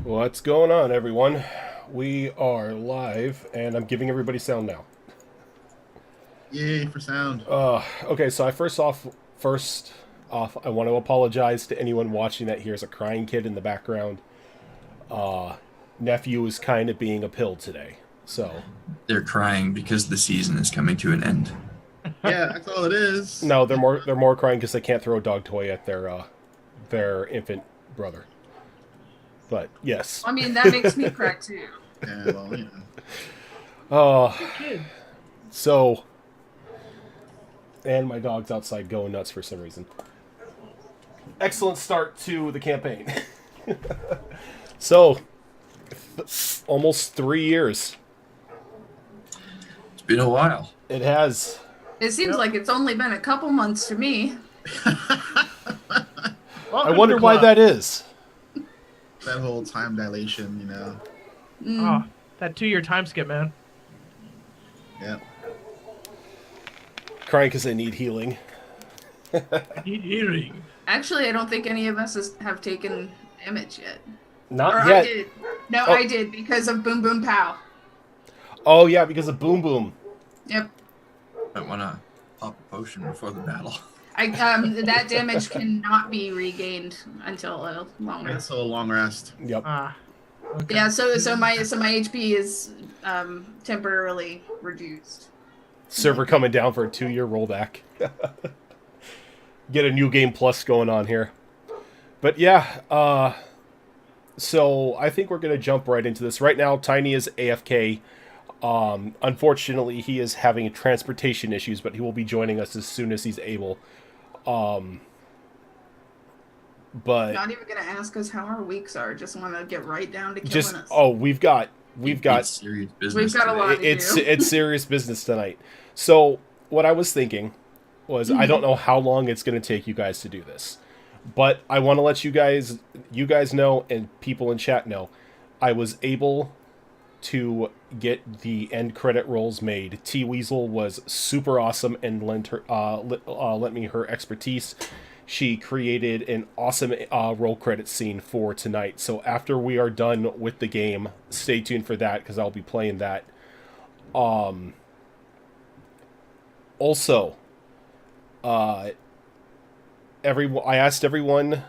What's going on, everyone? We are live, and I'm giving everybody sound now. Yay for sound. Okay, so first off, I want to apologize to anyone watching that hears a crying kid in the background. Nephew is kind of being a pill today, so They're crying because the season is coming to an end. Yeah, that's all it is. no, they're more crying because they can't throw a dog toy at their infant brother. But yes, I mean, that makes me cry too. Yeah, well, you know. So, and my dog's outside going nuts for some reason. Excellent start to the campaign. So, almost 3 years. It's been a while. It has. It seems like it's only been a couple months to me. I wonder why that is. That whole time dilation, you know. Oh, that 2-year time skip, man. Yeah. Crying because they need healing. Healing. Actually, I don't think any of us have taken damage yet. Not Or yet. I did. No, Oh. I did because of Boom Boom Pow. Oh yeah, because of Boom Boom. Yep. Might want to pop a potion before the battle. That damage cannot be regained until a long rest. It's a long rest. Yep. Okay. Yeah, so my HP is temporarily reduced. Server coming down for a 2-year rollback. Get a new game plus going on here. But yeah, so I think we're going to jump right into this. Right now, Tiny is AFK. Unfortunately, he is having transportation issues, but he will be joining us as soon as he's able. But Not even gonna ask us how our weeks are. Just want to get right down to killing just us. we've got It's serious business. We've got a today. lot. it's serious business tonight. So what I was thinking was I don't know how long it's going to take you guys to do this, but I want to let you guys know and people in chat know I was able to get the end credit rolls made. T Weasel was super awesome and lent me her expertise. She created an awesome roll credit scene for tonight. So after we are done with the game, stay tuned for that because I'll be playing that. Also, I asked everyone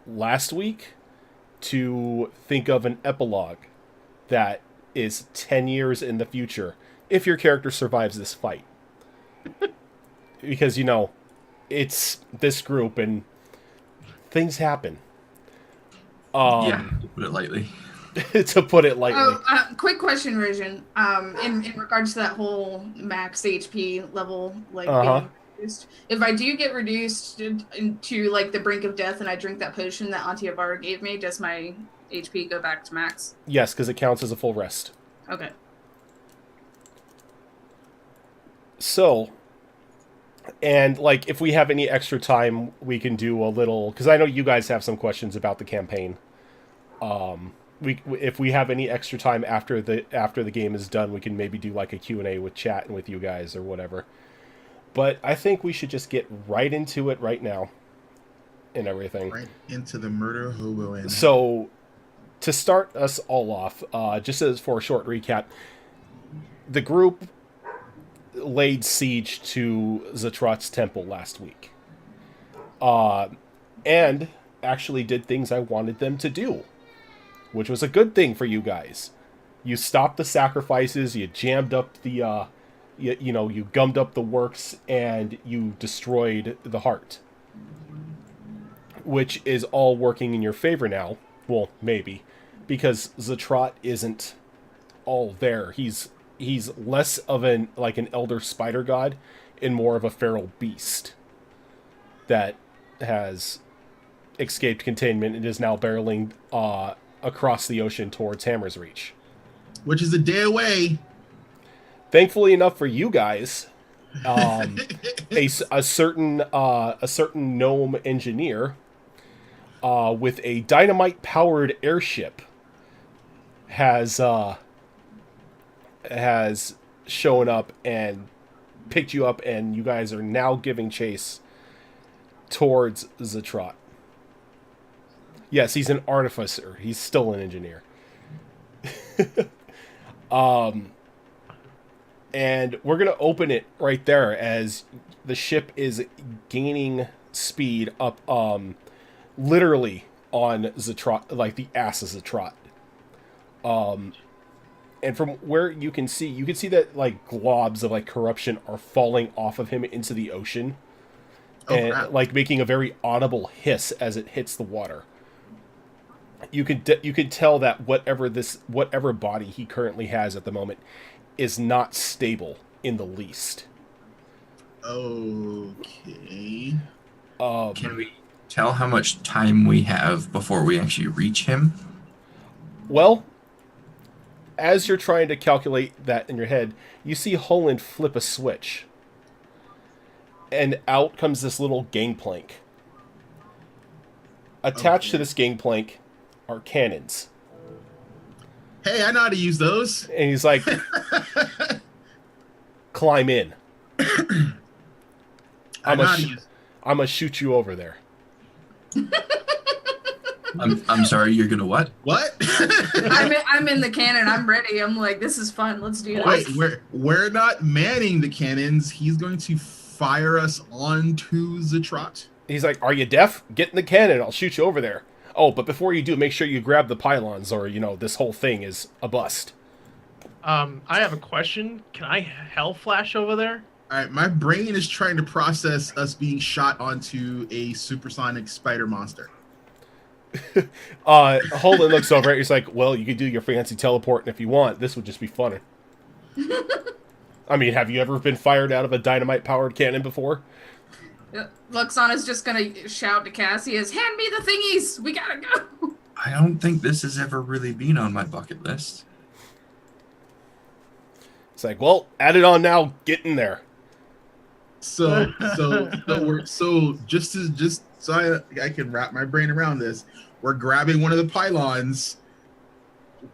last week to think of an epilogue that is 10 years in the future if your character survives this fight. Because, it's this group and things happen. Yeah, to put it lightly. To put it lightly. Oh, quick question, Rijan. In regards to that whole max HP level, like being reduced, if I do get reduced to like the brink of death and I drink that potion that Auntie Avara gave me, does my HP go back to max? Yes, because it counts as a full rest. Okay. So, and like if we have any extra time, we can do a little, because I know you guys have some questions about the campaign. If we have any extra time after the game is done, we can maybe do like a Q&A with chat and with you guys or whatever. But I think we should just get right into it right now and everything. Right into the murder hobo. So, to start us all off, just as for a short recap, the group laid siege to Zatrat's temple last week. And actually did things I wanted them to do, which was a good thing for you guys. You stopped the sacrifices, you jammed up the, you gummed up the works, and you destroyed the heart. Which is all working in your favor now. Well, maybe. Because Zatrat isn't all there. He's less of an elder spider god and more of a feral beast that has escaped containment and is now barreling across the ocean towards Hammer's Reach. Which is a day away. Thankfully enough for you guys, a certain gnome engineer with a dynamite-powered airship has shown up and picked you up, and you guys are now giving chase towards Zatrat. Yes, he's an artificer. He's still an engineer. And we're going to open it right there as the ship is gaining speed up, literally on Zatrat, like the ass of Zatrat. And from where you can see that like globs of like corruption are falling off of him into the ocean, and crap. like making a very audible hiss as it hits the water. You could tell that whatever body he currently has at the moment is not stable in the least. Okay. Can we tell how much time we have before we actually reach him? Well, as you're trying to calculate that in your head, you see Holland flip a switch. And out comes this little gangplank. Attached to this gangplank are cannons. Hey, I know how to use those. And he's like, climb in. I know how to use. I'm going to shoot you over there. I'm sorry, you're gonna what? What? I'm in the cannon. I'm ready. I'm like, this is fun. Let's do this. Wait, we're not manning the cannons. He's going to fire us onto Zatrot. He's like, "Are you deaf? Get in the cannon. I'll shoot you over there." Oh, but before you do, make sure you grab the pylons, or this whole thing is a bust. I have a question. Can I hell flash over there? All right, my brain is trying to process us being shot onto a supersonic spider monster. Holden looks over at you. He's like, "Well, you could do your fancy teleporting if you want. This would just be funner." I mean, have you ever been fired out of a dynamite-powered cannon before? Luxana's just gonna shout to Cassius, "Hand me the thingies! We gotta go!" I don't think this has ever really been on my bucket list. It's like, well, add it on now. Get in there. So just so I can wrap my brain around this, we're grabbing one of the pylons,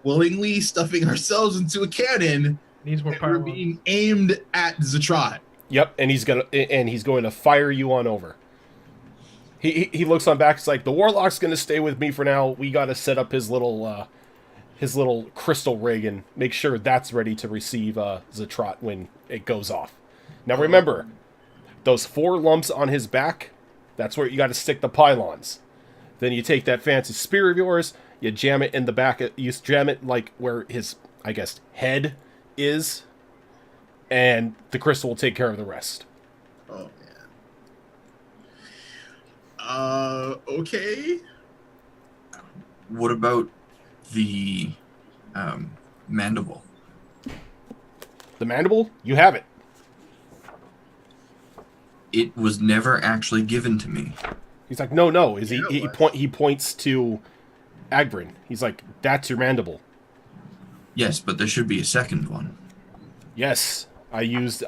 willingly stuffing ourselves into a cannon. Needs more And we're power. being aimed at Zatrot. Yep, and he's going to fire you on over. He looks on back. It's like, the warlock's going to stay with me for now. We got to set up his little crystal rig and make sure that's ready to receive Zatrot when it goes off. Now remember, those 4 lumps on his back, that's where you got to stick the pylons. Then you take that fancy spear of yours, you jam it in the back. You jam it like where his, I guess, head is, and the crystal will take care of the rest. Oh man. Okay. What about the mandible? The mandible, you have it. It was never actually given to me. He's like, no. Is Yeah, he points to Agbrin. He's like, that's your mandible. Yes, but there should be a second one. Yes, I used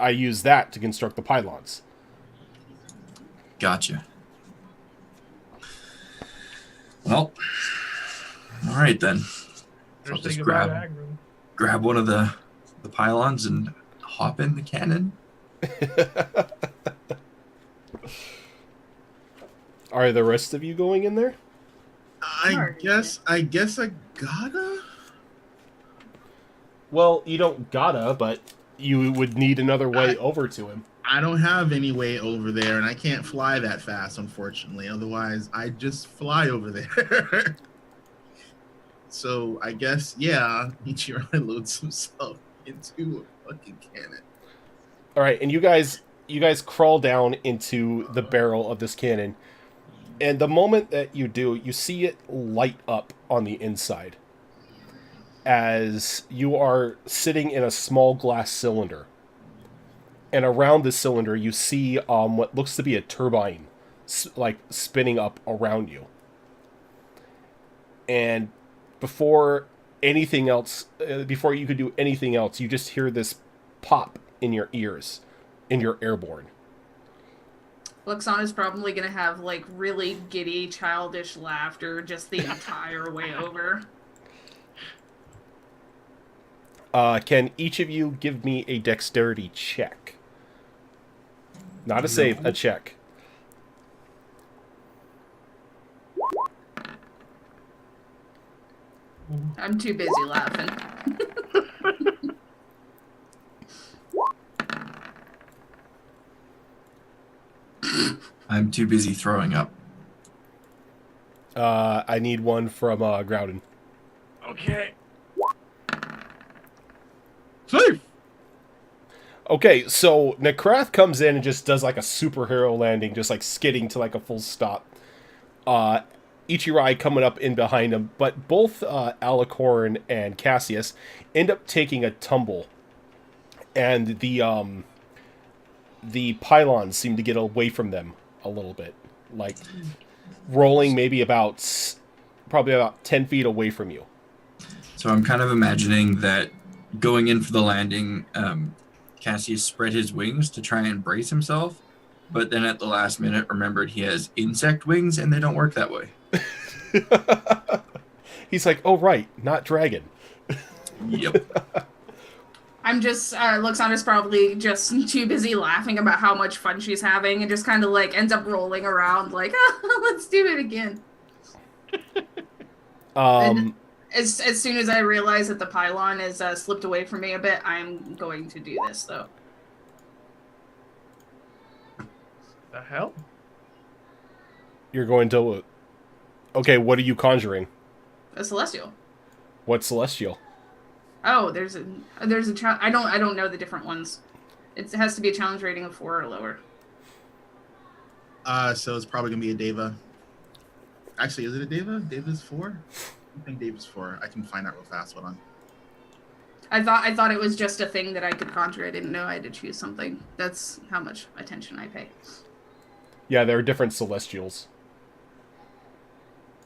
that to construct the pylons. Gotcha. Well, all right then. So I'll Say just goodbye to grab Agron. one of the pylons and hop in the cannon. Are the rest of you going in there? I guess I gotta. Well, you don't gotta, but you would need another way over to him. I don't have any way over there, and I can't fly that fast, unfortunately. Otherwise, I'd just fly over there. So I guess, yeah, Ichiran loads himself into a fucking cannon. All right, and you guys crawl down into the barrel of this cannon, and the moment that you do, you see it light up on the inside as you are sitting in a small glass cylinder. And around this cylinder, you see what looks to be a turbine, like spinning up around you. And before anything else, before you could do anything else, you just hear this pop in your ears, and you're airborne. Luxana's probably gonna have like really giddy, childish laughter just the entire way over. Can each of you give me a dexterity check? Not a save, a check. I'm too busy laughing. I'm too busy throwing up. I need one from Groudon. Okay. Safe! Okay, so Nekrath comes in and just does like a superhero landing, just like skidding to like a full stop. Ichirai coming up in behind him, but both Alicorn and Cassius end up taking a tumble, and the pylons seem to get away from them a little bit, like rolling maybe probably about 10 feet away from you. So I'm kind of imagining that going in for the landing, Cassius spread his wings to try and brace himself, but then at the last minute remembered he has insect wings and they don't work that way. He's like, oh right, not dragon. Yep. I'm just, Luxandra's probably just too busy laughing about how much fun she's having and just kind of like ends up rolling around like, let's do it again. And as soon as I realize that the pylon is slipped away from me a bit, I'm going to do this though. The hell? You're going to... Okay, what are you conjuring? A celestial. What celestial? Oh, there's a I don't know the different ones. It has to be a challenge rating of 4 or lower. So it's probably gonna be a Deva. Actually, is it a Deva? Deva's 4? I think Deva's 4. I can find out real fast. Hold on. I thought it was just a thing that I could conjure. I didn't know I had to choose something. That's how much attention I pay. Yeah, there are different celestials.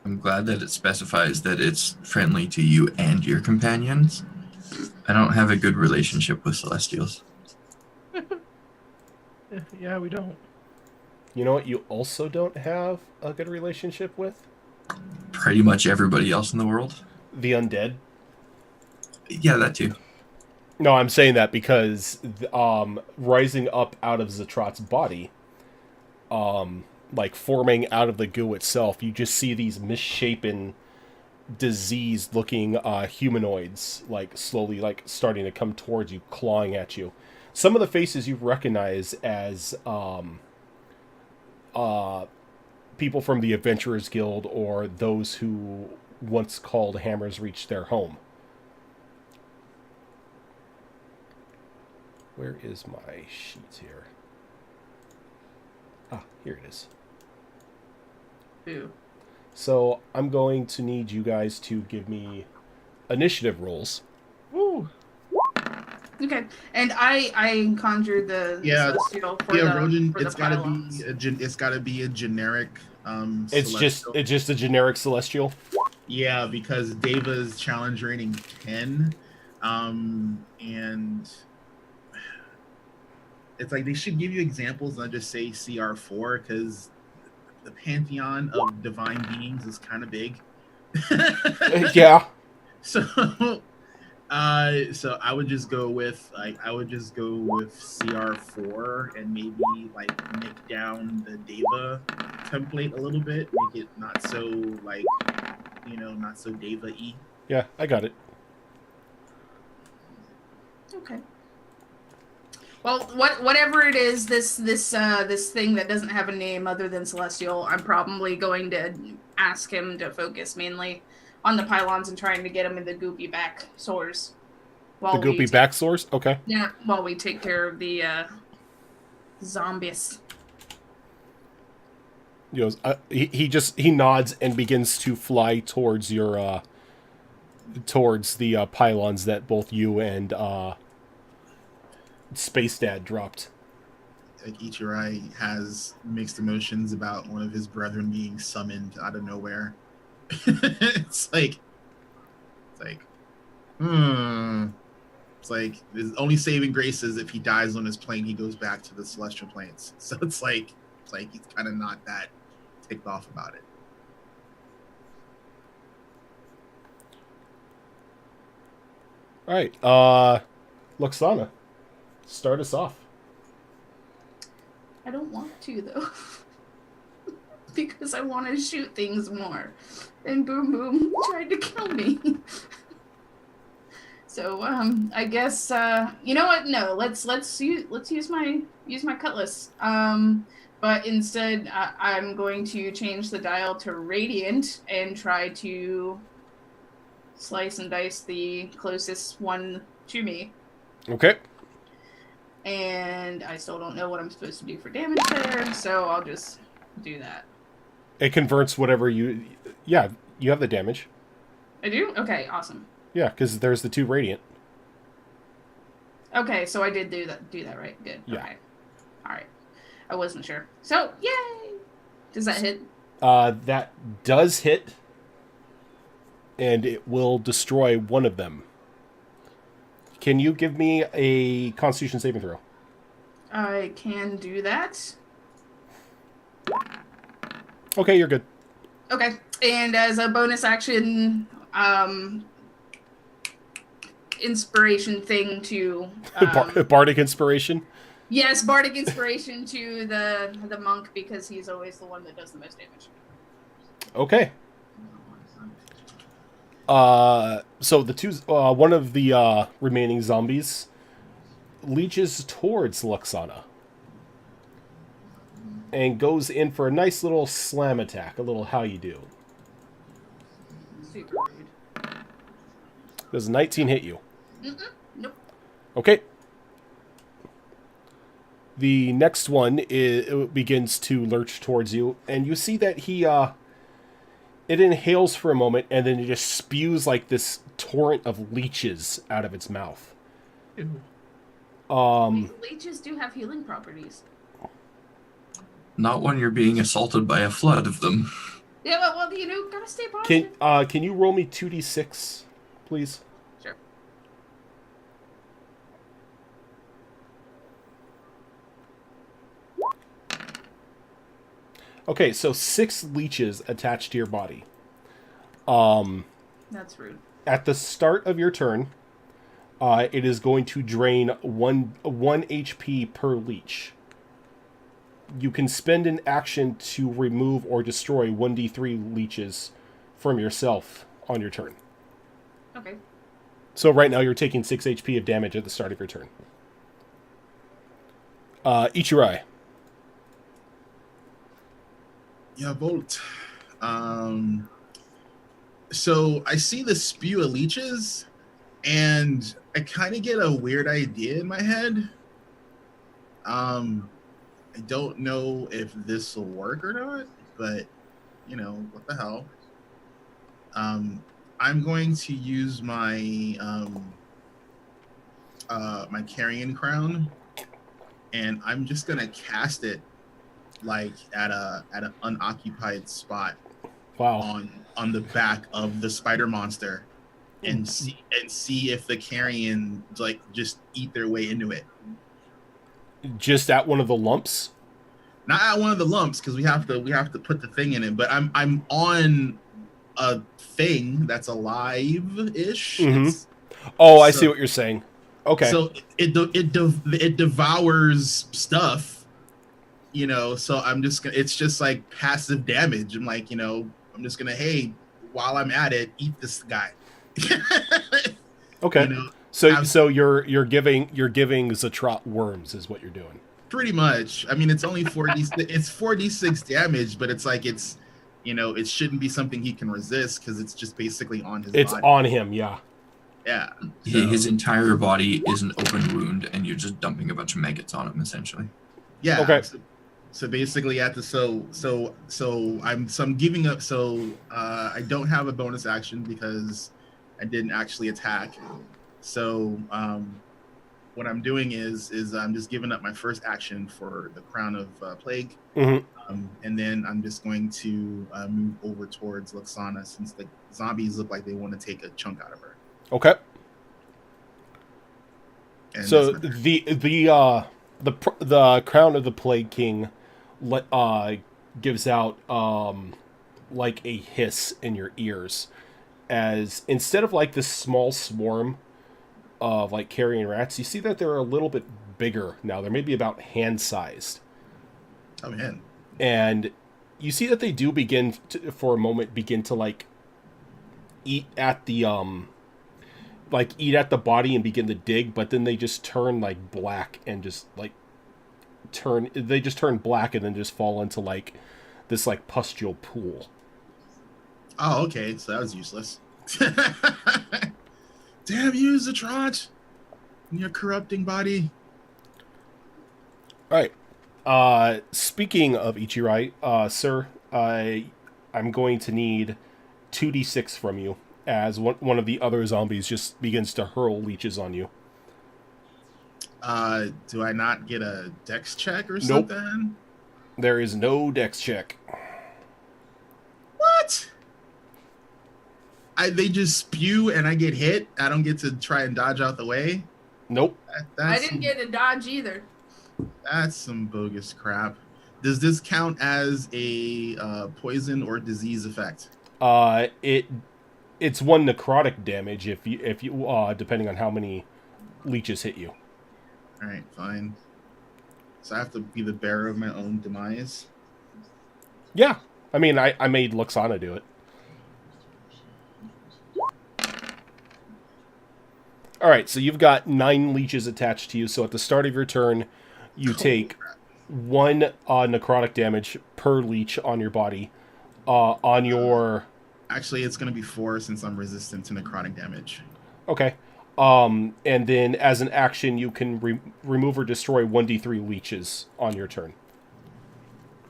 I'm glad that it specifies that it's friendly to you and your companions. I don't have a good relationship with Celestials. Yeah, we don't. You know what you also don't have a good relationship with? Pretty much everybody else in the world. The undead. Yeah, that too. No, I'm saying that because rising up out of Zatrot's body, like forming out of the goo itself, you just see these misshapen, diseased-looking humanoids, like slowly, like starting to come towards you, clawing at you. Some of the faces you recognize as people from the Adventurers Guild or those who once called Hammers Reach their home. Where is my sheet here? Ah, here it is. Ooh. So I'm going to need you guys to give me initiative rolls. Woo! Okay, and I conjured the celestial for the Rojan, for the it's gotta pylons. be a generic It's celestial. just a generic celestial. Yeah, because Deva's challenge rating 10, and it's like they should give you examples, not just say CR4, because the pantheon of divine beings is kind of big. Yeah. So, so I would just go with CR4 and maybe like nick down the Deva template a little bit, make it not so like, not so Deva-y. Yeah, I got it. Okay. Well, whatever it is, this thing that doesn't have a name other than celestial, I'm probably going to ask him to focus mainly on the pylons and trying to get him in the goopy back sores. The goopy back sores? Okay. Yeah, while we take care of the zombies. He goes, he nods and begins to fly towards your towards the pylons that both you and Space Dad dropped. Like Ichirai has mixed emotions about one of his brethren being summoned out of nowhere. It's like his only saving grace is if he dies on his plane, he goes back to the celestial planes. So it's like he's kind of not that ticked off about it. All right, Luxana, start us off. I don't want to though, because I want to shoot things more, and Boom Boom tried to kill me. So I guess you know what? No, let's use my cutlass. But instead I'm going to change the dial to radiant and try to slice and dice the closest one to me. Okay. And I still don't know what I'm supposed to do for damage there, so I'll just do that. It converts whatever you... Yeah, you have the damage. I do? Okay, awesome. Yeah, because there's the 2 radiant. Okay, so I did do that right. Good. Yeah. Okay. All right. I wasn't sure. So, yay! Does that hit? That does hit, and it will destroy one of them. Can you give me a Constitution saving throw? I can do that. Okay, you're good. Okay, and as a bonus action, bardic inspiration thing to Bardic inspiration. yes, bardic inspiration to the monk because he's always the one that does the most damage. Okay. So the two, one of the remaining zombies leeches towards Luxana and goes in for a nice little slam attack, a little how you do. Super rude. Does 19 hit you? Nope. Okay. The next one it begins to lurch towards you, and you see that he it inhales for a moment, and then it just spews like this torrent of leeches out of its mouth. Ew. Leeches do have healing properties. Not when you're being assaulted by a flood of them. Yeah, well, you know, gotta stay positive. Can you roll me 2d6, please? Sure. Okay, so 6 leeches attached to your body. That's rude. At the start of your turn, it is going to drain one HP per leech. You can spend an action to remove or destroy 1d3 leeches from yourself on your turn. Okay. So right now you're taking 6 HP of damage at the start of your turn. Ichirai. Yeah, Volt. So I see the spew of leeches, and I kind of get a weird idea in my head. I don't know if this will work or not, but you know, what the hell. I'm going to use my my carrion crown, and I'm just gonna cast it like at an unoccupied spot. Wow. On the back of the spider monster, and see if the carrion like just eat their way into it. Just at one of the lumps? Not at one of the lumps, because we have to put the thing in it. But I'm on a thing that's alive-ish. Mm-hmm. Oh, I see what you're saying. Okay. So it devours stuff, you know. So I'm just gonna. It's just like passive damage. I'm like, you know, I'm just gonna, hey, while I'm at it, eat this guy. Okay. You know, so you're giving Zatrat worms is what you're doing. Pretty much. I mean, it's only 4d. It's 4d6 damage, but it's like it's, you know, it shouldn't be something he can resist because it's just basically on his. It's body. on him, yeah. Yeah. His entire body is an open wound, and you're just dumping a bunch of maggots on him, essentially. Yeah. Okay. So basically, at the so I'm giving up. So I don't have a bonus action because I didn't actually attack. So what I'm doing is I'm just giving up my first action for the Crown of Plague, and then I'm just going to move over towards Luxana since the zombies look like they want to take a chunk out of her. Okay. And so the Crown of the Plague King gives out like a hiss in your ears, as instead of like this small swarm of like carrion rats, you see that they're a little bit bigger now. They're maybe about hand-sized. Oh man! And you see that they do begin to like eat at the body and begin to dig, but then they just turn like black and just like turn black and then just fall into like this like pustule pool. Oh, okay. So that was useless. Damn you, Zatrat! Your corrupting body. All right. Speaking of Ichirai, sir, I'm going to need 2d6 from you as one of the other zombies just begins to hurl leeches on you. Do I not get a dex check or something? There is no dex check. What? They just spew and I get hit. I don't get to try and dodge out the way. Nope. I didn't get a dodge either. That's some bogus crap. Does this count as a poison or disease effect? It's 1 necrotic damage if you depending on how many leeches hit you. All right, fine. So I have to be the bearer of my own demise. Yeah. I mean, I made Luxana do it. All right, so you've got 9 leeches attached to you. So at the start of your turn, you take 1 necrotic damage per leech on your body. On your... Actually, it's going to be 4 since I'm resistant to necrotic damage. Okay. And then as an action, you can remove or destroy 1d3 leeches on your turn.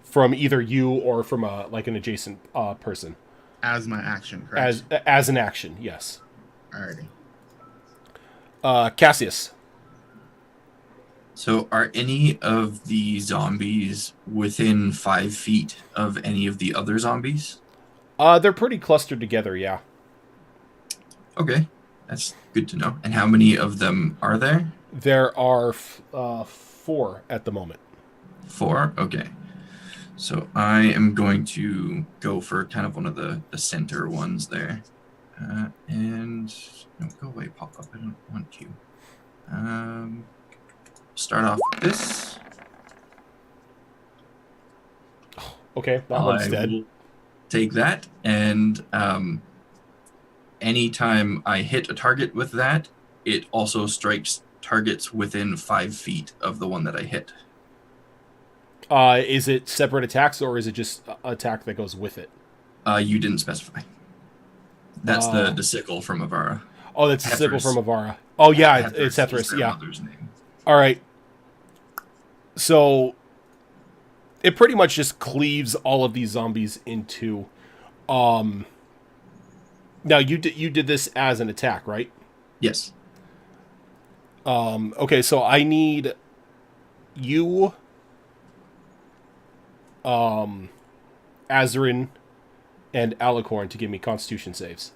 From either you or from like an adjacent person. As my action, correct? As an action, yes. Alrighty. Cassius. So are any of the zombies within 5 feet of any of the other zombies? They're pretty clustered together, yeah. Okay, that's good to know. And how many of them are there? There are 4 at the moment. 4? Okay. So I am going to go for kind of one of the center ones there. And no, go away, pop up. I don't want you. Start off with this. Okay, that one's dead. Will take that, and anytime I hit a target with that, it also strikes targets within 5 feet of the one that I hit. Is it separate attacks, or is it just attack that goes with it? You didn't specify. That's the sickle from Avara. Oh, that's the sickle from Avara. Oh, yeah, it's Hethris, yeah. Name. All right. So it pretty much just cleaves all of these zombies in 2. Now you did this as an attack, right? Yes. Okay, so I need you, Azarin, and Alicorn to give me Constitution saves.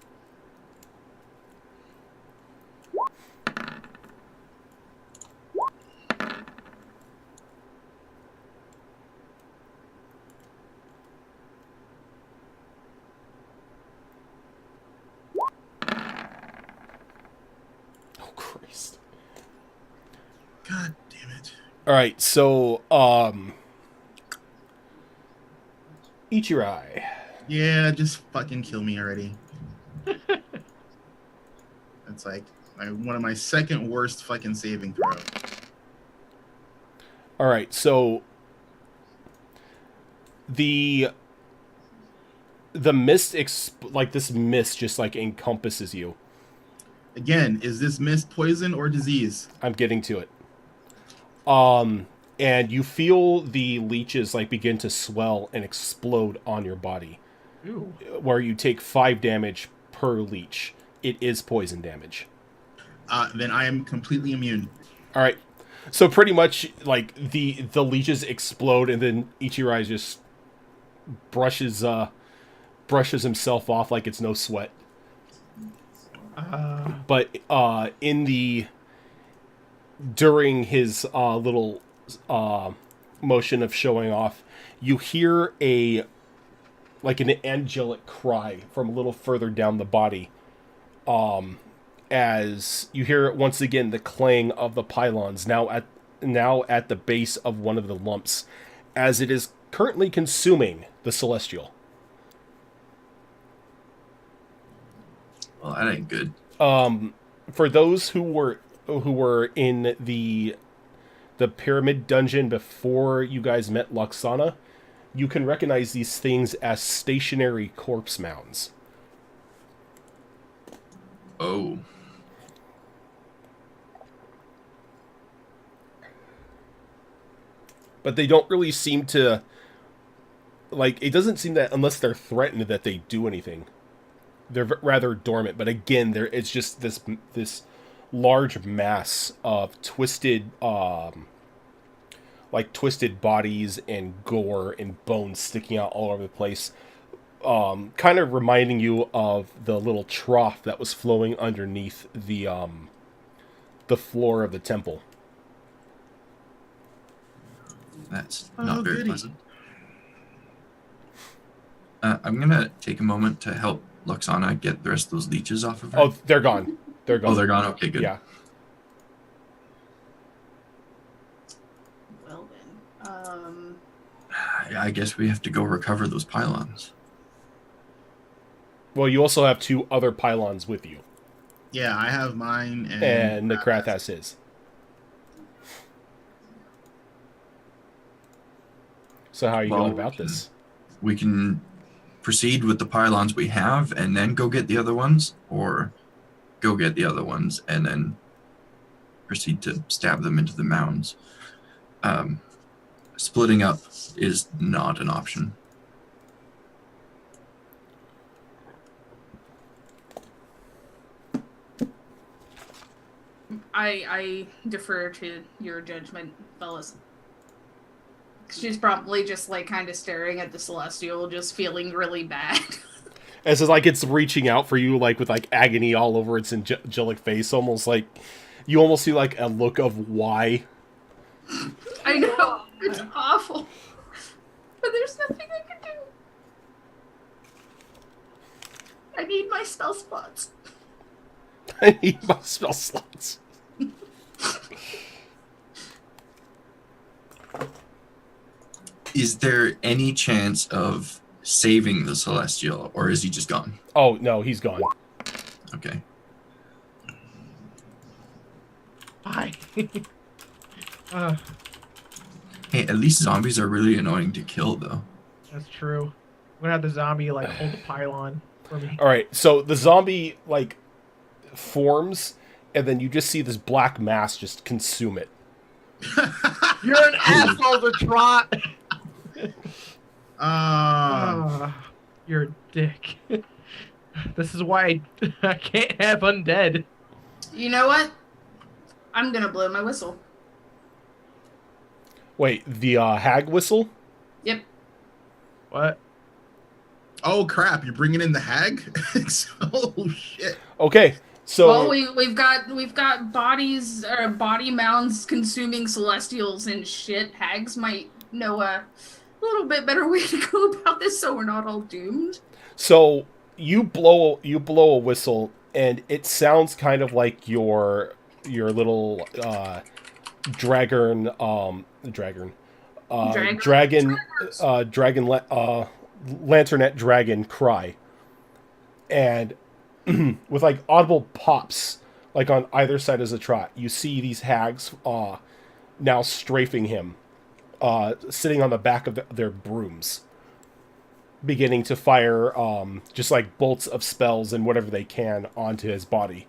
God damn it. All right, so Ichirai. Yeah, just fucking kill me already. It's like one of my second worst fucking saving throw. All right, so the mist like this mist just like encompasses you. Again, is this mist poison or disease? I'm getting to it. And you feel the leeches like begin to swell and explode on your body. Ew. Where you take 5 damage per leech. It is poison damage. Then I am completely immune. All right. So pretty much like the leeches explode, and then Ichirai just brushes himself off like it's no sweat. But during his little motion of showing off, you hear an angelic cry from a little further down the body. As you hear once again the clang of the pylons now at the base of one of the lumps, as it is currently consuming the celestial. Well, that ain't good. For those who were in the pyramid dungeon before you guys met Luxana, you can recognize these things as stationary corpse mounds. Oh. But they don't really seem to, like, it doesn't seem that unless they're threatened that they do anything. They're rather dormant, but again, it's just this large mass of twisted bodies and gore and bones sticking out all over the place. Kind of reminding you of the little trough that was flowing underneath the floor of the temple. That's not very goody. pleasant. I'm going to take a moment to help Luxana get the rest of those leeches off of her? Oh, they're gone. They're gone. Oh, they're gone. Okay, good. Yeah. Well then, I guess we have to go recover those pylons. Well, you also have 2 other pylons with you, Yeah, I have mine, and Nekrath has his. So how are you going about this? We can proceed with the pylons we have and then go get the other ones, or go get the other ones and then proceed to stab them into the mounds. Splitting up is not an option. I defer to your judgment, fellas. She's probably just like kind of staring at the celestial, just feeling really bad. As like it's reaching out for you, like with like agony all over its angelic face, almost like you almost see like a look of why. I know, it's awful, but there's nothing I can do. I need my spell slots. I need my spell slots. Is there any chance of saving the Celestial, or is he just gone? Oh no, he's gone. Okay. Hi. Hey, at least zombies are really annoying to kill, though. That's true. I'm gonna have the zombie like hold the pylon for me. All right, so the zombie like forms, and then you just see this black mass just consume it. You're an asshole to trot. You're a dick. This is why I can't have undead. You know what? I'm gonna blow my whistle. Wait, the hag whistle? Yep. What? Oh crap! You're bringing in the hag? Oh shit! Okay, so Well, we've got bodies or body mounds consuming celestials and shit. Hags might know a little bit better way to go about this, so we're not all doomed. so you blow a whistle, and it sounds kind of like your little dragon lanternette dragon cry, and with like audible pops like on either side as a trot, you see these hags now strafing him, sitting on the back of their brooms, beginning to fire just like bolts of spells and whatever they can onto his body.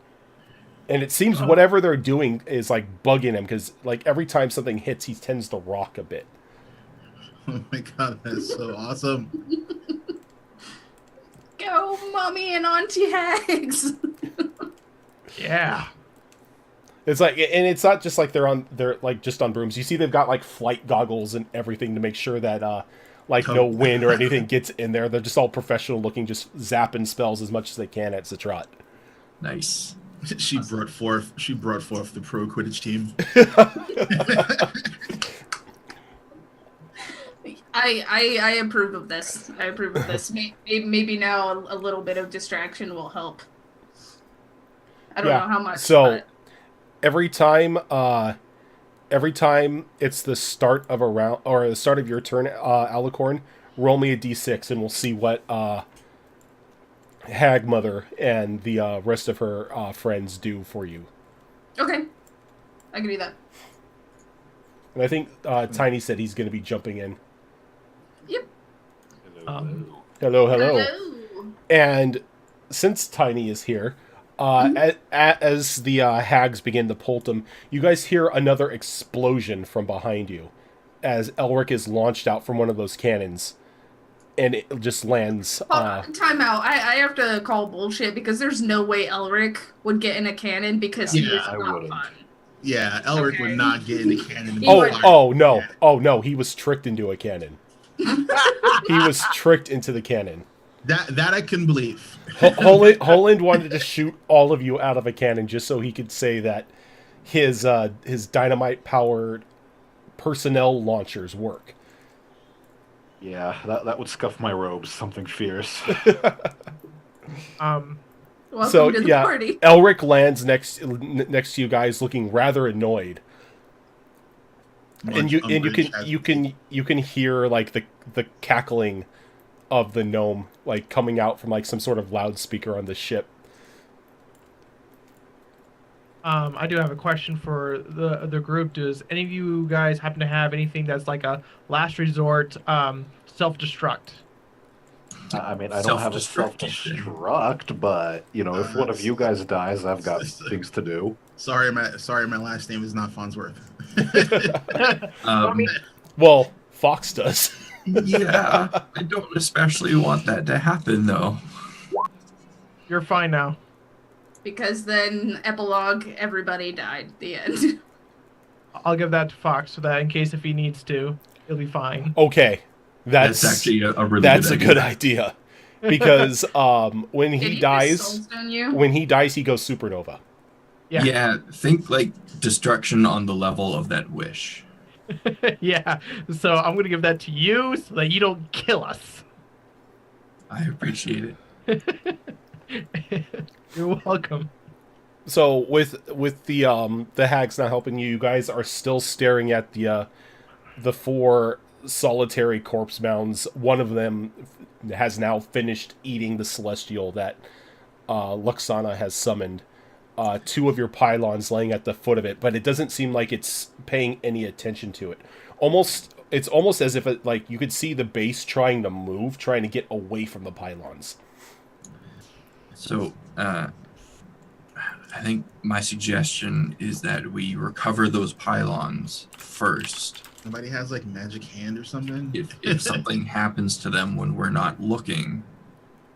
And it seems whatever they're doing is like bugging him, because like every time something hits, he tends to rock a bit. Oh my god, that's so awesome! Go, mommy and auntie hags. Yeah. It's like, and it's not just like they're like just on brooms. You see, they've got like flight goggles and everything to make sure that like no wind or anything gets in there. They're just all professional looking, just zapping spells as much as they can at Citrot. Nice. She brought forth the pro Quidditch team. I approve of this. I approve of this. Maybe now a little bit of distraction will help. I don't know how much. So but... every time it's the start of a round or the start of your turn, Alicorn, roll me a d6 and we'll see what Hagmother and the rest of her friends do for you. Okay, I can do that. And I think Tiny said he's going to be jumping in. Yep. Hello. And since Tiny is here, as the hags begin to pult him, you guys hear another explosion from behind you as Elric is launched out from one of those cannons. And it just lands. Time out. I have to call bullshit because there's no way Elric would get in a cannon because he was not fun. Yeah, Elric would not get in the cannon. Oh no, he was tricked into a cannon. He was tricked into the cannon. That I can believe. Holland wanted to shoot all of you out of a cannon just so he could say that his dynamite powered personnel launchers work. Yeah, that would scuff my robes. Something fierce. Welcome So to the yeah, party. Elric lands next to you guys, looking rather annoyed, and you can hear like the cackling of the gnome like coming out from like some sort of loudspeaker on the ship. I do have a question for the group. Does any of you guys happen to have anything that's like a last resort self-destruct? I mean, I don't have a self-destruct, but you know, if one of you guys dies, I've got things to do. Sorry, my last name is not Farnsworth. Well, Fox does. Yeah, I don't especially want that to happen, though. You're fine now. Because then epilogue, everybody died. The end. I'll give that to Fox so that in case if he needs to, he'll be fine. Okay, that's actually a really good idea. Because when he dies, he goes supernova. Yeah, think like destruction on the level of that wish. Yeah, so I'm gonna give that to you so that you don't kill us. I appreciate it. You're welcome. So with the hags not helping you, you guys are still staring at the 4 solitary corpse mounds. One of them has now finished eating the celestial that Luxana has summoned. 2 of your pylons laying at the foot of it, but it doesn't seem like it's paying any attention to it. It's almost as if it, like you could see the base trying to move, trying to get away from the pylons. So, I think my suggestion is that we recover those pylons first. Nobody has like magic hand or something? If something happens to them when we're not looking,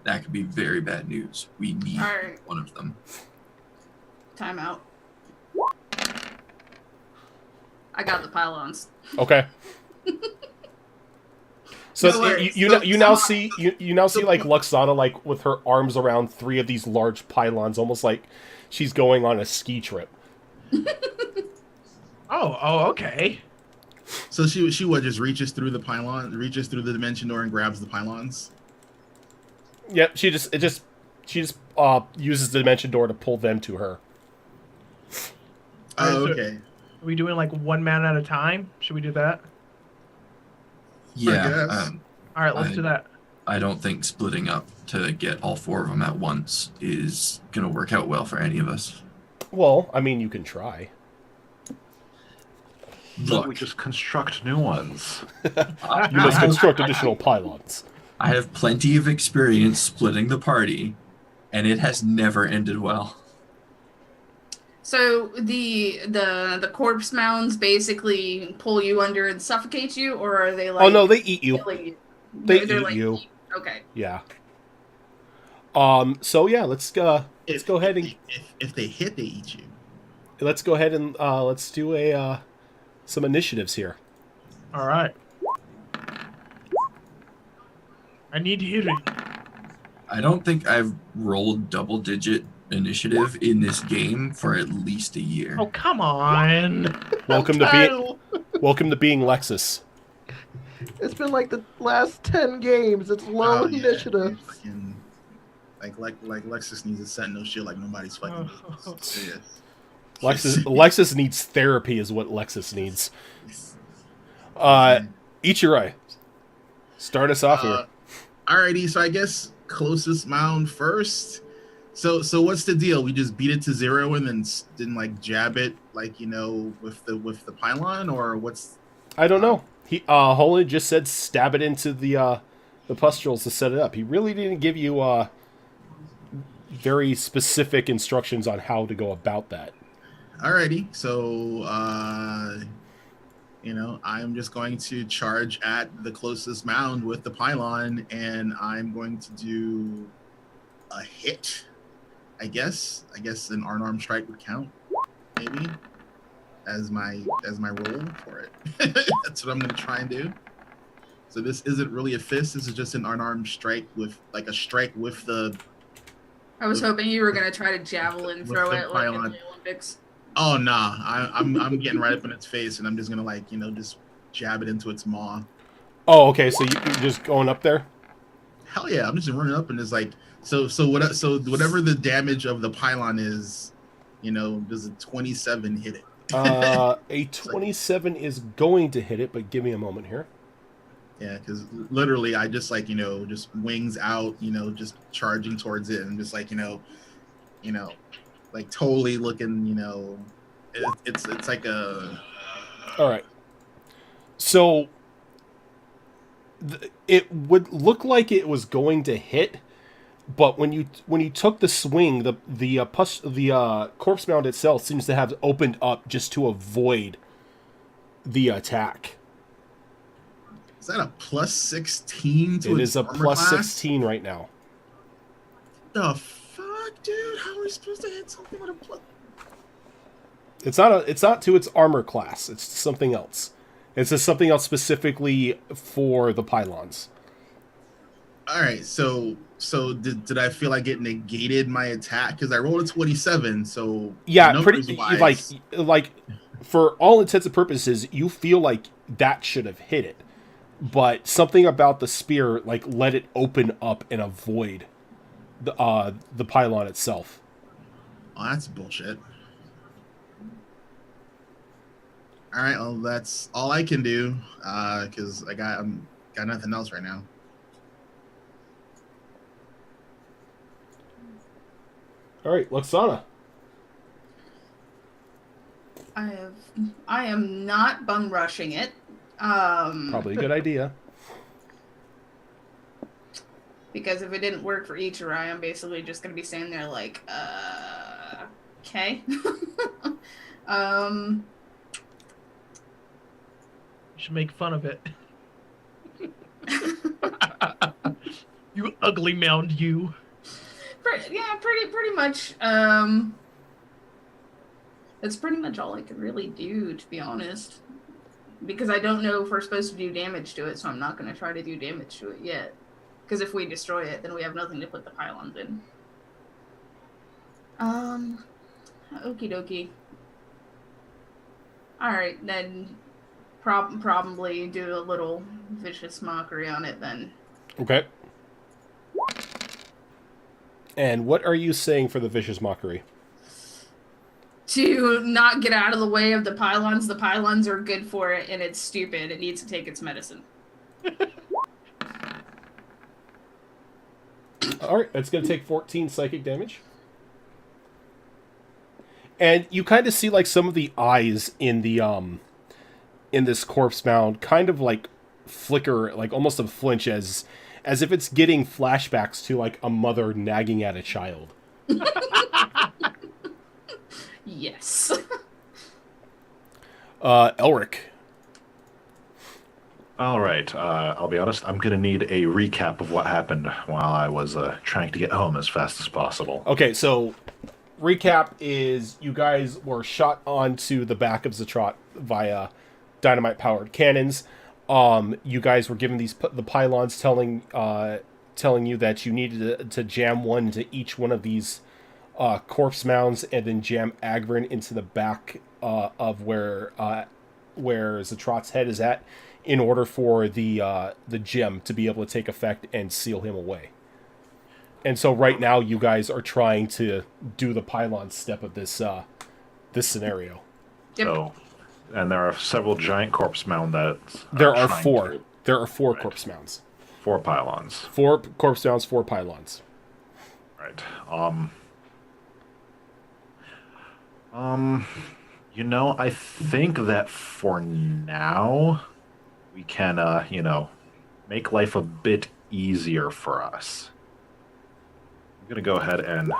that could be very bad news. We need one of them. Time out. I got the pylons. Okay. So you now see like Luxana like with her arms around 3 of these large pylons, almost like she's going on a ski trip. Oh, okay. So she just reaches through the dimension door and grabs the pylons. Yep, she just uses the dimension door to pull them to her. Oh, okay. Are we doing like one man at a time? Should we do that? Yeah. All right, let's do that. I don't think splitting up to get all 4 of them at once is going to work out well for any of us. Well, I mean, you can try. Look, we just construct new ones. You must construct additional pylons. I have plenty of experience splitting the party, and it has never ended well. So the corpse mounds basically pull you under and suffocate you, or are they like? Oh no, they eat you. They eat like, you. Okay. Yeah. So yeah, let's go ahead and if they hit, they eat you. Let's go ahead and let's do some initiatives here. All right. I need hearing. I don't think I've rolled double-digit initiative in this game for at least a year. Oh, come on. Welcome to being Lexus. It's been like the last 10 games. It's low initiative. Like Lexus needs a sentinel shield like nobody's fucking business. Lexus needs therapy is what Lexus needs. Ichirai, start us off here. Alrighty, so I guess closest mound first. So what's the deal? We just beat it to 0 and then didn't like jab it like with the pylon, or what's? I don't know. He Holy just said stab it into the pustules to set it up. He really didn't give you very specific instructions on how to go about that. Alrighty, so I'm just going to charge at the closest mound with the pylon, and I'm going to do a hit. I guess an unarmed strike would count, maybe, as my roll for it. That's what I'm going to try and do. So this isn't really a fist. This is just an unarmed strike with like a strike with the. I was hoping you were going to try to javelin throw it like in the Olympics. Oh nah, I'm getting right up in its face, and I'm just gonna just jab it into its maw. Oh, okay. So you're just going up there. Hell yeah! I'm just running up and it's like so whatever the damage of the pylon is, does a 27 hit it? A 27 is going to hit it, but give me a moment here. Yeah, because literally I just just wings out, just charging towards it and just like like totally looking, it's like a. All right. So it would look like it was going to hit, but when you took the swing, the corpse mound itself seems to have opened up just to avoid the attack. Is that a plus 16 to it is a plus class? 16 right now. The fuck, dude? How are we supposed to hit something with a plus? It's not to its armor class. It's something else. It's just something else specifically for the pylons. All right, so did I feel like it negated my attack because I rolled a 27? So yeah, pretty like for all intents and purposes, you feel like that should have hit it, but something about the spear like let it open up and avoid the pylon itself. Oh, that's bullshit. All right, well that's all I can do because I got nothing else right now. All right, Luxana. I am not bum rushing it. Probably a good idea. Because if it didn't work for Ichirai, I'm basically just gonna be standing there like, okay. You should make fun of it. You ugly mound, you. Pretty much. That's pretty much all I could really do, to be honest. Because I don't know if we're supposed to do damage to it, so I'm not going to try to do damage to it yet. Because if we destroy it, then we have nothing to put the pylons in. Okie dokie. Alright, then probably do a little vicious mockery on it then. Okay. And what are you saying for the vicious mockery? To not get out of the way of the pylons. The pylons are good for it, and it's stupid. It needs to take its medicine. Alright, that's going to take 14 psychic damage. And you kind of see like some of the eyes in the in this corpse mound kind of like flicker, like almost a flinch as if it's getting flashbacks to like a mother nagging at a child. Yes. Elric. All right. I'll be honest. I'm going to need a recap of what happened while I was trying to get home as fast as possible. Okay, so recap is you guys were shot onto the back of Zatrot via dynamite-powered cannons. You guys were given the pylons telling you that you needed to jam one into each one of these corpse mounds and then jam Agverin into the back of where Zatrot's head is at in order for the gem to be able to take effect and seal him away. And so right now you guys are trying to do the pylon step of this scenario. Yep. So, and there are several giant corpse mounds that There are four. There are four corpse mounds. 4 pylons. 4 corpse mounds, 4 pylons. Right. I think that for now we can, make life a bit easier for us. I'm gonna go ahead and,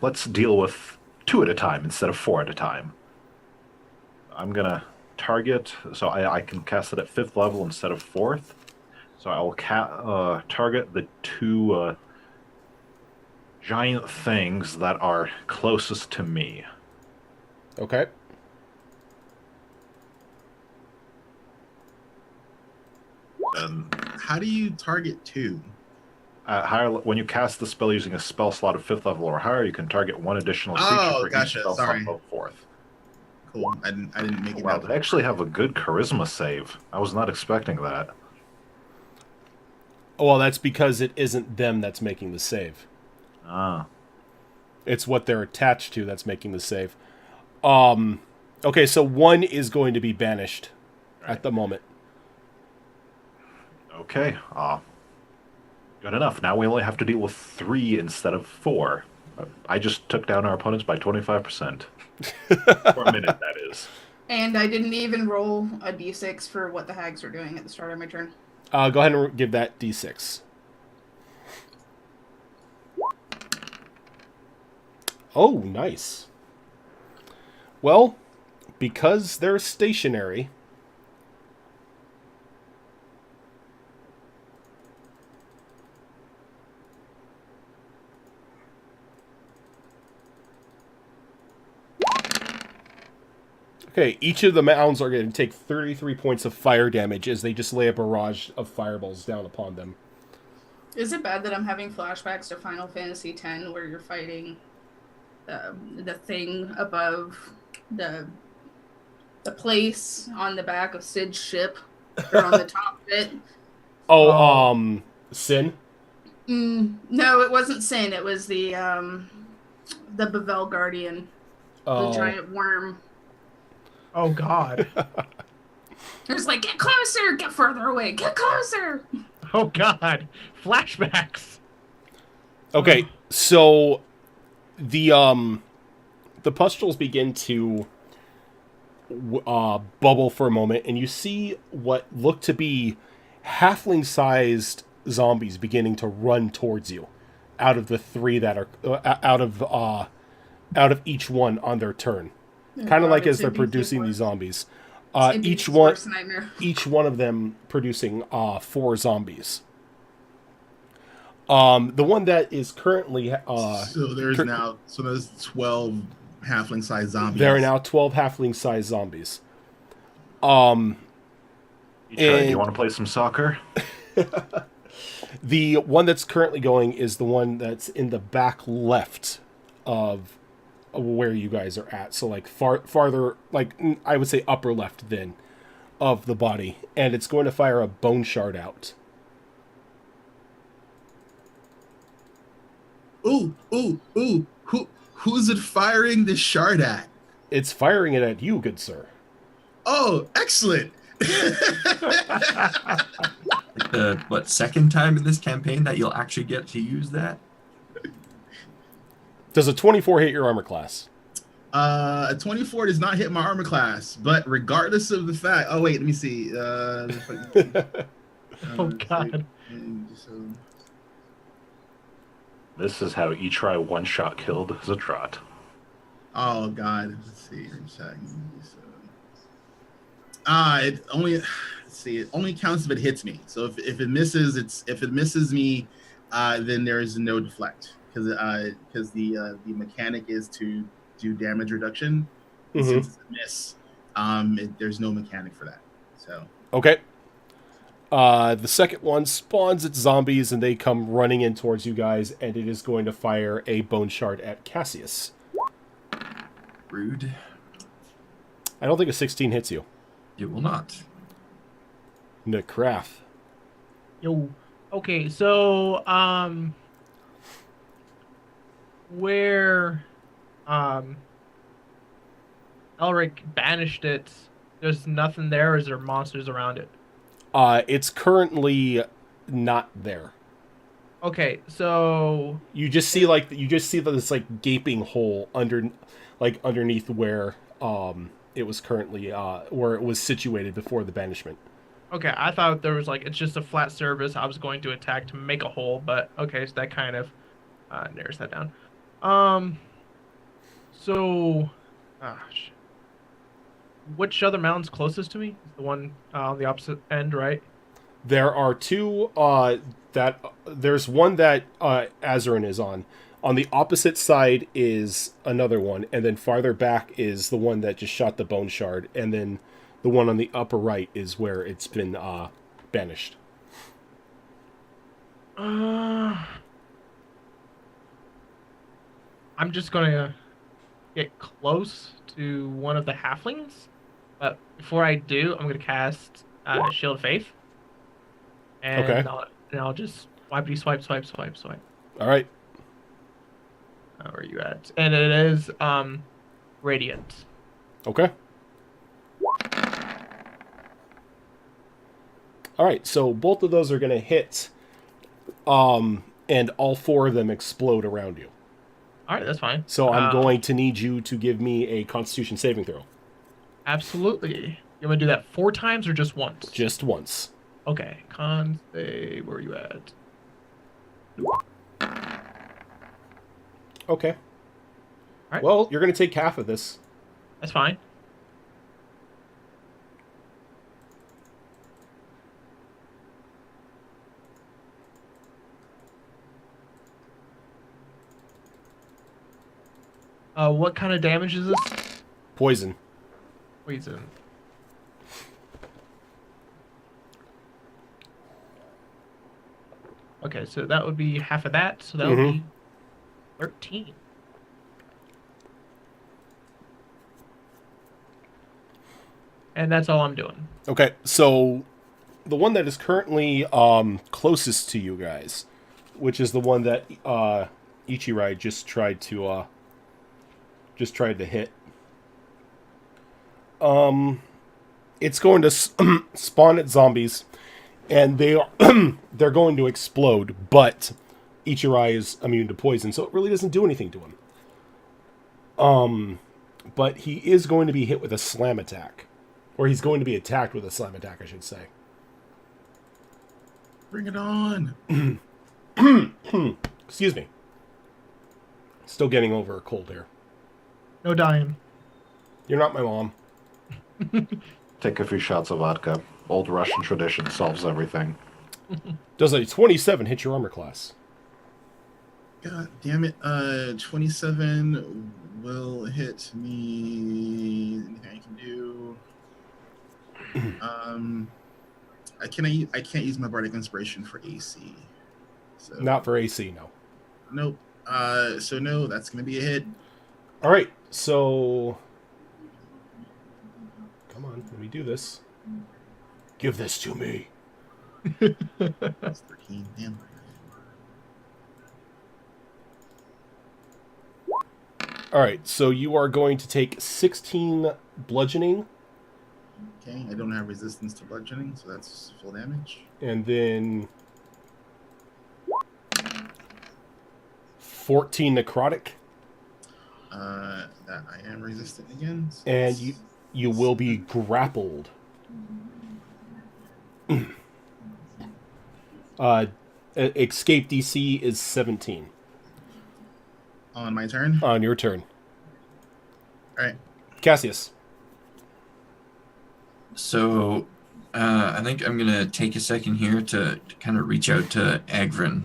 let's deal with 2 at a time instead of 4 at a time. I'm gonna target, so I can cast it at 5th level instead of 4th. So I will target the 2 giant things that are closest to me. Okay. And how do you target 2? When you cast the spell using a spell slot of 5th level or higher, you can target 1 additional creature for each spell slot above 4th. Cool. I didn't make it. Wow, they actually have a good charisma save. I was not expecting that. Well, that's because it isn't them that's making the save. Ah. It's what they're attached to that's making the save. Okay, so one is going to be banished at the moment. Okay. Good enough. Now we only have to deal with 3 instead of 4. I just took down our opponents by 25%. For a minute, that is. And I didn't even roll a d6 for what the hags were doing at the start of my turn. Go ahead and give that d6. Oh, nice. Well, because they're stationary, okay, each of the mounds are going to take 33 points of fire damage as they just lay a barrage of fireballs down upon them. Is it bad that I'm having flashbacks to Final Fantasy X where you're fighting the thing above the place on the back of Sid's ship or on the top of it? Oh, Sin? No, it wasn't Sin. It was the Bavel Guardian, the giant worm. Oh God. It was like, get closer, get further away, get closer. Oh God. Flashbacks. Okay, so the pustules begin to bubble for a moment, and you see what look to be halfling-sized zombies beginning to run towards you, out of the 3 that are out of each one on their turn, kind of like as they're producing these zombies. Each one of them producing 4 zombies. The one that is currently there's 12 halfling-sized zombies. There are now 12 halfling-sized zombies. Do you want to play some soccer? The one that's currently going is the one that's in the back left of where you guys are at. So like farther, like I would say upper left then of the body, and it's going to fire a bone shard out. Ooh. Who's it firing the shard at? It's firing it at you, good sir. Oh, excellent. The second time in this campaign that you'll actually get to use that? Does a 24 hit your armor class? A 24 does not hit my armor class, but regardless of the fact, oh wait, let me see. Oh God. This is how Etri one-shot killed Zatrat. Oh God, let's see. It only counts if it hits me. So if it misses me, then there is no deflect because the mechanic is to do damage reduction. Mm-hmm. Since it's a miss, there's no mechanic for that. So okay. The second one spawns its zombies, and they come running in towards you guys, and it is going to fire a bone shard at Cassius. Rude. I don't think a 16 hits you. It will not. Necrath. Yo. Okay, so where Elric banished it, there's nothing there, or is there monsters around it? It's currently not there. Okay, so you just see this like gaping hole underneath where it was currently where it was situated before the banishment. Okay, I thought there was it's just a flat surface I was going to attack to make a hole, but okay, so that kind of narrows that down. So, gosh, which other mountain's closest to me? The one on the opposite end, right? There are 2 there's one that Azerin is on. On the opposite side is another one, and then farther back is the one that just shot the bone shard, and then the one on the upper right is where it's been banished. I'm just gonna get close to one of the halflings. But before I do, I'm going to cast Shield of Faith. And okay. and I'll just swipe. All right. Where are you at? And it is radiant. Okay. All right. So both of those are going to hit, and all 4 of them explode around you. All right, that's fine. So I'm going to need you to give me a Constitution saving throw. Absolutely. You want to do that 4 times or just once? Just once. Okay. Con save. Where are you at? Okay. All right. Well, you're going to take half of this. That's fine. What kind of damage is this? Poison. Poison. Okay, so that would be half of that. So that would be 13. And that's all I'm doing. Okay, so the one that is currently closest to you guys, which is the one that Ichirai just tried to hit. It's going to spawn its zombies, and they're going to explode. But Ichirai is immune to poison, so it really doesn't do anything to him. But he is going to be hit with a slam attack, or he's going to be attacked with a slam attack, I should say. Bring it on. Excuse me. Still getting over a cold here. No dying. You're not my mom. Take a few shots of vodka. Old Russian tradition solves everything. Does a 27 hit your armor class? God damn it. 27 will hit me. Anything I can do? I can't use my bardic inspiration for AC. So Not for AC, no. nope. So no, that's gonna be a hit. All right, so come on, let me do this. Give this to me. That's 13. Damn. All right, so you are going to take 16 bludgeoning, Okay, I don't have resistance to bludgeoning, so that's full damage. and then 14 necrotic, That I am resistant again. So and that's- you will be grappled. Escape DC is 17 on my turn. on your turn. All right. Cassius. So I think I'm going to take a second here to kind of reach out to Agvin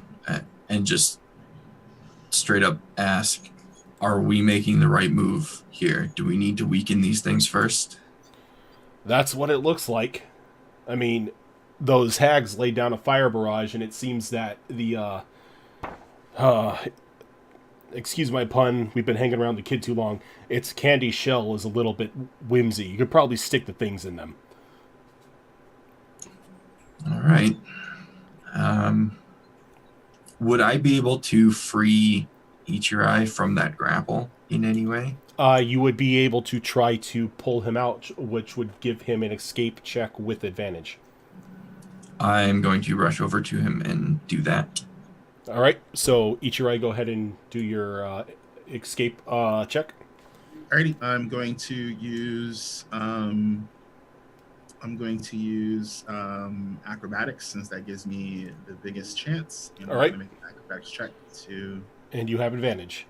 and just straight up ask, are we making the right move here? Do we need to weaken these things first? That's what it looks like. I mean, those hags laid down a fire barrage, and it seems that the excuse my pun, we've been hanging around the kid too long. Its candy shell is a little bit whimsy. You could probably stick the things in them. All right. Would I be able to free Ichirai from that grapple in any way? You would be able to try to pull him out, which would give him an escape check with advantage. I'm going to rush over to him and do that. All right, so Ichirai, go ahead and do your escape check. Alrighty. I'm going to use acrobatics, since that gives me the biggest chance. And All right. I'm going to make an acrobatics check to. And you have advantage.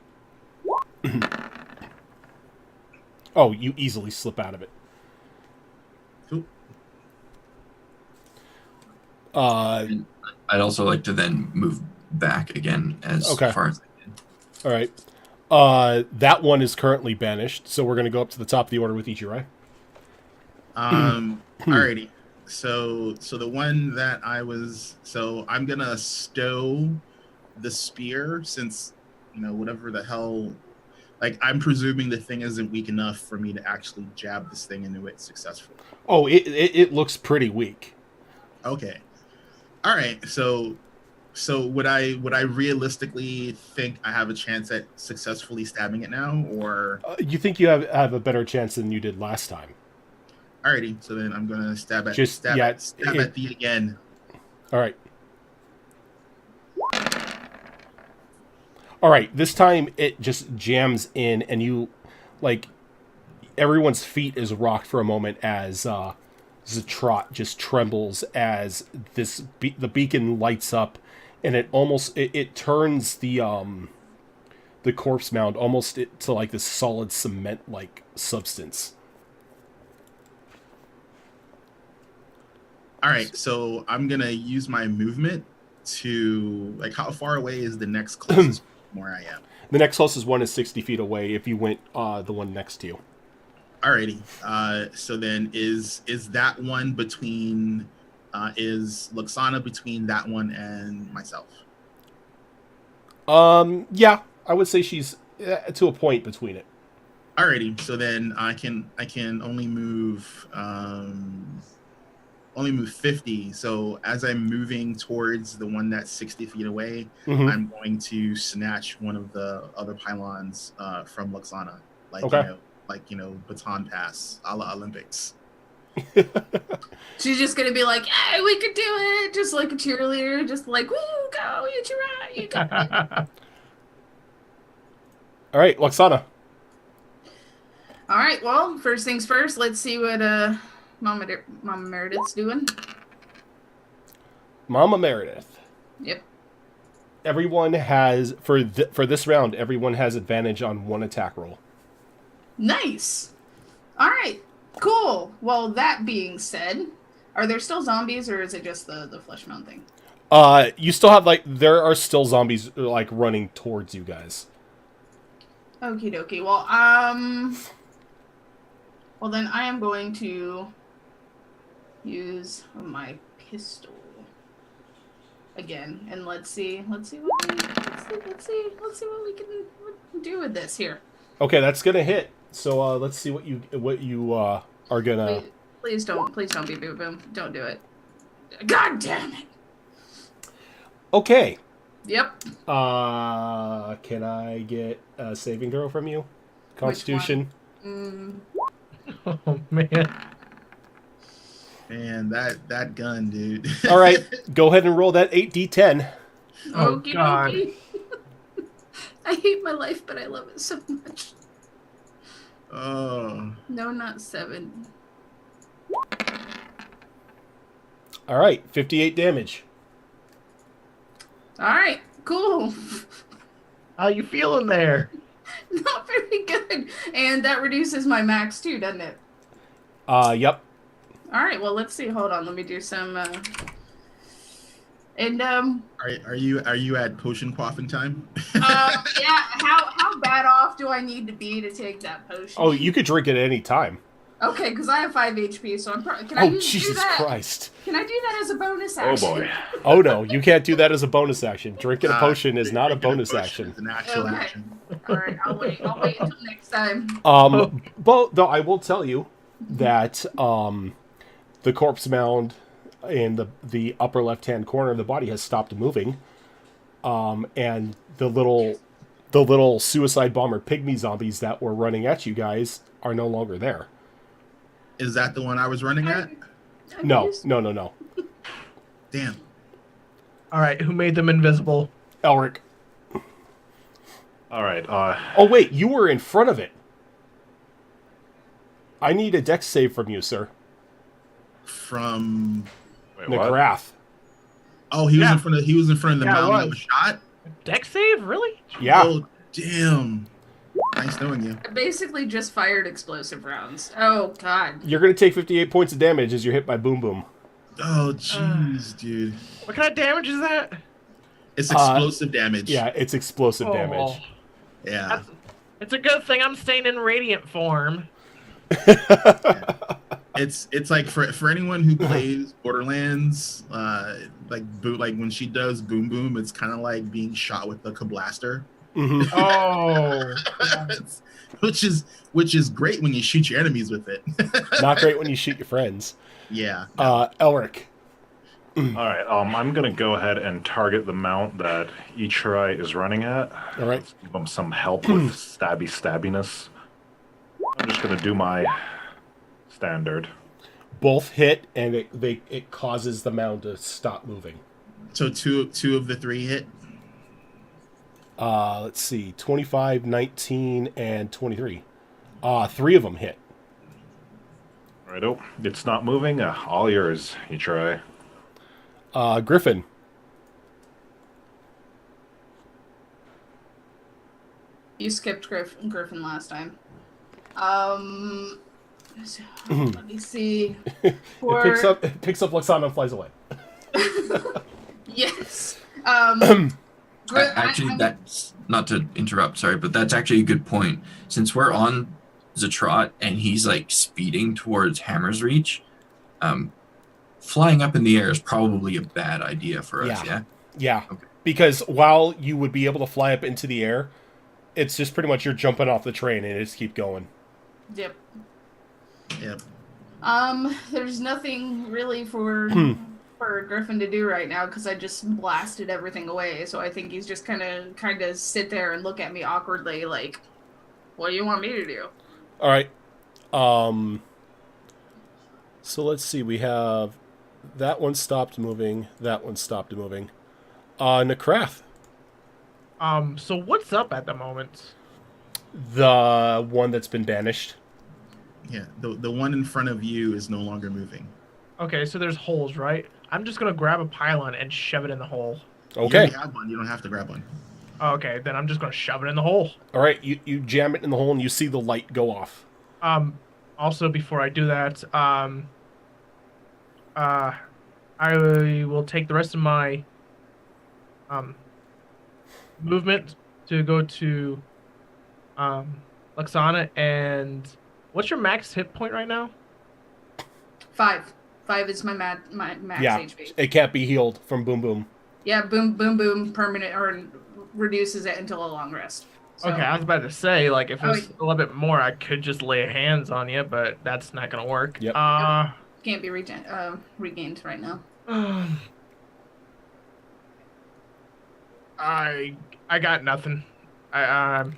Oh, you easily slip out of it. Cool. I'd also like to then move back again as far as I can. All right. That one is currently banished, so we're going to go up to the top of the order with Ichirai. Alrighty. So the one that I'm gonna stow the spear, since whatever the hell. Like, I'm presuming the thing isn't weak enough for me to actually jab this thing into it successfully. Oh, it looks pretty weak. Okay. All right, so would I realistically think I have a chance at successfully stabbing it now, or You think you have a better chance than you did last time? alrighty? So then I'm gonna stab Just yeah. at thee again. All right. All right. This time it just jams in, and you like everyone's feet is rocked for a moment as Zatrot just trembles as the beacon lights up, and it turns the corpse mound almost to like this solid cement like substance. All right, so I'm gonna use my movement to like. How far away is the next closest from where I am? The next closest one is 60 feet away. If you went the one next to you. Alrighty. So then is that one between is Luxana between that one and myself? Yeah, I would say she's to a point between it. Alrighty. So then I can only move 50. So as I'm moving towards the one that's 60 feet away, I'm going to snatch one of the other pylons from Luxana. Like okay. Baton pass a la Olympics. She's just gonna be like, "Hey, we could do it!" Just like a cheerleader, just like, "Woo, go! You right, you got it." All right, Luxana. All right. Well, first things first. Let's see what Mama Meredith's doing. Mama Meredith. Yep. Everyone has for this round. Everyone has advantage on one attack roll. Nice. All right. Cool. Well, that being said, are there still zombies, or is it just the flesh mound thing? You still have there are still zombies like running towards you guys. Okie dokie. Well, then I am going to use my pistol again, and let's see what we can do with this here. Okay, that's gonna hit. So let's see what you are gonna. Please don't be Boom Boom. Don't do it. God damn it. Okay. Yep. Can I get a saving throw from you? Constitution. Oh man. Man, that gun, dude. All right, go ahead and roll that 8d10. Oh Okie God. dokie. I hate my life, but I love it so much. Oh. No, not 7. All right, 58 damage. All right, cool. How you feeling there? Not very good. And that reduces my max too, doesn't it? Yep. All right, well, let's see. Hold on. Let me do some Are you at potion quaffing time? yeah, how bad off do I need to be to take that potion? Oh, you could drink it at any time. Okay, because I have 5 HP, so I'm probably... Can I do Jesus that? Christ. Can I do that as a bonus action? Oh boy. Oh no, you can't do that as a bonus action. Drinking a potion is not a bonus action. It's an actual Okay. action. All right, I'll wait until next time. But though I will tell you that the corpse mound in the upper left-hand corner of the body has stopped moving, and the little suicide bomber pygmy zombies that were running at you guys are no longer there. Is that the one I was running at? No. Damn. All right, who made them invisible? Elric. All right. Oh wait, you were in front of it. I need a dex save from you, sir. From Wait, what? Necrath. oh, he was in front of the Yeah, mountain it that was shot. Dex save? Really? Yeah. Oh, damn. Nice knowing you. I basically just fired explosive rounds. Oh, God. You're going to take 58 points of damage as you're hit by Boom Boom. Oh, jeez, dude. What kind of damage is that? It's explosive damage. Yeah, it's explosive Oh. damage. Yeah. It's a good thing I'm staying in radiant form. It's like for anyone who plays Borderlands, like when she does Boom Boom, it's kind of like being shot with a Kablaster. Mhm. Oh. which is great when you shoot your enemies with it. Not great when you shoot your friends. Yeah. Elric. All right. I'm gonna go ahead and target the mount that Ichirai is running at. All right. Let's give him some help with stabbiness. I'm just gonna do my standard. Both hit, and it causes the mound to stop moving. So two of the three hit. Let's see, 25, 19, and 23. Three of them hit. Righto. It's not moving. All yours, Ichirai. Griffin. You skipped Griffin last time. Let me see. It picks up Luxana and flies away. Yes. Actually, that's not to interrupt, sorry, but that's actually a good point. Since we're on the trot and he's like speeding towards Hammer's Reach, flying up in the air is probably a bad idea for us, yeah? Yeah. Okay. Because while you would be able to fly up into the air, it's just pretty much you're jumping off the train and just keep going. Yep. Yep. There's nothing really for Griffin to do right now because I just blasted everything away. So I think he's just kind of sit there and look at me awkwardly, like, "What do you want me to do?" All right. So let's see. We have that one stopped moving. That one stopped moving. Nekrath, So what's up at the moment? the one that's been banished. Yeah. The one in front of you is no longer moving. Okay, so there's holes, right? I'm just gonna grab a pylon and shove it in the hole. You Okay. already have one. You don't have to grab one. Okay, then I'm just gonna shove it in the hole. All right. You jam it in the hole and you see the light go off. Also, before I do that, I will take the rest of my movement to go to Luxana. And what's your max hit point right now? 5 is my max HP. It can't be healed from Boom Boom. Yeah, boom, permanent or reduces it until a long rest. So, Okay, I was about to say, like, if it was yeah. a little bit more, I could just lay hands on you, but that's not gonna work. Yep. Can't be regained right now. I got nothing. I'm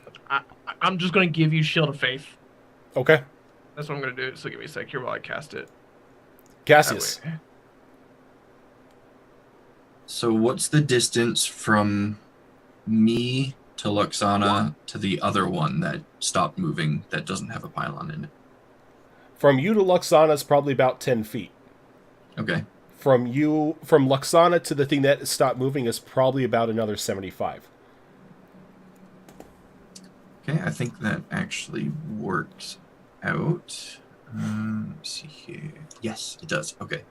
just gonna give you Shield of Faith. Okay. That's what I'm gonna do. So give me a sec here while I cast it. Cassius. That way. So what's the distance from me to Luxana to the other one that stopped moving that doesn't have a pylon in it? From you to Luxana is probably about 10 feet. Okay. From Luxana to the thing that stopped moving is probably about another 75. Okay, I think that actually works out. Let's see here. Yes, it does. Okay.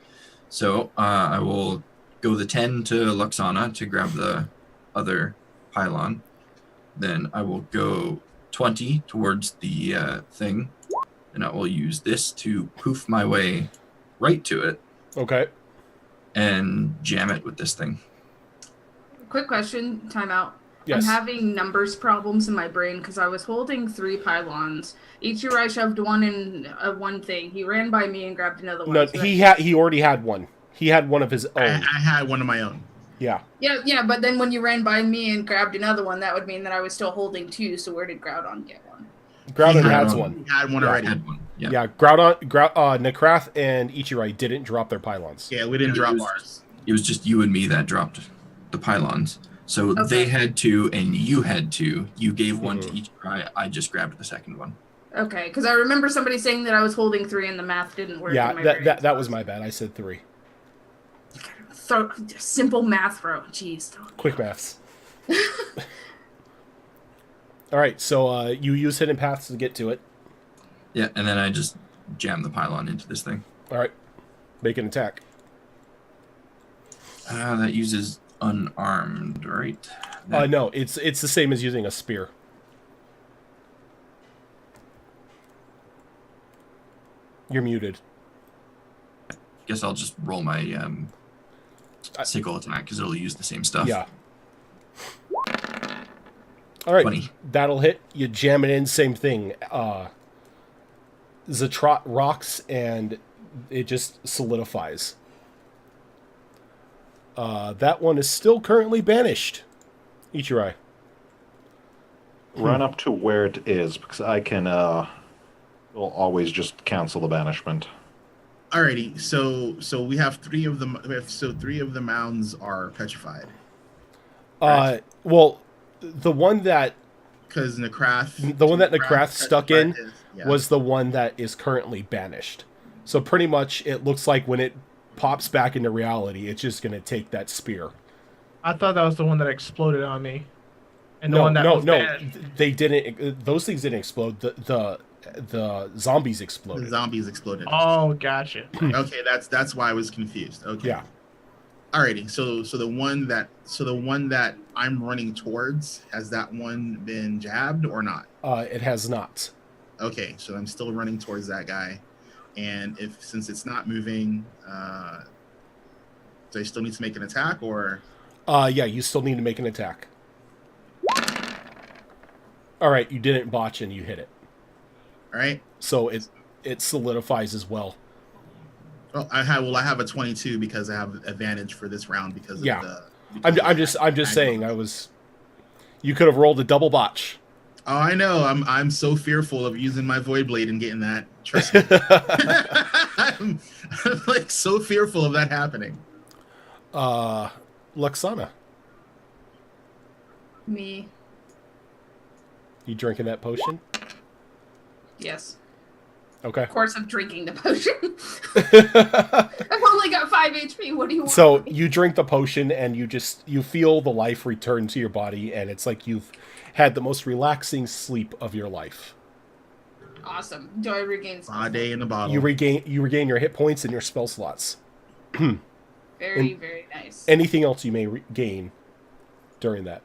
So I will go the 10 to Luxana to grab the other pylon. Then I will go 20 towards the thing. And I will use this to poof my way right to it Okay. and jam it with this thing. Quick question, timeout. Yes. I'm having numbers problems in my brain because I was holding 3 pylons. Ichirai shoved one in one thing. He ran by me and grabbed another one. No, So he already had one. He had one of his I own. had one of my own. Yeah. Yeah, but then when you ran by me and grabbed another one, that would mean that I was still holding 2. So where did Groudon get one? Groudon He has one. He had one Yeah. already. I had one. Yeah. Yeah, Nekrath and Ichirai didn't drop their pylons. Yeah, we didn't Yeah, drop it was- ours. It was just you and me that dropped the pylons. So Okay. they had 2 and you had 2. You gave one to each try. I just grabbed the second one. Okay, because I remember somebody saying that I was holding 3 and the math didn't work. Yeah, in my brain, that so was my bad. I said 3. simple math, bro. Jeez. Quick maths. All right, so you use hidden paths to get to it. Yeah, and then I just jammed the pylon into this thing. All right, make an attack. That uses unarmed, right? No, it's the same as using a spear. You're muted. Guess I'll just roll my sickle attack because it'll use the same stuff. Yeah. All right, 20. that'll hit. You jam it in, same thing. Zatrot rocks and it just solidifies. That one is still currently banished. Ichirai. Run up to where it is, because I can will always just cancel the banishment. Alrighty, so we have three of them. So three of the mounds are petrified. Well, the one that Because Necrath, Necrath stuck in yeah. was the one that is currently banished. So pretty much it looks like when it pops back into reality, it's just going to take that spear. I thought that was the one that exploded on me. And the one that was banished. They didn't. Those things didn't explode. The zombies exploded. The zombies exploded. Oh, gotcha. Okay, that's why I was confused. Okay. Yeah. Alrighty, so the one that I'm running towards, has that one been jabbed or not? It has not. Okay, so I'm still running towards that guy, and since it's not moving, do I still need to make an attack or? Yeah, you still need to make an attack. All right, you didn't botch and you hit it. All right. So it solidifies as well. Well, I have a 22 because I have advantage for this round because of the. I'm just saying you could have rolled a double botch. Oh, I know. I'm so fearful of using my void blade and getting that. Trust me. I'm like so fearful of that happening. Luxana, Me. you drinking that potion? Yes. Okay. Of course, I'm drinking the potion. I've only got 5 HP. What do you want? So you drink the potion and you feel the life return to your body, and it's like you've had the most relaxing sleep of your life. Awesome. Do I regain spell slots? Day in the bottle. You regain your hit points and your spell slots. Very, very nice. Anything else you may gain during that?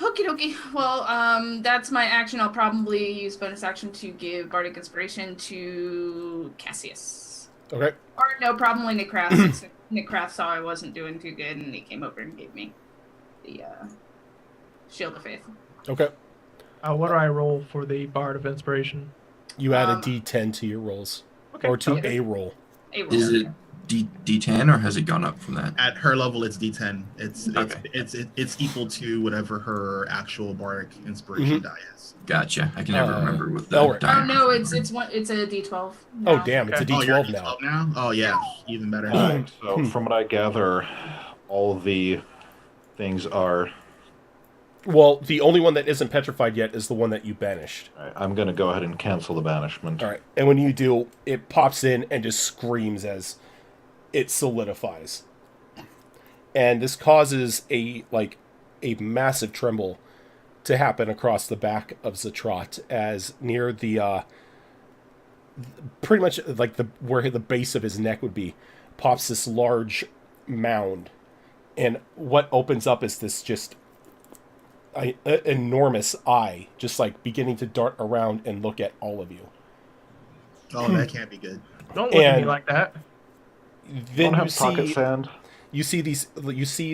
Okie dokie. Well, that's my action. I'll probably use bonus action to give Bardic Inspiration to Cassius. Okay. Or no, probably Necraft. Since Necraft saw I wasn't doing too good, and he came over and gave me the Shield of Faith. Okay. What do I roll for the Bard of Inspiration? You add a D10 to your rolls. Okay. Or to Okay. a roll. Is it D10 or has it gone up from that? At her level, it's D10. Okay. It's equal to whatever her actual bardic inspiration die is. Gotcha. I can never remember what oh, the die Oh no, it's a D12. Oh, now. damn. It's a Okay. Oh, you're D12 at now. D12 now? Oh yeah, even better. Alright, so from what I gather, all the things are. Well, the only one that isn't petrified yet is the one that you banished. Alright, I'm going to go ahead and cancel the banishment. All right. And when you do, it pops in and just screams as it solidifies. And this causes a massive tremble to happen across the back of Zatrat as near the pretty much like where the base of his neck would be pops this large mound, and what opens up is this just an enormous eye just like beginning to dart around and look at all of you. Oh, that can't be good. Don't look at me And- like that. Then Don't you have pocket see sand. you see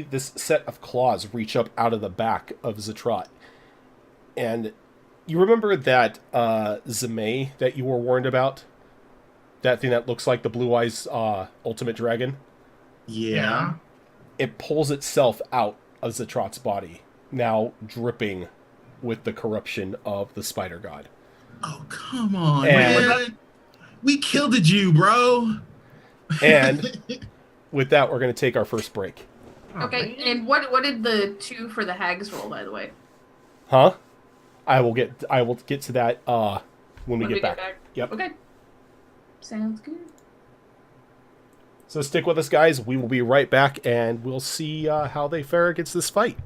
this set of claws reach up out of the back of Zatrat. And you remember that Zeme that you were warned about? That thing that looks like the Blue Eyes ultimate dragon? Yeah. It pulls itself out of Zatrat's body, now dripping with the corruption of the spider god. Oh come on, And- man. We killed a Jew, bro. And with that, we're going to take our first break. Okay, and what did the 2 for the hags roll, by the way? Huh? I will get to that when we get back. Yep. Okay. Sounds good. So stick with us, guys. We will be right back, and we'll see how they fare against this fight.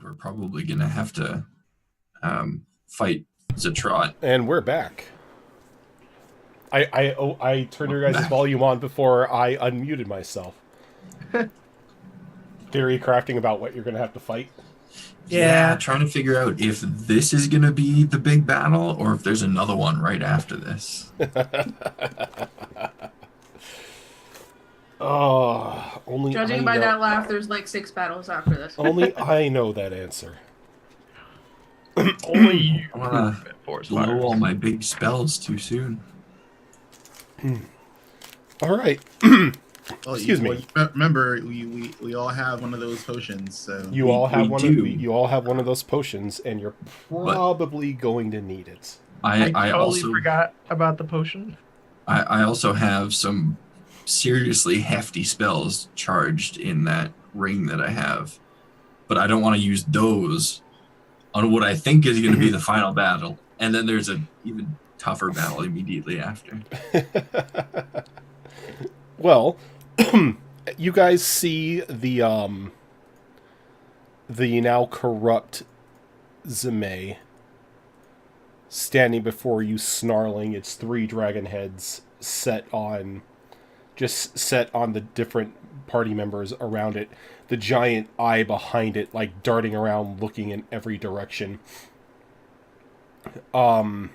we're probably going to have to fight Zatrot. And we're back. I turned your guys' volume on before I unmuted myself. Theory crafting about what you're going to have to fight. Yeah, trying to figure out if this is going to be the big battle or if there's another one right after this. Oh, only Judging by that laugh, there's like 6 battles after this. Only I know that answer. Only you. I want to blow all my big spells too soon. All right. Excuse me. Remember, we all have one of those potions. So You all have one of those potions, and you're But- probably going to need it. I totally also forgot about the potion. I also have some seriously hefty spells charged in that ring that I have, but I don't want to use those on what I think is going to be the final battle, and then there's an even tougher battle immediately after. Well, you guys see the now corrupt Zime standing before you, snarling. Its 3 dragon heads set on the different party members around it. The giant eye behind it, like darting around, looking in every direction. And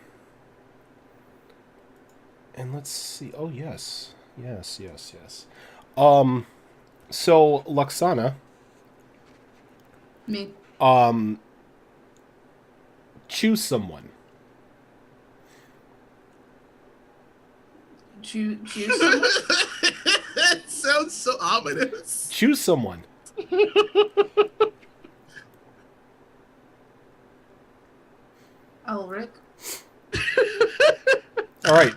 let's see. Oh, yes. Yes. So, Luxana. Me. Choose someone. Choose someone? It sounds so ominous. Choose someone. Elric. All right.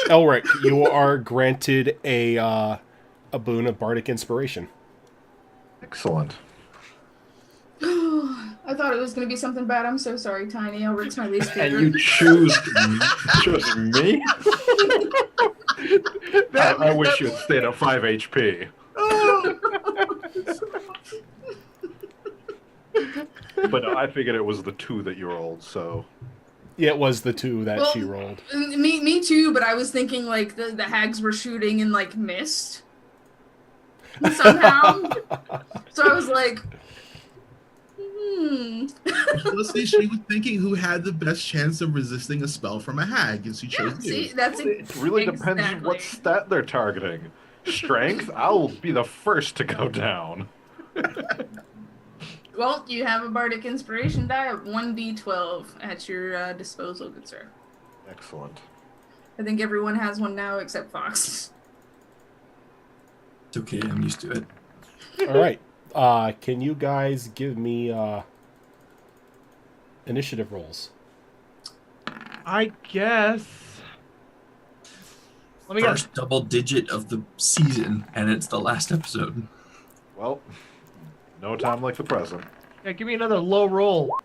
Elric, you are granted a boon of bardic inspiration. Excellent. I thought it was going to be something bad. I'm so sorry, Tiny. Elric's my least And favorite. you choose me? I wish you had stayed at 5 HP. But no, I figured it was the 2 that you rolled, so... Yeah, it was the 2 that Well, she rolled. Me too, but I was thinking like the hags were shooting in like mist somehow. So I was like, Honestly, she was thinking who had the best chance of resisting a spell from a hag, and she chose you. See, that's It really depends exactly. what stat they're targeting. Strength, I'll be the first to go down. Well, you have a bardic inspiration die of 1d12 at your disposal, good sir. Excellent. I think everyone has one now except Fox. It's okay, I'm used to it. All right. Can you guys give me initiative rolls? I guess. Let me guess. First double digit of the season, and it's the last episode. Well, no time like the present. Yeah, give me another low roll.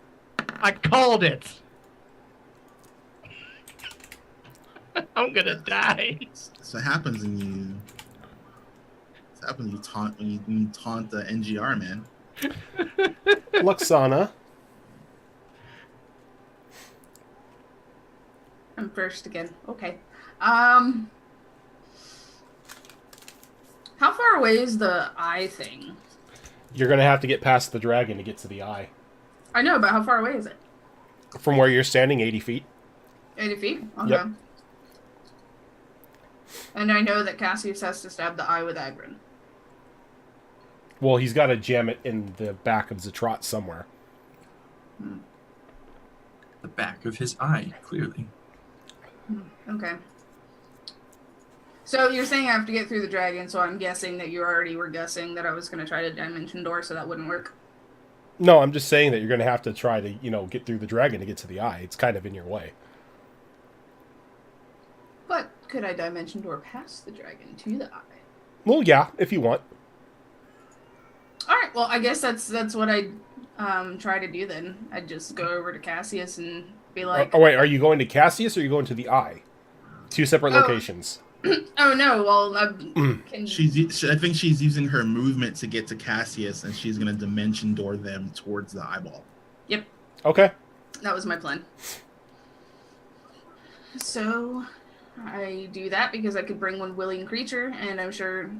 I called it. I'm gonna die. So it happens when you. It happens when you taunt the NGR man. Luxana. I'm first again. Okay. How far away is the eye thing? You're going to have to get past the dragon to get to the eye. I know, but how far away is it? From where you're standing, 80 feet. 80 feet? Okay. Yep. And I know that Cassius has to stab the eye with Agrin. Well, he's got to jam it in the back of Zatrot somewhere. The back of his eye, clearly. Okay. So you're saying I have to get through the dragon, so I'm guessing that you already were guessing that I was going to try to dimension door, so that wouldn't work. No, I'm just saying that you're going to have to try to, get through the dragon to get to the eye. It's kind of in your way. But could I dimension door past the dragon to the eye? Well, yeah, if you want. All right. Well, I guess that's what I try to do then. I'd just go over to Cassius and be like, Oh, wait, are you going to Cassius or are you going to the eye? 2 separate locations. Oh no! Well, can I think she's using her movement to get to Cassius, and she's gonna dimension door them towards the eyeball. Yep, Okay. that was my plan. So I do that because I could bring one willing creature, and I'm sure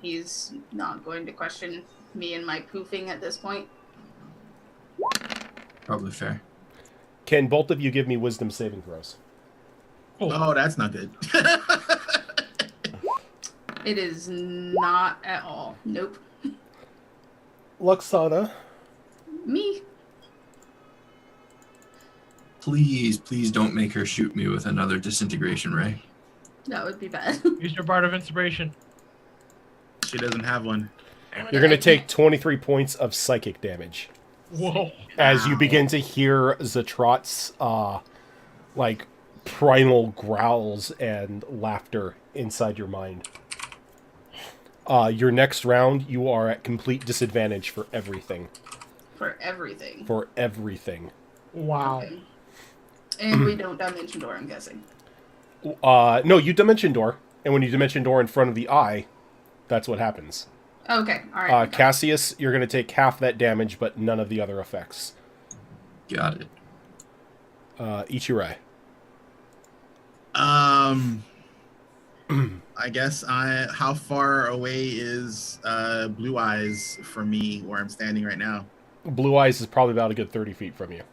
he's not going to question me and my poofing at this point. Probably fair. Can both of you give me wisdom saving throws? Oh, that's not good. It is not at all. Nope. Luxana. Me. Please, please don't make her shoot me with another disintegration ray. That would be bad. Use your Bard of Inspiration. She doesn't have one. You're going to take 23 points of psychic damage Whoa. as you begin to hear Zatrot's, like, primal growls and laughter inside your mind. Your next round, you are at complete disadvantage for everything. For everything. For everything. Wow. Okay. And we don't dimension door, I'm guessing. No, you dimension door, and when you dimension door in front of the eye, that's what happens. Okay, alright. Cassius, you're going to take half that damage, but none of the other effects. Got it. Ichirai. I guess how far away is Blue Eyes from me where I'm standing right now? Blue Eyes is probably about a good 30 feet from you.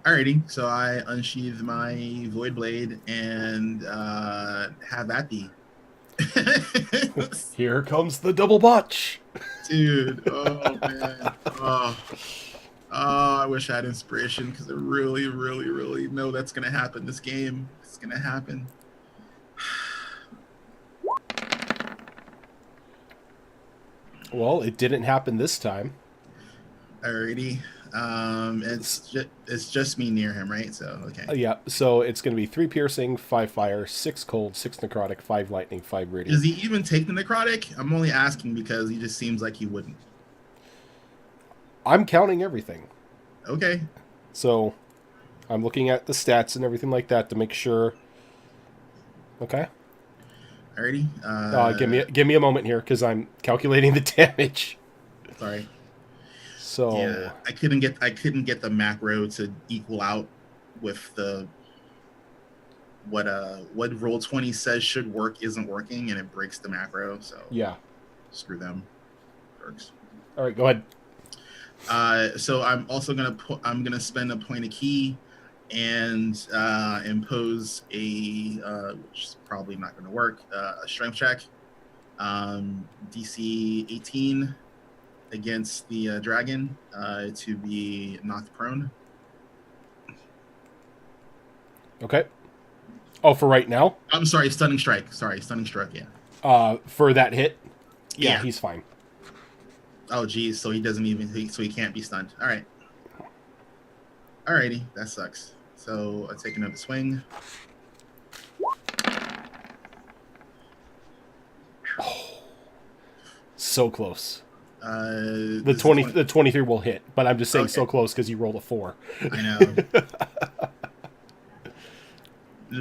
Alrighty, so I unsheath my Void Blade and have that be. Here comes the double botch. Dude, oh man. Oh, I wish I had inspiration because I really, really, really know that's gonna happen this game. It's gonna happen. Well, it didn't happen this time. Alrighty. It's just me near him, right? So okay. Yeah, so it's going to be 3 piercing, 5 fire, 6 cold, 6 necrotic, 5 lightning, 5 radiant. Does he even take the necrotic? I'm only asking because he just seems like he wouldn't. I'm counting everything. Okay. So I'm looking at the stats and everything like that to make sure. Okay. Alrighty. Give me a moment here because I'm calculating the damage. Sorry. So Yeah, I couldn't get the macro to equal out with the what roll 20 says should work isn't working, and it breaks the macro. So yeah. Screw them. Works. All right, go ahead. So I'm also I'm gonna spend a point of key and impose a which is probably not gonna work, a strength check, DC 18 against the dragon to be knocked prone. Okay. Oh, for right now? I'm sorry, stunning strike. Yeah. For that hit? Yeah, Yeah. he's fine. Oh geez, so he can't be stunned. All right. Alrighty, that sucks. So I take another swing. So close. The 23 will hit, but I'm just saying Okay. so close because you rolled a 4. I know.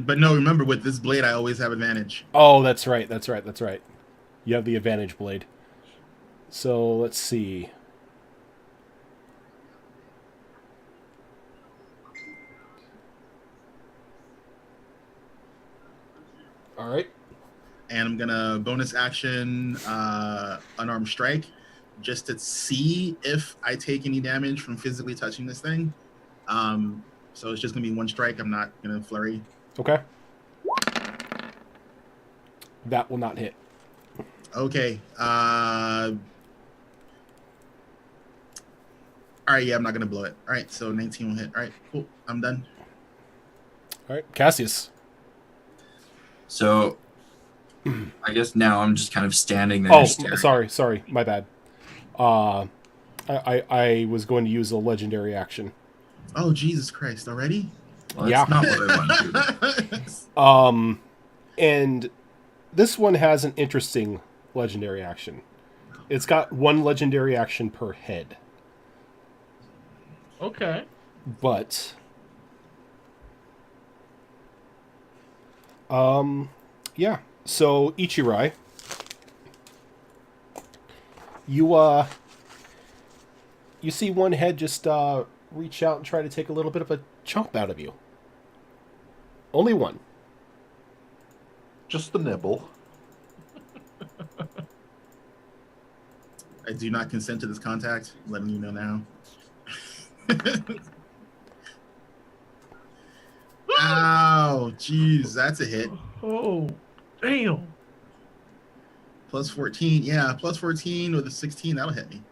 But no, remember with this blade, I always have advantage. Oh, that's right. You have the advantage blade. So let's see. All right. And I'm gonna bonus action unarmed strike just to see if I take any damage from physically touching this thing. So it's just gonna be one strike. I'm not gonna flurry. Okay. That will not hit. Okay. All right, yeah, I'm not gonna blow it. All right, so 19 will hit. All right, cool. I'm done. All right, Cassius. So I guess now I'm just kind of standing there. Oh, staring. sorry, my bad. I was going to use a legendary action. Oh, Jesus Christ, already? Well, Yeah. that's not what I want to do. And this one has an interesting legendary action. It's got 1 legendary action per head. Okay. But yeah. So Ichirai, you see one head just reach out and try to take a little bit of a chomp out of you. Only one. Just the nibble. I do not consent to this contact. I'm letting you know now. Ow, jeez, that's a hit. Oh, damn. Plus 14, yeah, plus 14 with a 16, that'll hit me.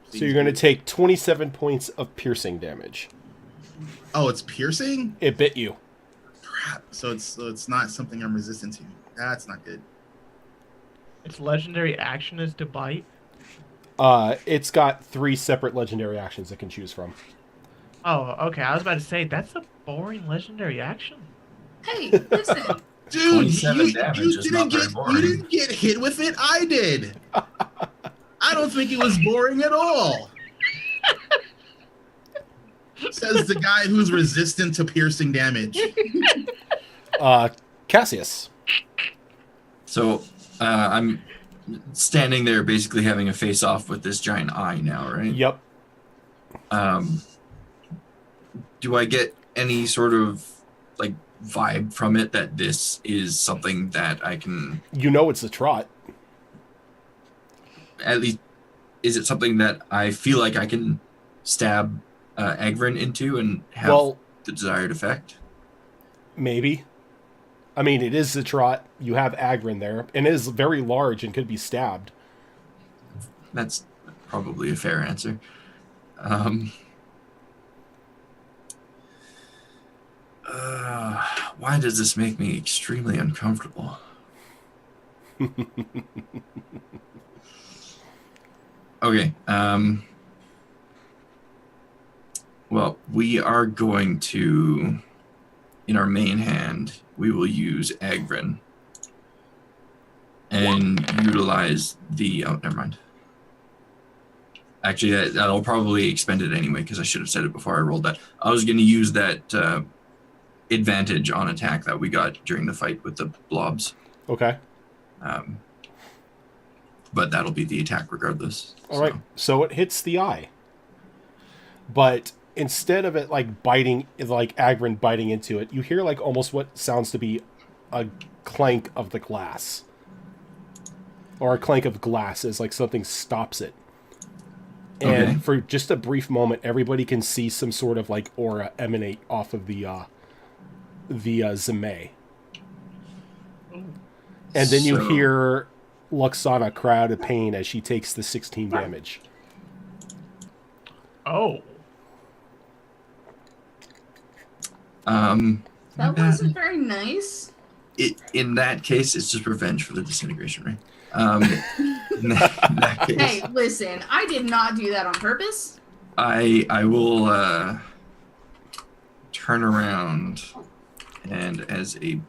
So you're going to take 27 points of piercing damage. Oh, it's piercing? It bit you. Crap. So it's not something I'm resistant to. That's not good. Its legendary action is to bite. It's got 3 separate legendary actions it can choose from. Oh, okay. I was about to say, that's a boring legendary action. Hey, listen. Dude, 27 damage is not very you boring. didn't get hit with it. I did. I don't think it was boring at all. Says the guy who's resistant to piercing damage. Cassius. So I'm standing there basically having a face-off with this giant eye now, right? Yep. Do I get any sort of like vibe from it that this is something that I can You know it's a trot. at least, is it something that I feel like I can stab Agrin into and have Well, the desired effect? maybe. I mean, it is a trot. You have Agrin there, and it is very large and could be stabbed. That's probably a fair answer. Why does this make me extremely uncomfortable? Okay. Well, we are going to, in our main hand, we will use Agrin and utilize the. Oh, never mind. Actually, that'll probably expend it anyway because I should have said it before I rolled that. I was going to use that advantage on attack that we got during the fight with the blobs. Okay. But that'll be the attack regardless. All right. So it hits the eye. But instead of it like biting, like Agrin biting into it, you hear like almost what sounds to be a clank of the glass. Or a clank of glass as like something stops it. And Okay. for just a brief moment, everybody can see some sort of like aura emanate off of the Zime. And then you So- hear Luxana cry out of pain as she takes the 16 damage. Oh. That wasn't very nice. In that case, it's just revenge for the disintegration ring. In that case, Hey, listen, I did not do that on purpose. I will turn around and as a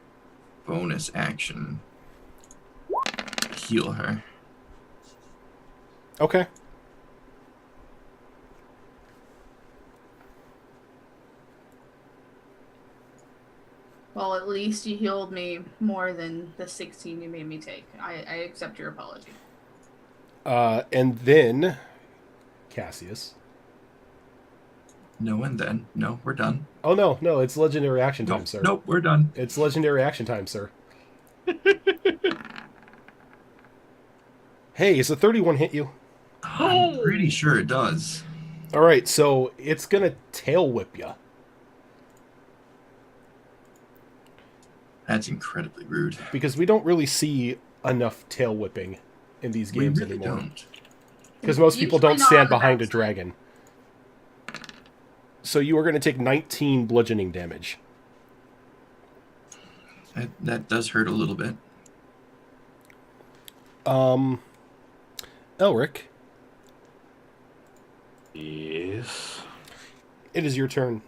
bonus action heal her. Okay. Well, at least you healed me more than the 16 you made me take. I accept your apology. And then Cassius. No, and then no, we're done. Oh no, it's legendary action time, Nope, sir. nope, we're done. It's legendary action time, sir. Hey, is a 31 hit you? I'm pretty sure it does. All right, so it's gonna tail whip you. That's incredibly rude. Because we don't really see enough tail whipping in these We games really anymore. don't. Because most people Usually don't not stand on the behind a backside. dragon. So you are going to take 19 bludgeoning damage. That does hurt a little bit. Elric, Yes. it is your turn.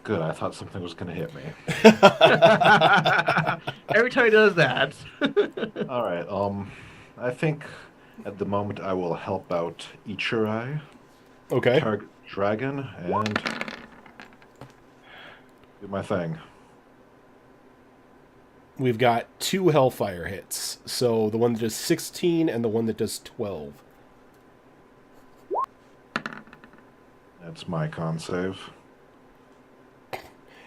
Good. I thought something was going to hit me. Every time he does that. All right. I think at the moment I will help out Ichirai. Okay. dragon and do my thing. We've got 2 Hellfire hits. So the one that does 16 and the one that does 12. That's my con save.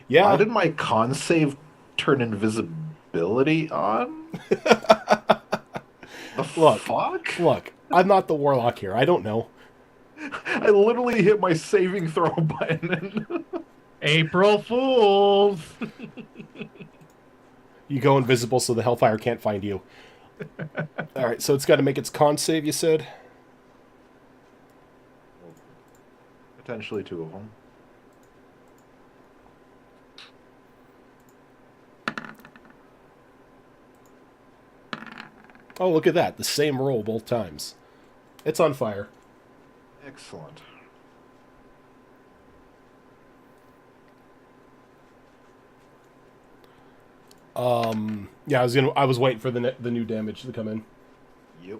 Yeah. Why did my con save turn invisibility on? The fuck? Look, I'm not the warlock here. I don't know. I literally hit my saving throw button. April Fools! You go invisible so the Hellfire can't find you. Alright, so it's got to make its con save, you said? Potentially 2 of them. Oh, look at that. The same roll both times. It's on fire. Excellent. Yeah, I was waiting for the new damage to come in. Yep.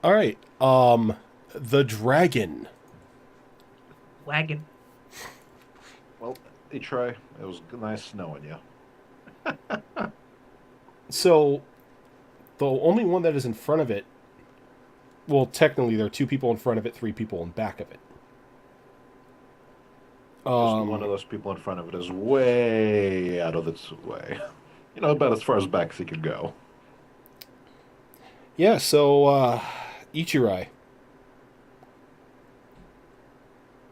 All right. The dragon. Wagon. Well, hey Troy, it was nice knowing you. So, the only one that is in front of it. Well, technically, there are 2 people in front of it, 3 people in back of it. Just one of those people in front of it is way out of its way. You know, about as far as back as he could go. Yeah, so, Ichirai.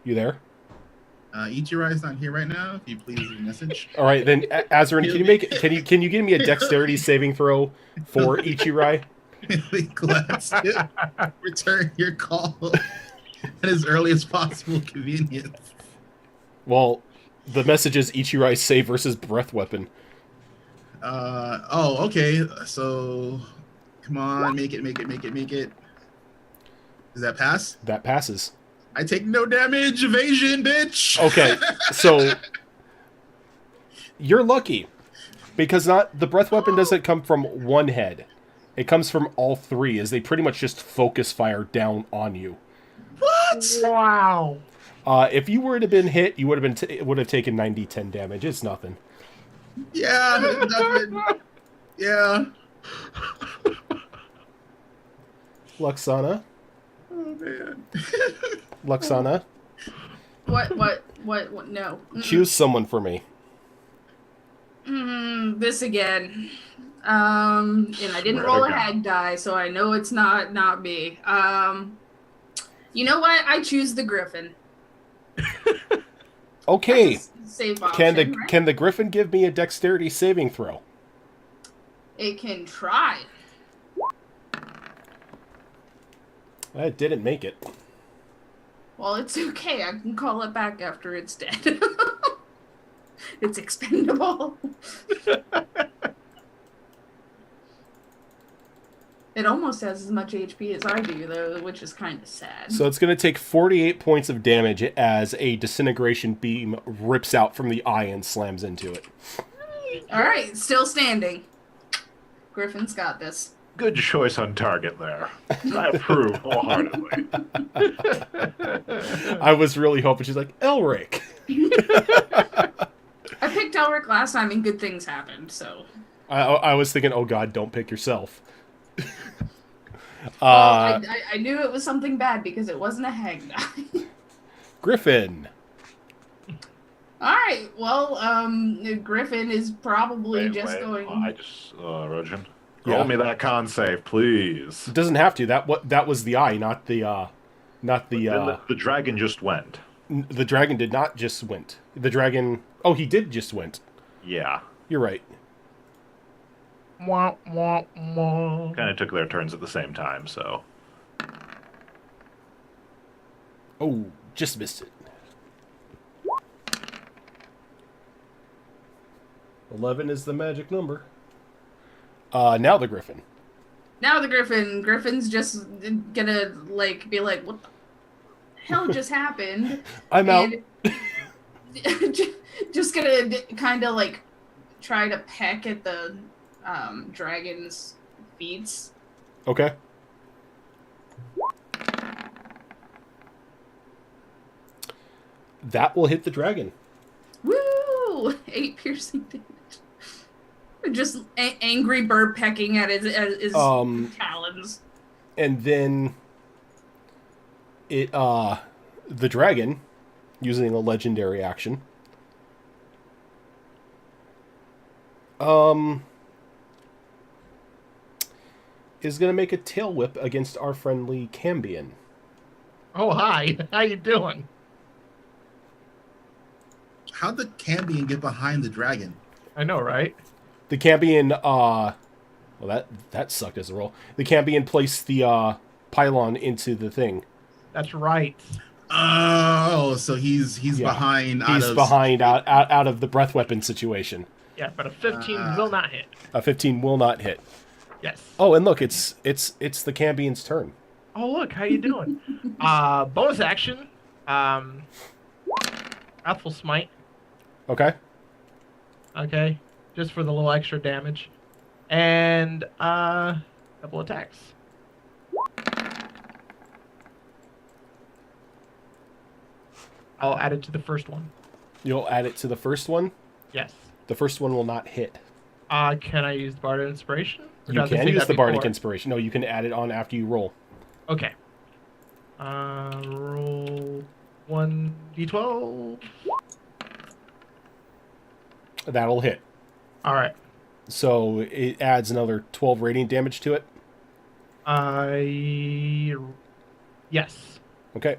You there? Ichirai's not here right now. If you please leave a message. All right, then, Azarin, can you give me a dexterity saving throw for Ichirai? Really glad to return your call at as early as possible convenience. Well, the message is Ichirai save versus breath weapon. Oh, okay. So, come on, make it. Does that pass? That passes. I take no damage. Evasion, bitch. Okay, so you're lucky because the breath weapon doesn't come from one head; it comes from all 3, as they pretty much just focus fire down on you. What? Wow. If you were to have been hit, you would have taken 90-10 damage. It's nothing. Yeah. Yeah. Luxana. Oh man. Luxana, What? No. Mm-mm. choose someone for me. This again. And I didn't Swear roll to a God. hag die, so I know it's not me. You know what? I choose the griffin. Okay, That's a safe option, right? can the griffin give me a dexterity saving throw? It can try. It didn't make it. Well, it's okay. I can call it back after it's dead. It's expendable. It almost has as much HP as I do, though, which is kind of sad. So it's going to take 48 points of damage as a disintegration beam rips out from the eye and slams into it. All right, still standing. Griffin's got this. Good choice on target there. I approve wholeheartedly. I was really hoping she's like, Elric. I picked Elric last time, and good things happened, so... I was thinking, oh god, don't pick yourself. Well, I knew it was something bad because it wasn't a hag die. Griffin. Alright, well, Griffin is probably going... Rojan, Yeah. roll me that con save, please. It doesn't have to. That was the eye, not the The dragon just went. the dragon did not just went. The dragon, oh, he did just went. Yeah. You're right. Wah, wah, wah. Kind of took their turns at the same time, so. Oh, just missed it. 11 is the magic number. Now the griffin. Now the Griffin's just gonna, like, be like, what the hell just happened? I'm out. And just gonna kind of, like, try to peck at the dragon's feet. Okay. That will hit the dragon. Woo! 8 piercing damage. Just angry bird pecking at his talons. And then the dragon, using a legendary action, is going to make a tail whip against our friendly Cambion. Oh, hi. How you doing? How'd the Cambion get behind the dragon? I know, right? The Cambion, well, that sucked as a roll. The Cambion placed the pylon into the thing. That's right. Oh, so he's behind. He's behind out of the breath weapon situation. Yeah, but a 15 will not hit. A 15 will not hit. Yes. Oh, and look, it's the Cambion's turn. Oh, look, how you doing? Bonus action. Wrathful Smite. Okay. Okay. Just for the little extra damage. And couple attacks. I'll add it to the first one. You'll add it to the first one? Yes. The first one will not hit. Can I use Bardic Inspiration? Or You does it can say use that the Bardic before? Inspiration. No, you can add it on after you roll. Okay. Roll 1d12. That'll hit. All right. So it adds another 12 radiant damage to it. Yes. Okay.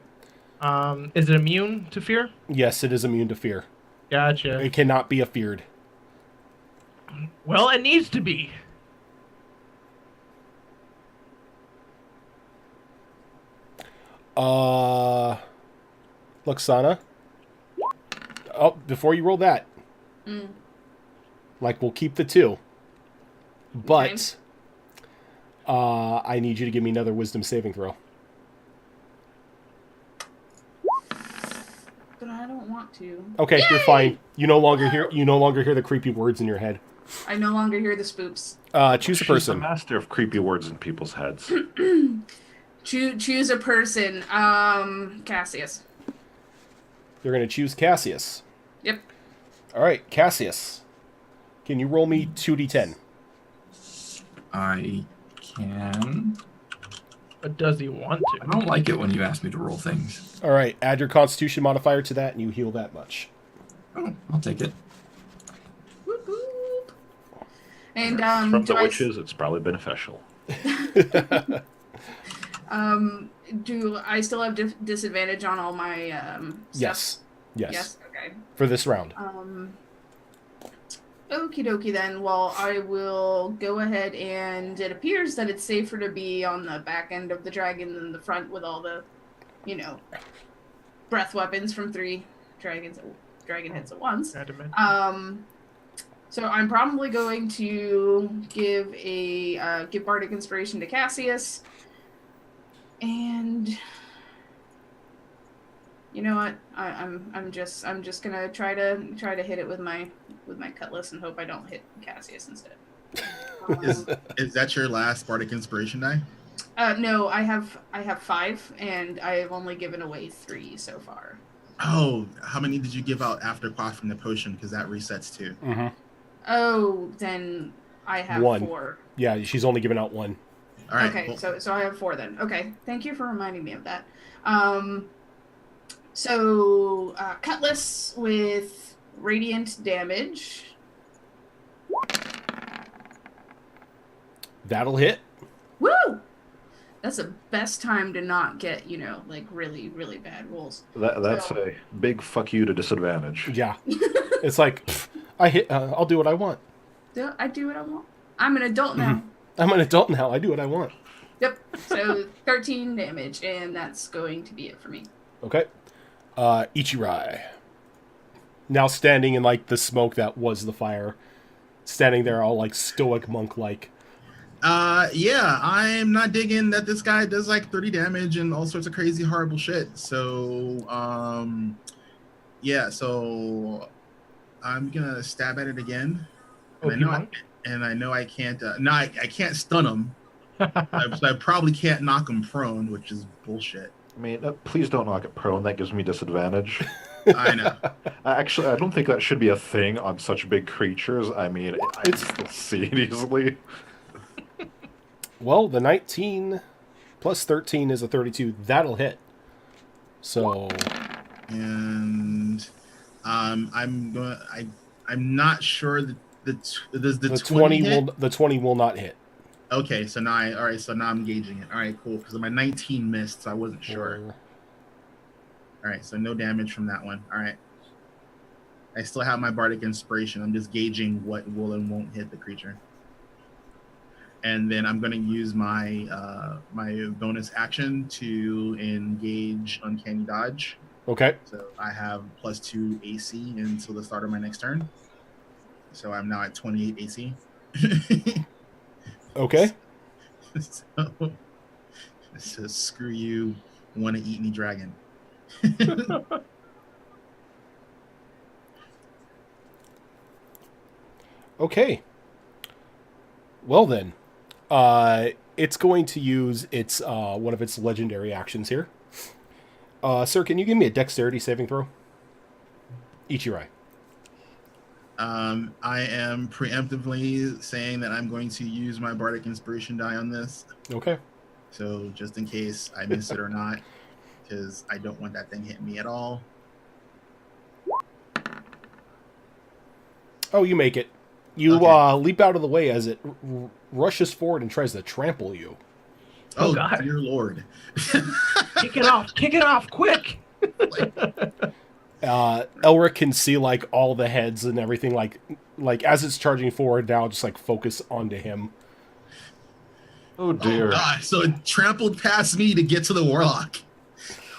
Is it immune to fear? Yes, it is immune to fear. Gotcha. It cannot be afeared. Well, it needs to be. Luxana. Oh, before you roll that. Mm. Like, we'll keep the 2. But I need you to give me another wisdom saving throw. But I don't want to. Okay, Yay! you're fine. You no longer hear the creepy words in your head. I no longer hear the spooks. Choose a She's the person. master of creepy words in people's heads. Choose a person. Cassius. You're going to choose Cassius. Yep. All right, Cassius. Can you roll me 2d10? I can. But does he want I to? don't like it when you ask me to roll things. All right, add your Constitution modifier to that, and you heal that much. Oh, I'll take it. Whoop, whoop. And From do the I witches, it's probably beneficial. do I still have disadvantage on all my stuff? Yes. Okay. For this round. Okie dokie then. Well, I will go ahead, and it appears that it's safer to be on the back end of the dragon than the front with all the, breath weapons from 3 dragon hits at once. So I'm probably going to give Bardic Inspiration to Cassius, and you know what? I'm just gonna try to hit it with my cutlass and hope I don't hit Cassius instead. Is that your last Bardic Inspiration die? No, I have 5, and I have only given away 3 so far. Oh, how many did you give out after quaffing the potion? Because that resets too. Mm-hmm. Oh, then I have 1. 4. Yeah, she's only given out 1. All right. Okay, Cool. so I have 4 then. Okay, thank you for reminding me of that. So cutlass with radiant damage. That'll hit. Woo! That's the best time to not get, really, really bad rolls. That's a big fuck you to disadvantage. Yeah. It's like, I'll do what I want. I do what I want. I'm an adult now. I'm an adult now. I do what I want. Yep. So 13 damage, and that's going to be it for me. Okay. Ichirai. Now standing in, the smoke that was the fire. Standing there all, stoic monk-like. Yeah, I'm not digging that this guy does 30 damage and all sorts of crazy, horrible shit. So, yeah, so I'm gonna stab at it again. And I know I can't. No, I can't stun him. So I probably can't knock him prone, which is bullshit. I mean, please don't knock it prone. That gives me disadvantage. I know. Actually, I don't think that should be a thing on such big creatures. I mean, I still see it easily. Well, the 19 plus 13 is a 32. That'll hit. So And I'm not sure that does the the 20 20 will not hit. Okay, so now I'm gauging it. All right, cool. Because my 19 missed, so I wasn't sure. All right, so no damage from that one. All right. I still have my bardic inspiration. I'm just gauging what will and won't hit the creature. And then I'm going to use my my bonus action to engage Uncanny Dodge. Okay. So I have +2 AC until the start of my next turn. So I'm now at 28 AC. Okay. So screw you, want to eat me dragon. Okay. Well then, it's going to use its one of its legendary actions here. Sir, can you give me a dexterity saving throw? Ichirai. I am preemptively saying that I'm going to use my bardic inspiration die on this. Okay. So just in case I miss it or not, because I don't want that thing hitting me at all. Oh, you make it. You Okay. leap out of the way as it rushes forward and tries to trample you. Oh, God. dear Lord. Kick it off! Kick it off! Quick! Elric can see like all the heads and everything, like as it's charging forward now, just like focus onto him. Oh Oh, dear. God. So it trampled past me to get to the warlock.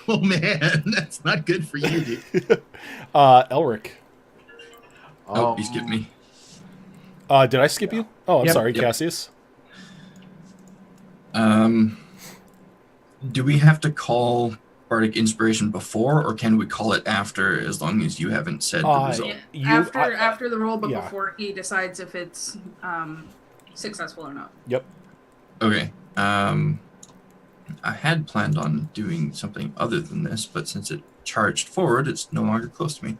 Oh, man. That's not good for you, dude. Elric. Oh, you skipped me. Did I skip you? Oh, I'm Yep. sorry, Yep. Cassius. Do we have to call Bardic Inspiration before, or can we call it after, as long as you haven't said the result? Yeah, after the roll, but yeah. before he decides if it's successful or not. Yep. Okay. I had planned on doing something other than this, but since it charged forward, it's no longer close to me.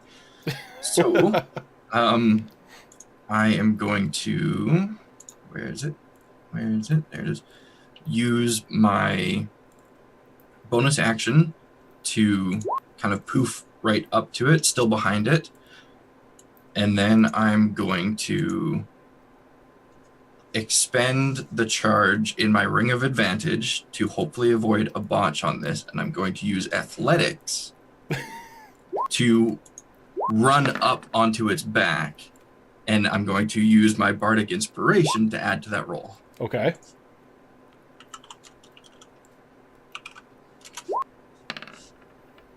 So, I am going to... Where is it? There it is. Use my bonus action to kind of poof right up to it, still behind it. And then I'm going to expend the charge in my ring of advantage to hopefully avoid a botch on this. And I'm going to use athletics to run up onto its back. And I'm going to use my bardic inspiration to add to that roll. Okay.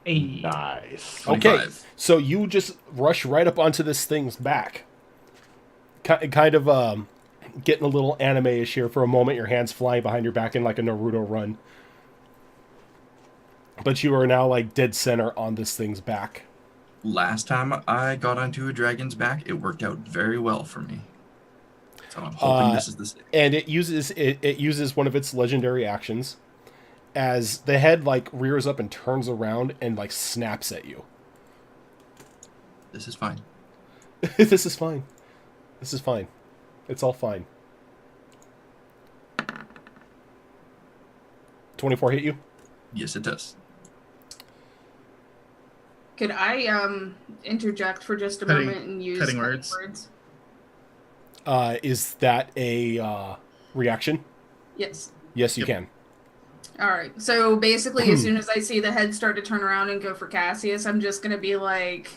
Hey. Nice. Okay. 25. So you just rush right up onto this thing's back. Kind of getting a little anime-ish here for a moment. Your hands flying behind your back in like a Naruto run. But you are now like dead center on this thing's back. Last time I got onto a dragon's back, it worked out very well for me. So I'm hoping this is the same. And it uses one of its legendary actions as the head like rears up and turns around and like snaps at you. This is fine. This is fine. This is fine. It's all fine. 24 hit you? Yes, it does. Could I interject for just a Cutting- moment and use cutting cutting words. Is that a reaction? Yes. Yes, you Yep. can. All right. So basically, as soon as I see the head start to turn around and go for Cassius, I'm just gonna be like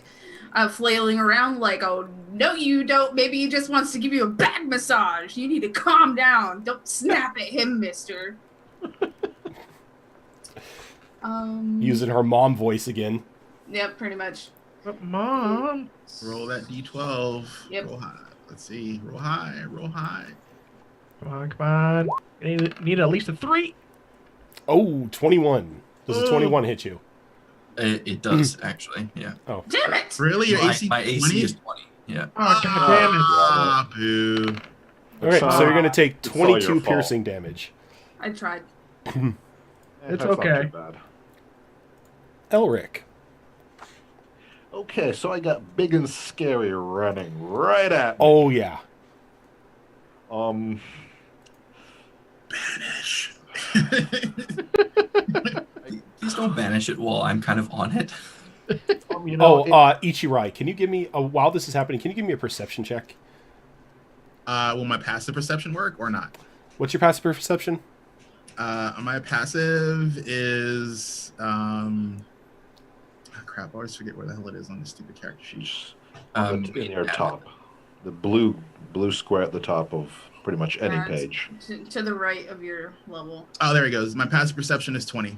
flailing around, like, "Oh no, you don't. Maybe he just wants to give you a back massage. You need to calm down. Don't snap at him, Mister." Using her mom voice again. Yep, pretty much. But Mom. Roll that D12. Yep. Roll high. Let's see. Roll high. Roll high. Come on, come on. Need at least a 3. Oh, 21. Does a 21 hit you? It does, actually. Yeah. Damn it! Really? Your AC? My AC 20? is 20. Yeah. Oh, god damn it. Ah, boo. All right, so you're going to take it's all your 22 fault. piercing damage. I tried. It's That's not okay. too bad. Elric. Okay, so I got big and scary running right at me. Oh yeah. Um, Banish. Please don't banish it while I'm kind of on it. you know, Ichirai, can you give me while this is happening? Can you give me a perception check? Will my passive perception work or not? What's your passive perception? My passive is crap. I always forget where the hell it is on this stupid character sheet. in your top, the blue square at the top of pretty much any Yeah, page. To the right of your level. Oh, there he goes. My passive perception is 20.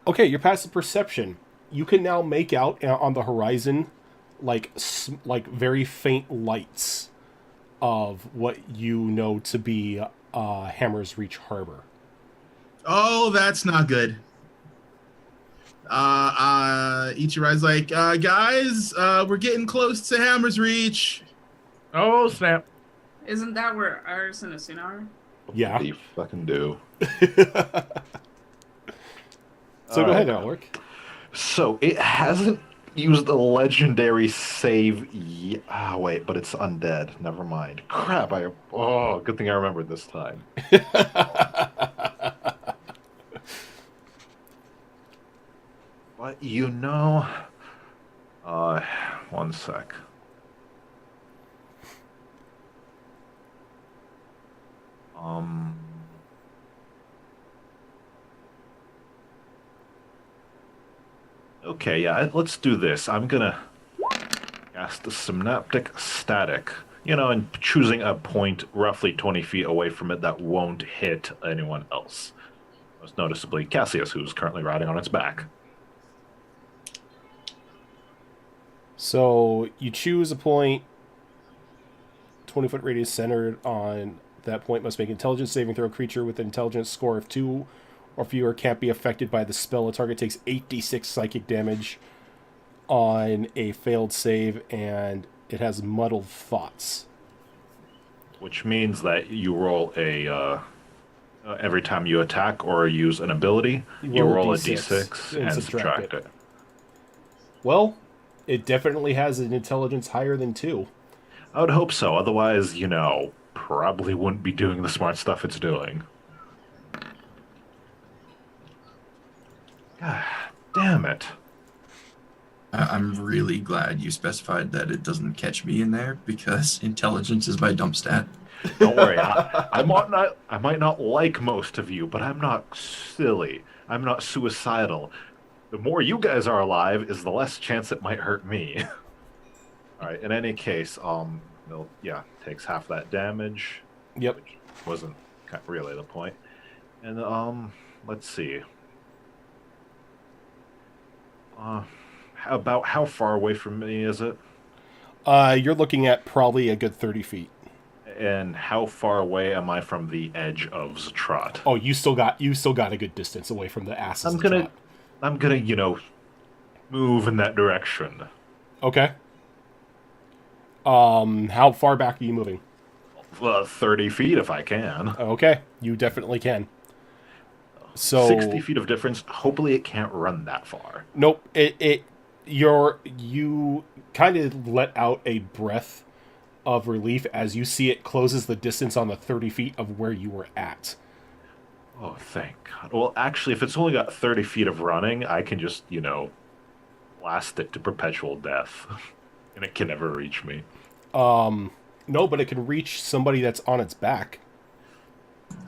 Okay, your passive perception. You can now make out on the horizon, like very faint lights of what you know to be Hammer's Reach Harbor. Oh, that's not good. Ichirai's like, guys, we're getting close to Hammer's Reach. Oh snap! Isn't that where Iris and Asuna are? Yeah. What do you fucking do? So go Alright. ahead, Alaric. So it hasn't used the legendary save. Wait, but it's undead. Never mind. Crap! Good thing I remembered this time. But one sec. Okay, yeah, let's do this. I'm gonna cast the Synaptic Static. And choosing a point roughly 20 feet away from it that won't hit anyone else. Most noticeably Cassius, who's currently riding on its back. So you choose a point, 20-foot radius centered on that point must make an intelligence saving throw. Creature with an intelligence score of 2 or fewer can't be affected by the spell. A target takes 8d6 psychic damage on a failed save, and it has muddled thoughts. Which means that you roll every time you attack or use an ability, you roll a d6 and subtract it. Well, it definitely has an intelligence higher than 2. I would hope so. Otherwise, probably wouldn't be doing the smart stuff it's doing. God damn it. I'm really glad you specified that it doesn't catch me in there, because intelligence is my dump stat. Don't worry. I might not like most of you, but I'm not silly. I'm not suicidal. The more you guys are alive is the less chance it might hurt me. Alright, in any case, takes half that damage. Yep. Which wasn't really the point. And, let's see. About how far away from me is it? You're looking at probably a good 30 feet. And how far away am I from the edge of Zatrat? Oh, you still got a good distance away from the asses. I'm gonna, move in that direction. Okay. How far back are you moving? 30 feet if I can. Okay, you definitely can. So 60 feet of difference. Hopefully it can't run that far. Nope. You kind of let out a breath of relief as you see it closes the distance on the 30 feet of where you were at. Oh, thank God. Well, actually, if it's only got 30 feet of running, I can just, blast it to perpetual death. And it can never reach me. No, but it can reach somebody that's on its back.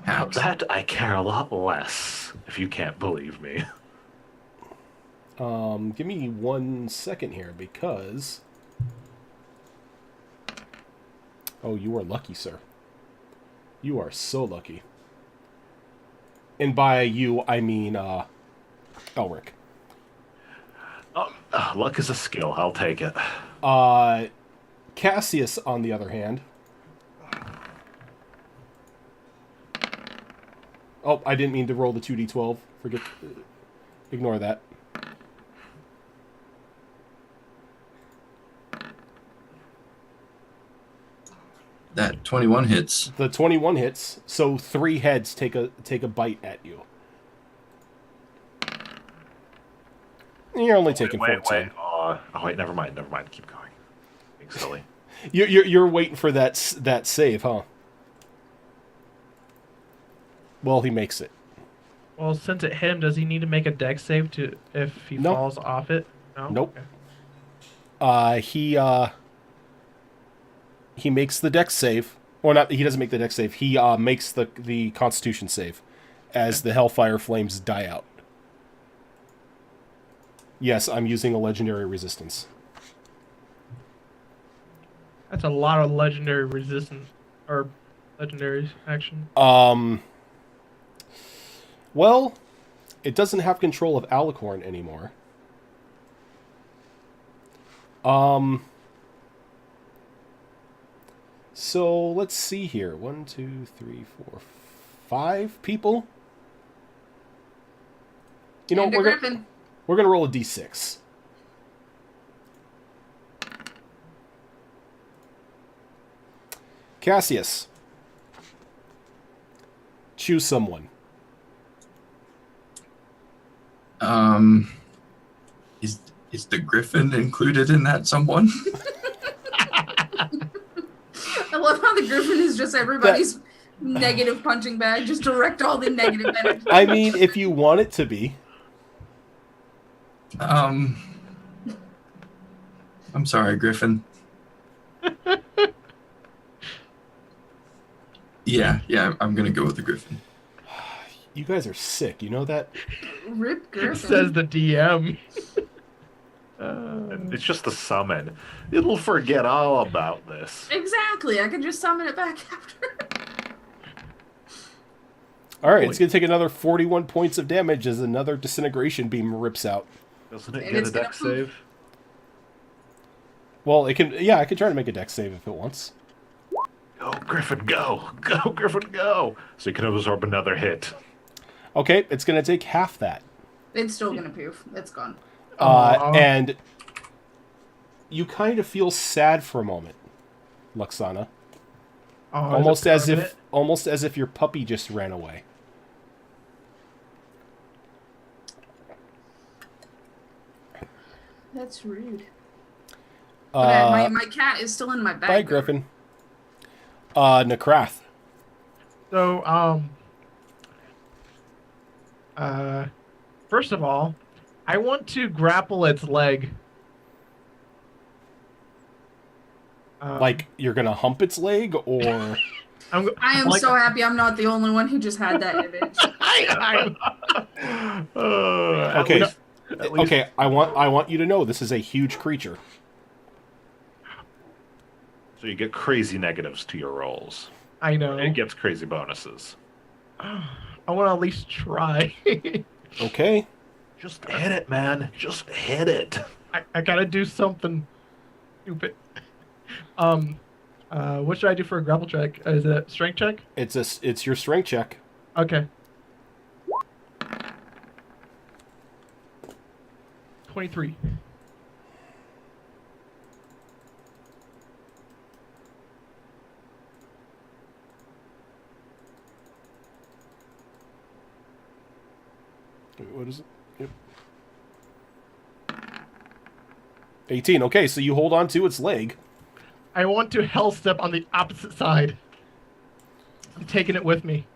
Now that I care a lot less, if you can't believe me. Give me 1 second here, because... Oh, you are lucky, sir. You are so lucky. And by you, I mean, Elric. Luck is a skill. I'll take it. Cassius, on the other hand... Oh, I didn't mean to roll the 2d12. Ignore that. That 21 hits. The 21 hits, so 3 heads take a bite at you. You're only taking 14. Oh wait, never mind. Keep going. Being silly. You're waiting for that save, huh? Well, he makes it. Well, since it hit him, does he need to make a dex save to if he Nope. falls off it? No. Nope. Okay. He makes the dex save, or not? He doesn't make the dex save. He makes the Constitution save, as the Hellfire flames die out. Yes, I'm using a legendary resistance. That's a lot of legendary resistance or legendaries action. Well, it doesn't have control of Alicorn anymore. So let's see here. 1, 2, 3, 4, 5 people. You know, And a Griffin. we're gonna roll a d6. Cassius, choose someone. Is the Griffin included in that someone? I love how the Griffin is just everybody's negative punching bag. Just direct all the negative energy. I mean, if you want it to be. I'm sorry, Griffin. Yeah, I'm gonna go with the Griffin. You guys are sick. You know that? Rip Griffin. Says the DM. It's just the summon. It'll forget all about this. Exactly. I can just summon it back after. All right, it's going to take another 41 points of damage as another disintegration beam rips out. Doesn't it And get it's a gonna dex poof. save? Well, it can. Yeah, I can try to make a dex save if it wants. Go, Griffin, go! Go, Griffin, go! So you can absorb another hit. Okay, it's going to take half that. It's still gonna poof. It's gone. And you kind of feel sad for a moment, Luxana. Almost as if your puppy just ran away. That's rude. But my cat is still in my bag. Bye, Griffin. Nekrath. So, first of all, I want to grapple its leg. Like, you're going to hump its leg, or... I am so happy I'm not the only one who just had that image. Okay. Okay, I want you to know this is a huge creature. So you get crazy negatives to your rolls. I know. It gets crazy bonuses. I want to at least try. Okay. Just hit it, man. Just hit it. I gotta do something stupid. What should I do for a grapple check? Is it a strength check? It's your strength check. Okay. 23. What is it? Yep. 18. Okay, so you hold on to its leg. I want to hell step on the opposite side. I'm taking it with me.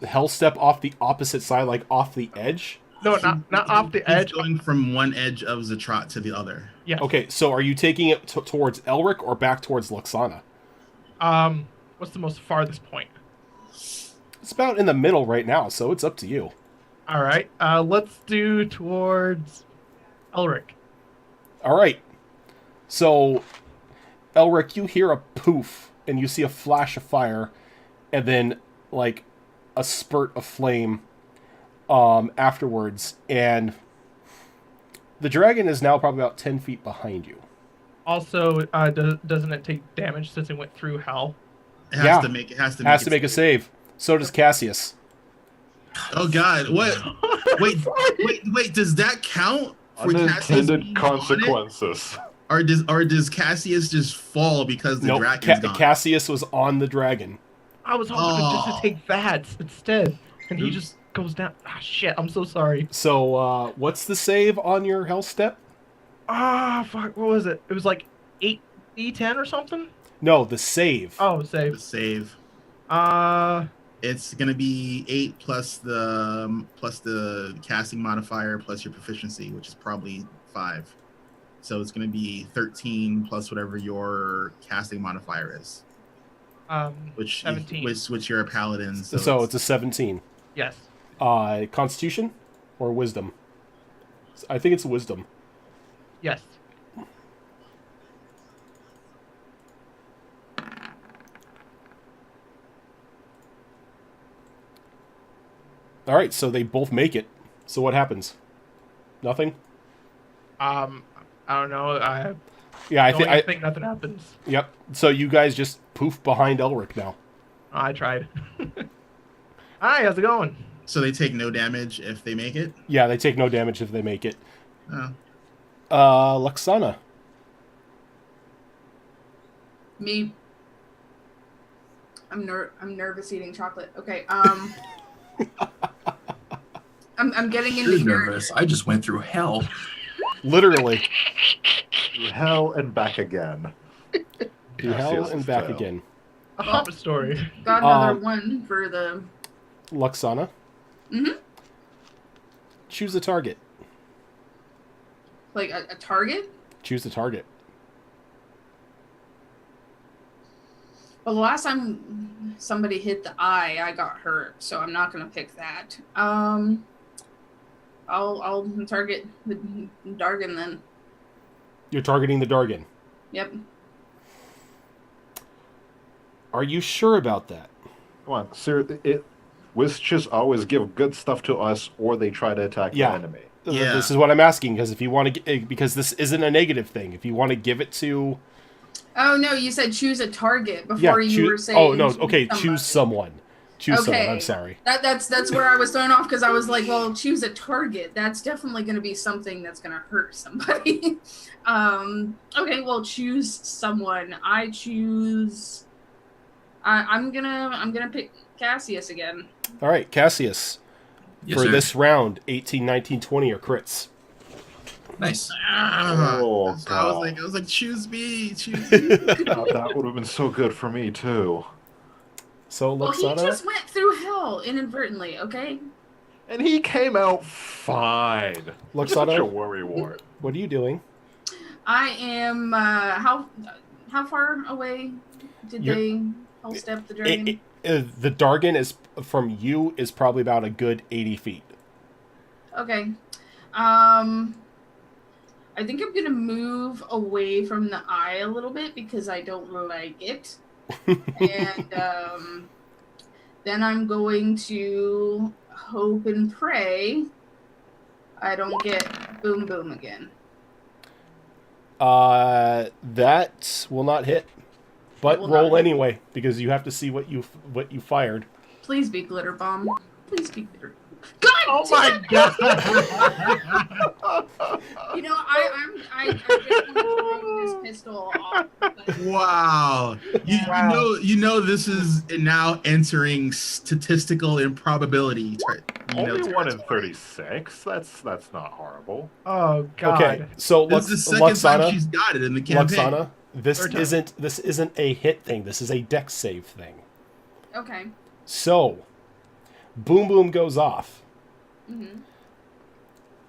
Hell step off the opposite side, like off the edge. No, not off the edge. Going from one edge of Zatrat to the other. Yeah. Okay, so are you taking it towards Elric or back towards Luxana? What's the most farthest point? It's about in the middle right now, so it's up to you. All right. Let's do towards Elric. All right. So, Elric, you hear a poof, and you see a flash of fire, and then, like, a spurt of flame afterwards, and the dragon is now probably about 10 feet behind you. Also, doesn't it take damage since it went through hell? It has to make. It has to make a save. So does Cassius. Oh God! What? Wait! Does that count for Cassius Unintended being consequences. on it? Or does Cassius just fall because the dragon's gone? Cassius was on the dragon. I was hoping just to take that instead, and he just goes down. Ah, shit. I'm so sorry. So, what's the save on your health step? Ah, fuck. What was it? It was like 8d10 or something? No, the save. Oh, The save. save. Uh, It's gonna be 8 plus the casting modifier plus your proficiency, which is probably 5. So it's gonna be 13 plus whatever your casting modifier is. Which 17. which you're a paladin. So it's a 17. Yes. Constitution or wisdom? I think it's wisdom. Yes. All right, so they both make it. So what happens? Nothing? I don't know. Yeah, I think nothing happens. Yep. So you guys just poof behind Elric now. I tried. Hi, how's it going? So they take no damage if they make it. Yeah, they take no damage if they make it. Oh. Luxana. Me. I'm nervous eating chocolate. Okay. I'm getting into You're here. nervous. I just went through hell. Literally. Through hell and back again. Through hell Cassius and back failed. again. A Hobbit story. Got another one for the. Luxana. Mhm. Choose a target. Like a target. Choose a target. Well, the last time somebody hit the eye, I got hurt, so I'm not gonna pick that. I'll target the Dargan then. You're targeting the Dargan. Yep. Are you sure about that? Come on, sir. Witches always give good stuff to us, or they try to attack Yeah. the enemy. Yeah. This is what I'm asking, because if you want to, because this isn't a negative thing. If you want to give it to, Oh no, you said choose a target before you were saying. Oh no, okay, choose somebody. someone. Choose someone. Okay. I'm sorry. That's where I was thrown off because I was like, well, choose a target. That's definitely going to be something that's going to hurt somebody. Okay, well, choose someone. I choose. I'm gonna pick Cassius again. All right, Cassius. Yes, For sir. this round, 18, 19, 20 are crits. Nice. Oh, So God. I was like, choose me, choose me. That would have been so good for me too. So Well, he Luxana, just went through hell inadvertently. Okay. And he came out fine. Such a Luxana, worry wart. what are you doing? I am. How far away did You're- they all step the dragon? The Dargan is from you is probably about a good 80 feet. Okay. I think I'm gonna move away from the eye a little bit because I don't like it. And then I'm going to hope and pray I don't get boom boom again. That will not hit. But Will roll not. anyway, because you have to see what you fired. Please be glitter bomb. Please be glitter. God! Oh my god! You know, I just want to throw this pistol off. But Wow. You know this is now entering statistical improbability. Only 1 in territory. 36. That's not horrible. Oh god. Okay, so This is the second time she's Luxana, got it in the campaign. Luxana, this Third time. isn't a hit thing. This is a dex save thing. okay. So, boom boom goes off. Mm-hmm.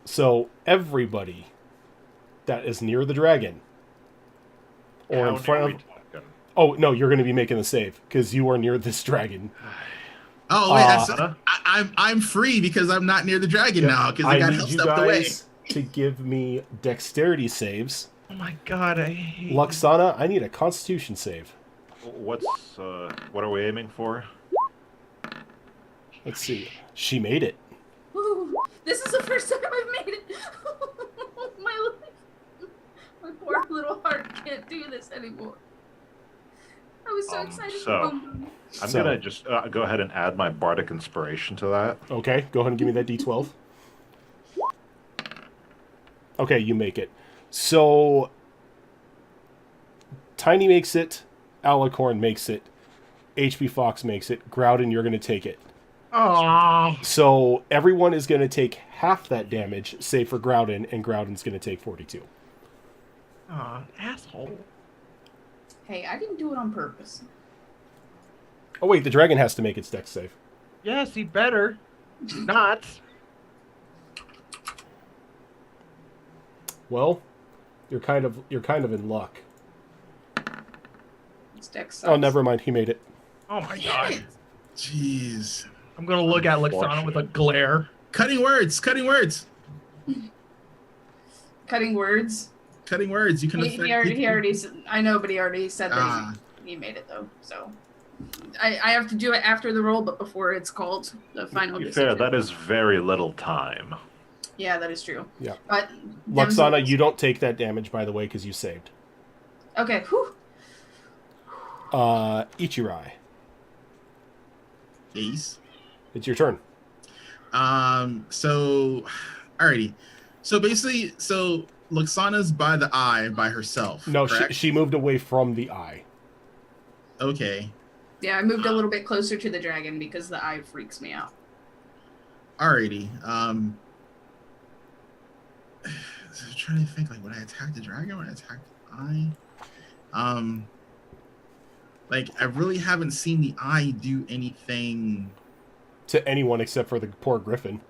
So everybody that is near the dragon or How in front near of, we talking? oh no, you're going to be making the save because you are near this dragon. Oh wait, Uh, I'm free because I'm not near the dragon now because I I got need help you stepped away. guys to give me dexterity saves. Oh my god, I hate Luxana, I need a Constitution save. What are we aiming for? Let's see. She made it. Woo. This is the first time I've made it. My poor little heart can't do this anymore. I was so excited. so- Boom, boom. I'm So- gonna just go ahead and add my bardic inspiration to that. Okay, go ahead and give me that D12. Okay, you make it. So, Tiny makes it, Alicorn makes it, HP Fox makes it, Groudon, you're going to take it. Oh, So everyone is going to take half that damage, save for Groudon, and Groudon's going to take 42. asshole. Hey, I didn't do it on purpose. Oh wait, the dragon has to make its dex save. Yes, he better not. Well, you're kind of in luck. It's dex Oh, never mind. He made it. Oh my god. Jeez. I'm gonna look at Lixana with a glare. Cutting words. Cutting words. Cutting words. Cutting words. You can He affect already, people. I know, but he already said that he made it though. So I have to do it after the roll, but before it's called the final To be decision. fair, that is very little time. Yeah, that is true. Yeah. But Luxana, you don't take that damage, by the way, because you saved. Okay. Whew. Ichirai, Ace. it's your turn. So, alrighty. So basically, Luxana's by the eye by herself. No, correct? she moved away from the eye. Okay. Yeah, I moved a little bit closer to the dragon because the eye freaks me out. Alrighty. I'm trying to think, like, would I attack the dragon? Would I attack the eye? Like, I really haven't seen the eye do anything. To anyone except for the poor griffin.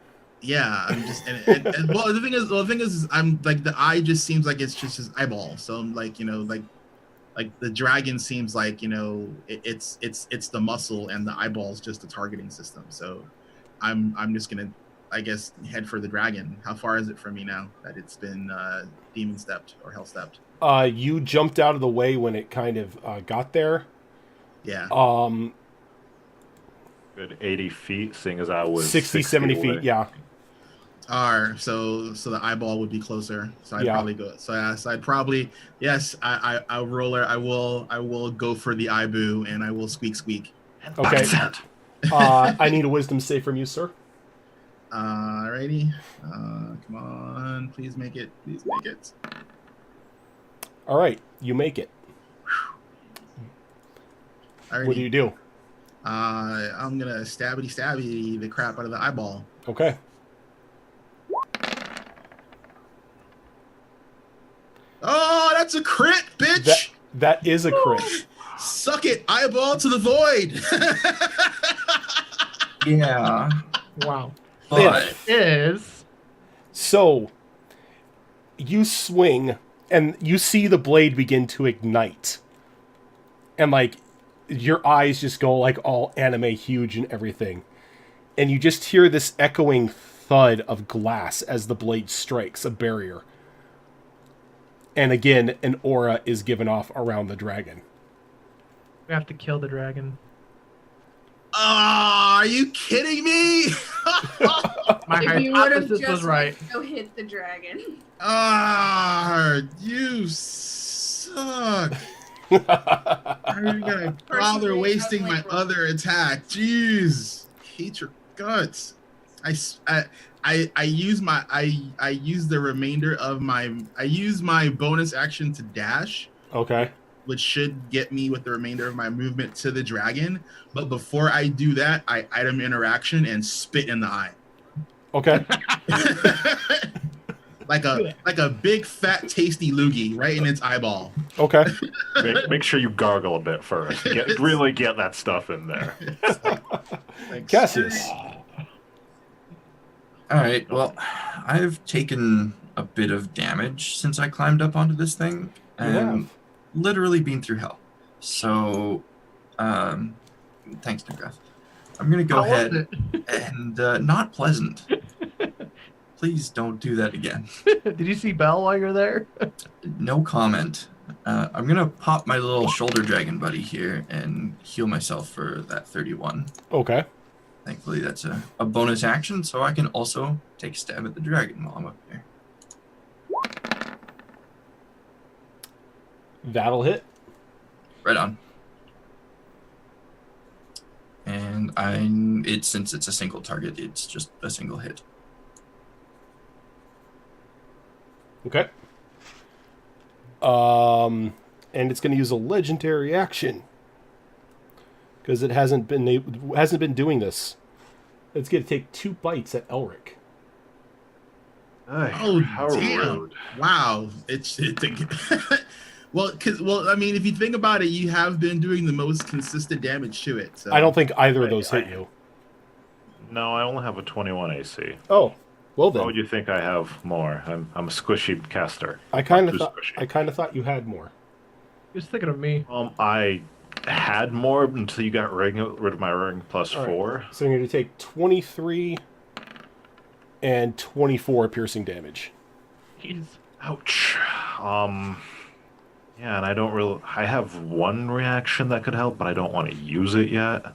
Yeah, I'm just and well, the thing is, I'm like, the eye just seems like it's just his eyeball. So I'm like, like the dragon seems like, it's the muscle, and the eyeball's just the targeting system. So I'm just gonna, I guess, head for the dragon. How far is it from me now that it's been demon stepped or hell stepped? You jumped out of the way when it kind of got there. Yeah. Good 80 feet, seeing as I was 60, 70 feet, away. yeah. So the eyeball would be closer. So I'd Yeah. probably go. So I'd probably, yes, I'll roller. I will go for the eye boo, and I will squeak. Okay. I need a wisdom save from you, sir. Alrighty. Come on, please make it. Please make it. All right, you make it. Alrighty. What do you do? I'm gonna stabby the crap out of the eyeball. Okay. Oh, that's a crit, bitch! That is a crit. Suck it, eyeball to the void. Yeah. Wow. But Is So, you swing, and you see the blade begin to ignite. And, like, your eyes just go, like, all anime huge and everything. And you just hear this echoing thud of glass as the blade strikes a barrier. And again, an aura is given off around the dragon. we have to kill the dragon. Are you kidding me? My If you would have hypothesis just was right. go hit the dragon. You suck. How are you gonna bother Personally, wasting I my like other attack? Jeez, hate your guts. I use the remainder of I use my bonus action to dash, Okay. which should get me with the remainder of my movement to the dragon. But before I do that, I item interaction and spit in the eye. Okay. like a big fat tasty loogie right in its eyeball. Okay. Make sure you gargle a bit first. Really get that stuff in there. Like, Cassius. all right. Well, I've taken a bit of damage since I climbed up onto this thing, You and have. literally been through hell. So, thanks, Nigrath. I'm gonna go How was ahead and not pleasant. Please don't do that again. Did you see Belle while you're there? No comment. I'm gonna pop my little shoulder dragon buddy here and heal myself for that 31. Okay. Thankfully, that's a bonus action, so I can also take a stab at the dragon while I'm up there. That'll hit. Right on. And since it's a single target, it's just a single hit. Okay. And it's going to use a legendary action because it hasn't been doing this. It's going to take 2 bites at Elric. Oh, how damn. rude. Wow. Well, I mean, if you think about it, you have been doing the most consistent damage to it. So I don't think either of those hit you. No, I only have a 21 AC. Oh, well Why then. would you think I have more? I'm a squishy caster. I kind Not of too thought squishy. you had more. He was thinking of me. I had more until you got rid of my ring plus All right. 4. So you're going to take 23 and 24 piercing damage. Jeez. Ouch. Yeah, and I have one reaction that could help, but I don't want to use it yet.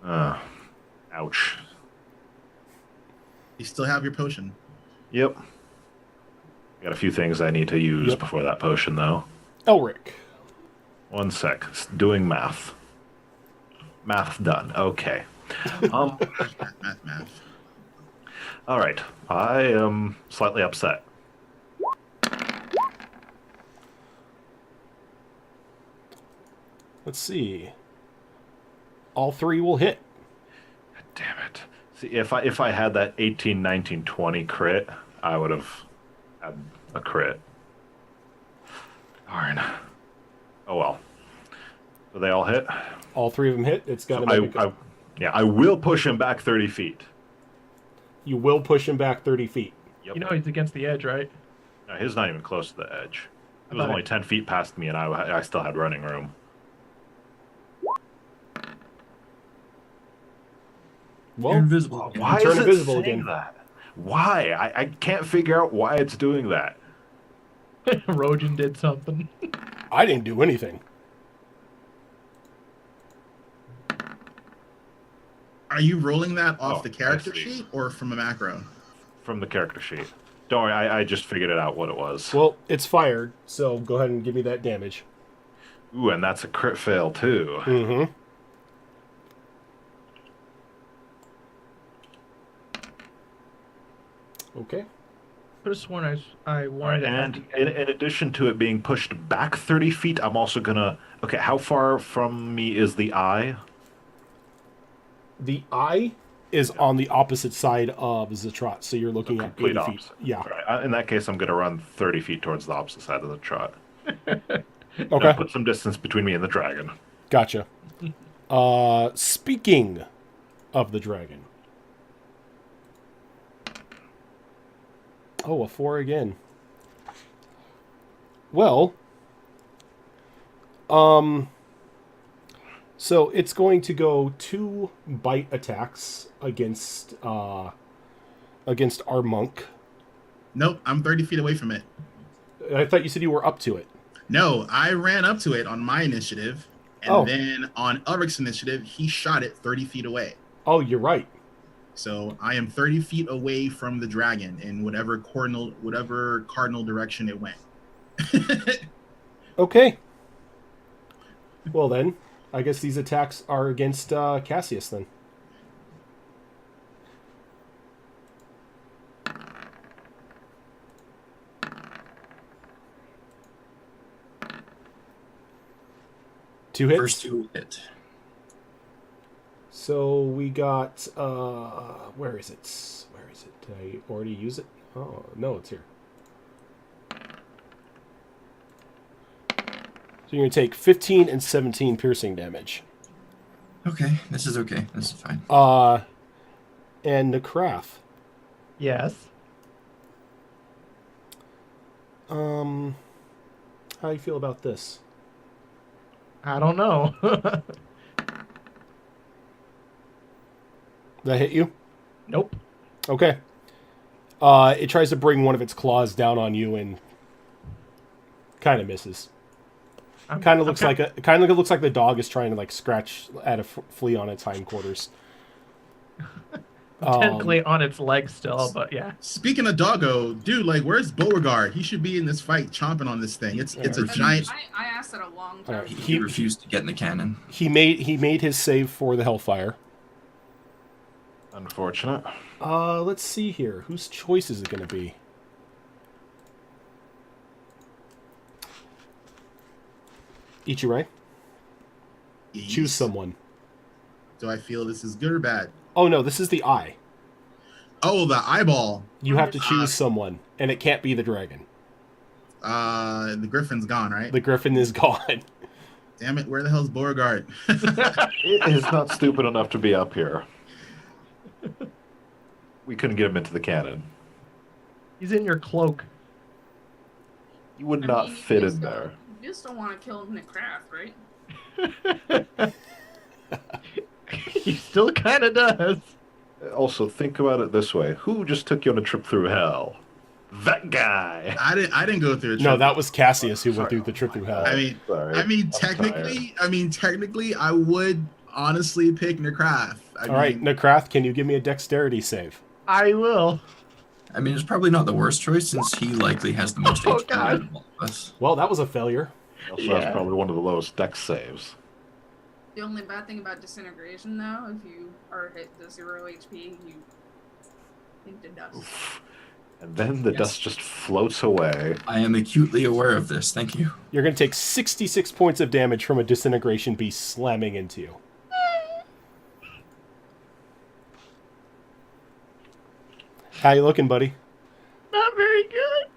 Ouch. you still have your potion. Yep. Got a few things I need to use Yep. before that potion, though. Elric. One sec. Doing math. Math done. Okay. Math. All right. I am slightly upset. Let's see. All 3 will hit. Damn it. See, if I had that 18, 19, 20 crit, I would have had a crit. Darn. Oh well. So they all hit? All 3 of them hit. It's got to make a... I will push him back 30 feet. You will push him back 30 feet. Yep. You know he's against the edge, right? No, he's not even close to the edge. He I was thought only 10 feet past me, and I still had running room. Well, You're invisible. Why turn is it invisible saying again. that? Why? I can't figure out why it's doing that. Rojan did something. I didn't do anything. Are you rolling that off Oh, the character I see. sheet or from a macro? From the character sheet. Don't worry, I just figured it out what it was. Well, it's fired, so go ahead and give me that damage. Ooh, and that's a crit fail, too. Mm-hmm. Okay. Could have sworn I wanted to have And the in edge. addition to it being pushed back 30 feet, I'm also gonna... Okay, how far from me is the eye? The eye is on the opposite side of Zatrot, so you're looking at 80 Complete feet. opposite. Yeah. All right, in that case, I'm gonna run 30 feet towards the opposite side of the trot. Okay. Put some distance between me and the dragon. Gotcha. Speaking of the dragon. Oh, a 4 again. Well, so it's going to go 2 bite attacks against our monk. Nope, I'm 30 feet away from it. I thought you said you were up to it. No, I ran up to it on my initiative, and then on Ulrich's initiative, he shot it 30 feet away. Oh, you're right. So I am 30 feet away from the dragon in whatever cardinal direction it went. Okay. Well then, I guess these attacks are against Cassius then. Two hits. First 2 hit. So we got where is it? Where is it? Did I already use it? Oh no, it's here. So you're gonna take 15 and 17 piercing damage. Okay, this is okay. This is fine. And Necrath. Yes. How do you feel about this? I don't know. That hit you? Nope. Okay. It tries to bring one of its claws down on you and kind of misses. Kind of looks like the dog is trying to like scratch at a flea on its hindquarters. Technically on its legs still, but yeah. Speaking of doggo, dude, like, where's Beauregard? He should be in this fight chomping on this thing. It's a giant. I asked that a long time. He refused to get in the cannon. He made his save for the Hellfire. Unfortunate. Let's see here. Whose choice is it going to be? Ichirai? Choose someone. Do I feel this is good or bad? Oh no, this is the eye. Oh, the eyeball. You have to choose someone, and it can't be the dragon. The griffin's gone, right? The griffin is gone. Damn it! Where the hell's Beauregard? It is not stupid enough to be up here. We couldn't get him into the cannon. He's in your cloak. He would I not mean, fit you in just there. You just don't want to kill Nick Kraft, right? He still kind of does. Also, think about it this way: who just took you on a trip through hell? That guy. I didn't go through a trip. No, that was Cassius who went Sorry. through the trip through hell. Sorry. I mean, I'm technically, I would honestly pick Necrath. All right, Necrath, can you give me a dexterity save? I will. I mean, it's probably not the worst choice since he likely has the most Oh, HP God. out of all of us. Well, that was a failure. Also, Yeah. that's probably one of the lowest dex saves. The only bad thing about disintegration, though, if you are hit the 0 HP, you into dust. And then the Yes. dust just floats away. I am acutely aware of this. Thank you. You're going to take 66 points of damage from a disintegration beast slamming into you. How you looking, buddy? Not very good.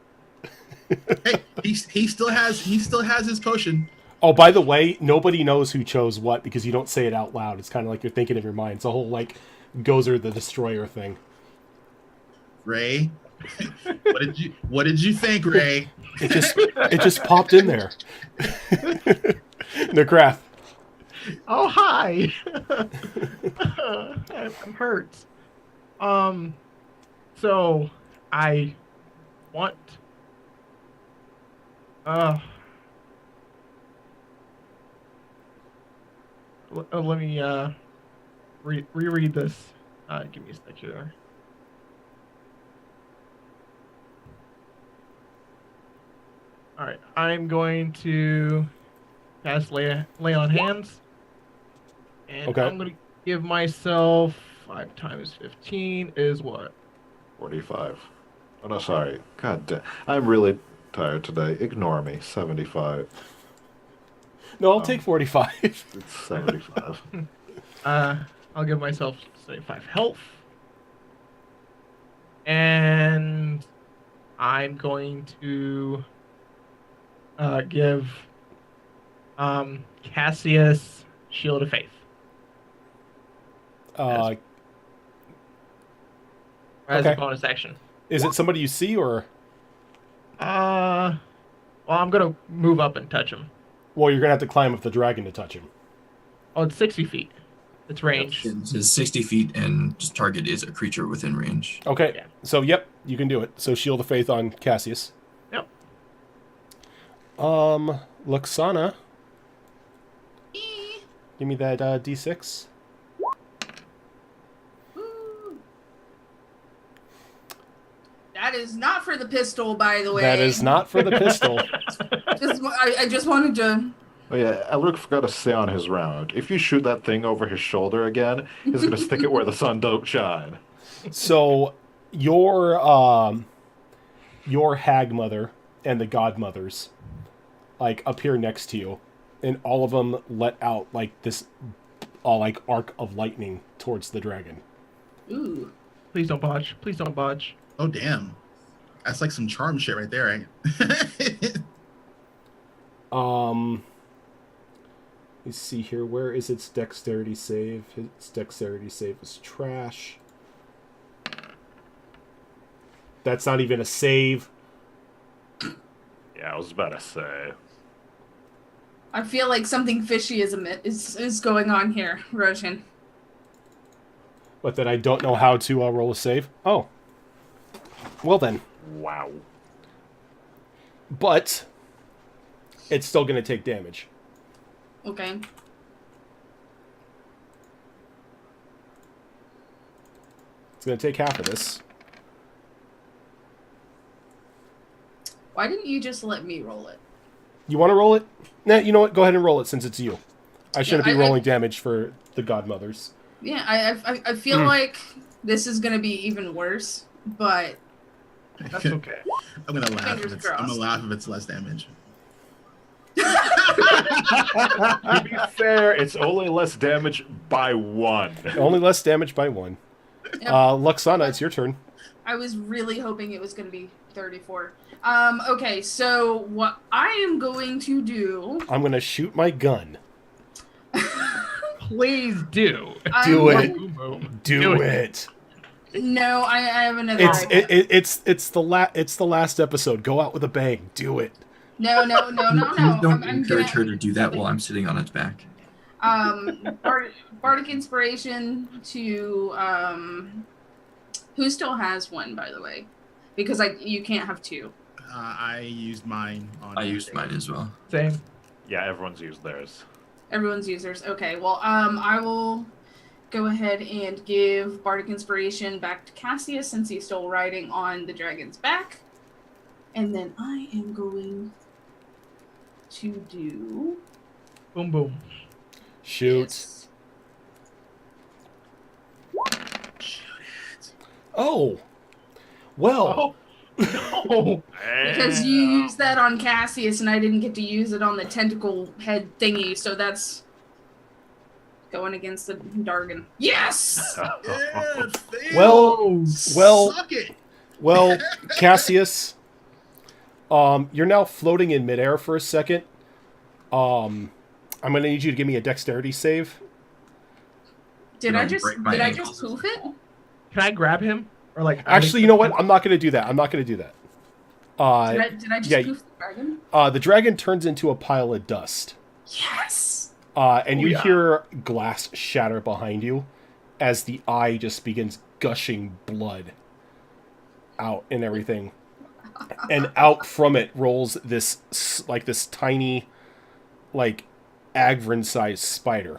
Hey, he still has his potion. Oh, by the way, nobody knows who chose what because you don't say it out loud. It's kind of like you're thinking in your mind. It's a whole, like, Gozer the Destroyer thing. Ray, what did you think, Ray? It just popped in there. Necrath. Oh, hi. I'm hurt. So I want. Let me reread this. Give me a sec here. All right, I'm going to cast lay on hands, and Okay. I'm going to give myself 5 times 15 is what? 45. Oh, no, sorry. God damn. I'm really tired today. Ignore me. 75. No, I'll take 45. It's 75. I'll give myself 75 health, and I'm going to give Cassius Shield of Faith as okay. a bonus action. Is it somebody you see or? Well, I'm gonna move up and touch him. Well, you're gonna have to climb up the dragon to touch him. Oh, it's 60 feet. It's range. It says 60 feet and just target is a creature within range. Okay. Yeah. So, yep, you can do it. So, Shield of Faith on Cassius. Yep. Luxana, Eee. give me that D6. Woo. That is not for the pistol, by the way. That is not for the pistol. I just wanted to. Oh yeah, Elric forgot to say on his round. If you shoot that thing over his shoulder again, he's gonna stick it where the sun don't shine. So, your hag mother and the godmothers, like, appear next to you, and all of them let out, like, this, like, arc of lightning towards the dragon. Ooh. Please don't botch. Please don't botch. Oh damn, that's like some charm shit right there, right? Let's see here. Where is its dexterity save? Its dexterity save is trash. That's not even a save. Yeah, I was about to say. I feel like something fishy is going on here, Roshan. But that I don't know how to roll a save. Oh. Well then. Wow. But it's still going to take damage. Okay. It's going to take half of this. Why didn't you just let me roll it? You want to roll it? Nah, you know what? Go ahead and roll it since it's you. I shouldn't Yeah, be rolling damage for the godmothers. Yeah, I feel like this is gonna be even worse, but That's okay. I'm gonna laugh. Fingers I'm gonna crossed. laugh if it's less damage. To be fair, it's only less damage by 1. Only less damage by 1. Yep. Luxana, it's your turn. I was really hoping it was going to be 34. Okay, so what I am going to do... I'm going to shoot my gun. Please do. Do I'm it. Boom, boom. Do it. No, I have another idea. It's the last episode. Go out with a bang. Do it. No. Please don't I'm encourage her gonna, to do that while I'm sitting on its back. Bardic Inspiration to who still has one, by the way, because you can't have 2. I used mine on. I used mine as well. Same. Yeah, everyone's used theirs. Everyone's users. Okay, well, I will go ahead and give Bardic Inspiration back to Cassius since he's still riding on the dragon's back. And then I am going to do... Boom, boom. Shoot. this. Oh. Well. No. Because you used that on Cassius and I didn't get to use it on the tentacle head thingy, so that's going against the Dargon. Yes! Yeah, Well, suck it. well, Cassius, you're now floating in midair for a second. I'm going to need you to give me a dexterity save. Did Don't I just break my ankles. poof it? Can I grab him? Or like Actually, you know what? I'm not going to do that. I'm not going to do that. Did I just yeah, poof the dragon? The dragon turns into a pile of dust. Yes! And Oh, you yeah. hear glass shatter behind you as the eye just begins gushing blood out and everything. And out from it rolls this tiny, Agron-sized spider.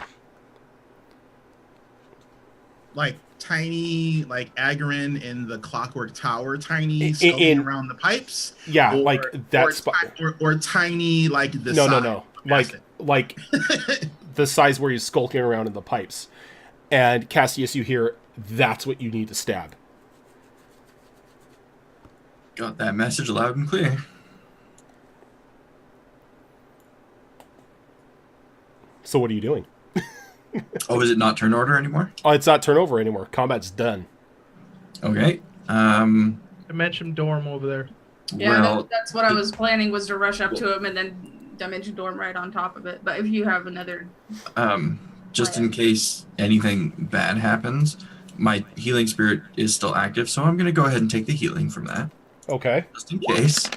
Like tiny, like Agarin in the Clockwork Tower, tiny In- skulking around the pipes. Yeah, or, like that or, spider. or tiny, like the No, size. like the size where he's skulking around in the pipes. And Cassius, you hear, that's what you need to stab. Got that message loud and clear. So what are you doing? Oh, is it not turn order anymore? Oh, it's not turnover anymore. Combat's done. Okay. Dimension Dorm over there. Yeah, Well, that's what I was planning, was to rush up to him and then Dimension Dorm right on top of it. But if you have another... just in case anything bad happens, my healing spirit is still active, so I'm going to go ahead and take the healing from that, Okay. just in case. So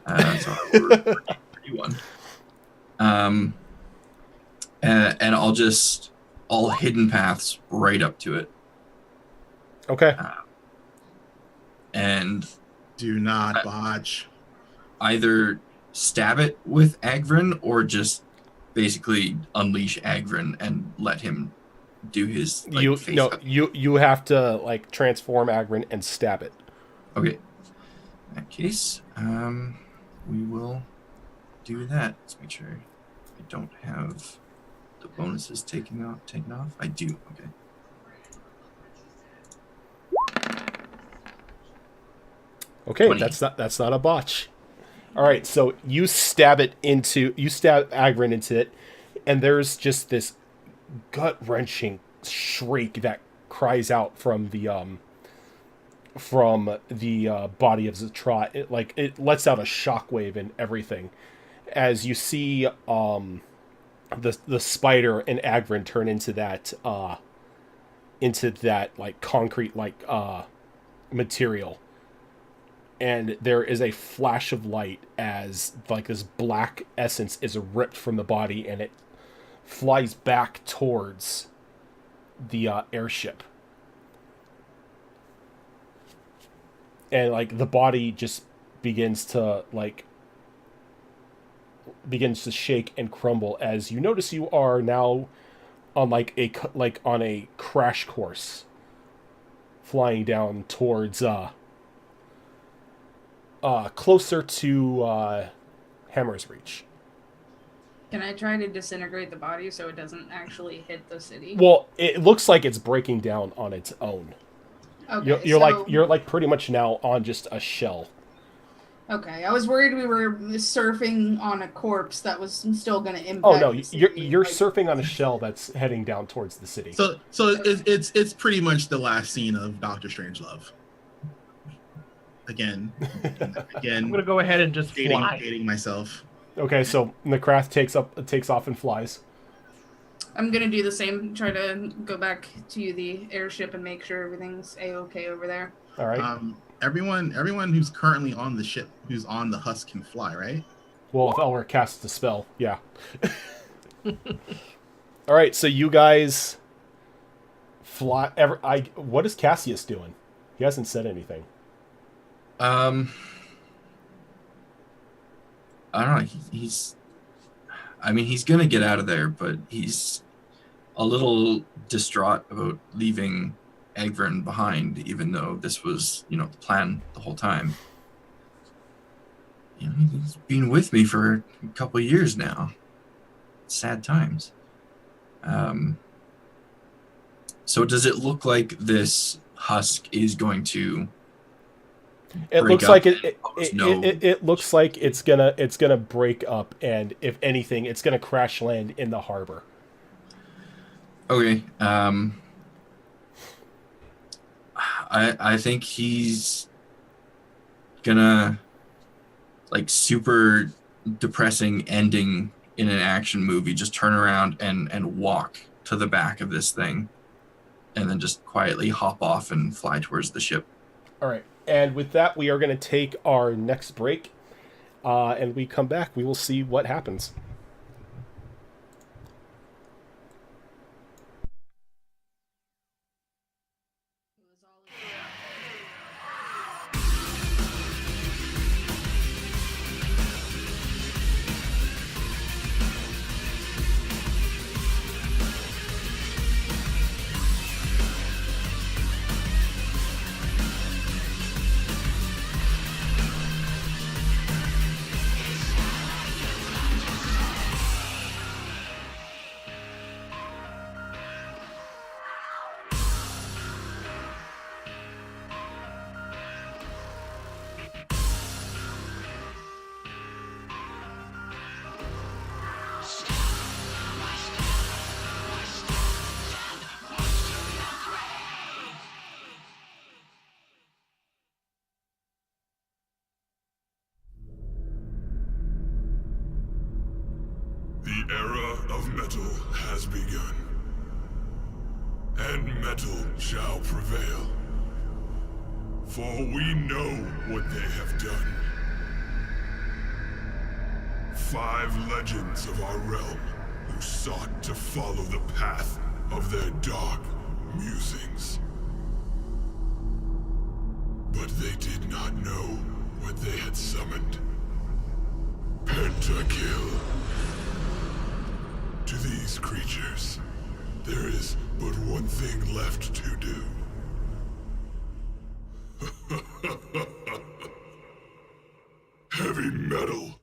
I will report 31. And I'll hidden paths right up to it. Okay. And Do not botch. either stab it with Agrin or just basically unleash Agrin and let him do his face up. You have to transform Agrin and stab it. Okay. In that case, we will do that. Let's make sure I don't have the bonuses taken off. I do. Okay. Okay, 20. that's not a botch. All right, so you stab Agrin into it, and there's just this gut-wrenching shriek that cries out from the body of Zatrat. It lets out a shockwave and everything as you see the spider and Agrin turn into that concrete material. And there is a flash of light as this black essence is ripped from the body and it flies back towards the airship. And the body just begins to shake and crumble as you notice you are now on on a crash course flying down towards closer to Hammer's Reach. Can I try to disintegrate the body so it doesn't actually hit the city? Well, it looks like it's breaking down on its own. Okay, You're pretty much now on just a shell. Okay, I was worried we were surfing on a corpse that was still going to impact. Oh no, the city, you're like- surfing on a shell that's heading down towards the city. So it's pretty much the last scene of Doctor Strangelove. Again, I'm gonna go ahead and just fly. dating myself. Okay, so Necrath takes off and flies. I'm gonna do the same. Try to go back to the airship and make sure everything's a-okay over there. All right. Everyone who's currently on the ship, who's on the husk, can fly, right? Well, if Elwer casts the spell, yeah. All right, so you guys fly. What is Cassius doing? He hasn't said anything. I don't know. He's gonna get out of there, but he's a little distraught about leaving Egvern behind, even though this was, the plan the whole time. He's been with me for a couple of years now. Sad times. So does it look like this husk is going to? It break looks up? like it looks like it's gonna break up, and if anything, it's gonna crash land in the harbor. Okay. I think he's gonna, like, super depressing ending in an action movie, just turn around and walk to the back of this thing and then just quietly hop off and fly towards the ship. All right. And with that, we are going to take our next break. And we come back, we will see what happens. The era of metal has begun, and metal shall prevail. For we know what they have done. 5 legends of our realm who sought to follow the path of their dark musings. But they did not know what they had summoned. Pentakill. To these creatures, there is but one thing left to do. Heavy metal.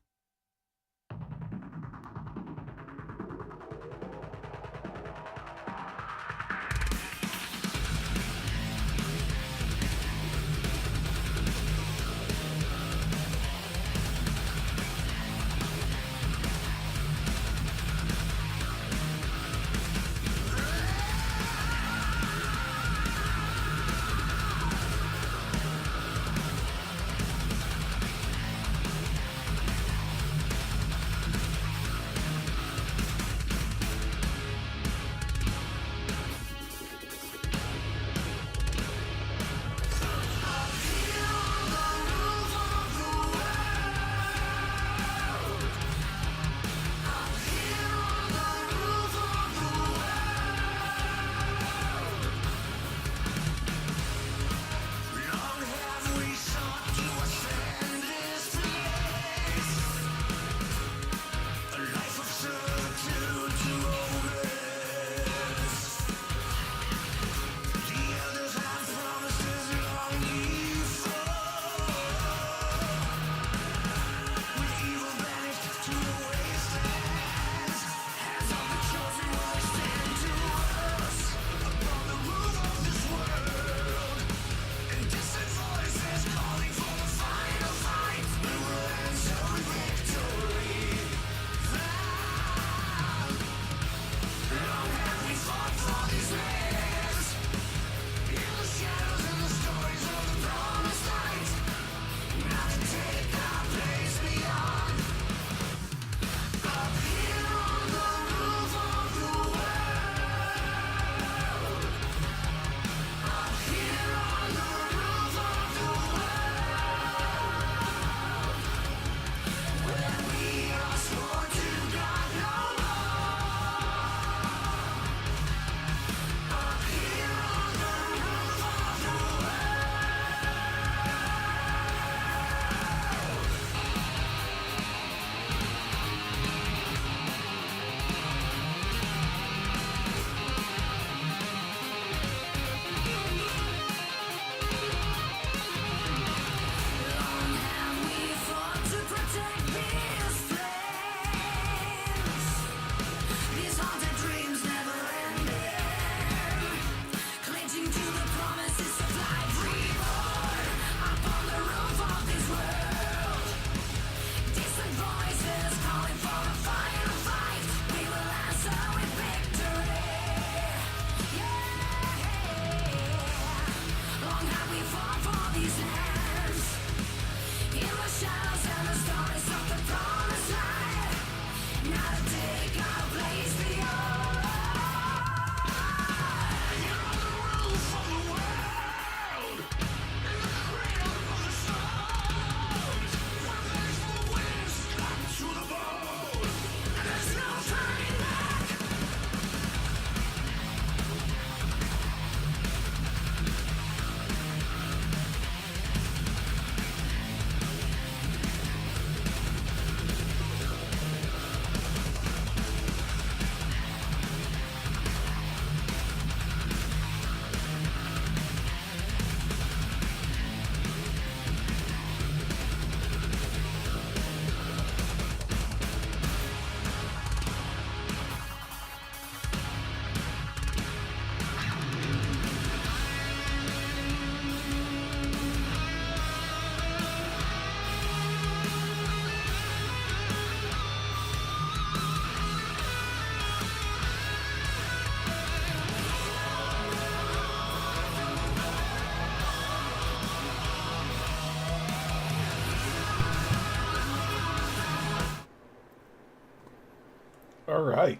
All right.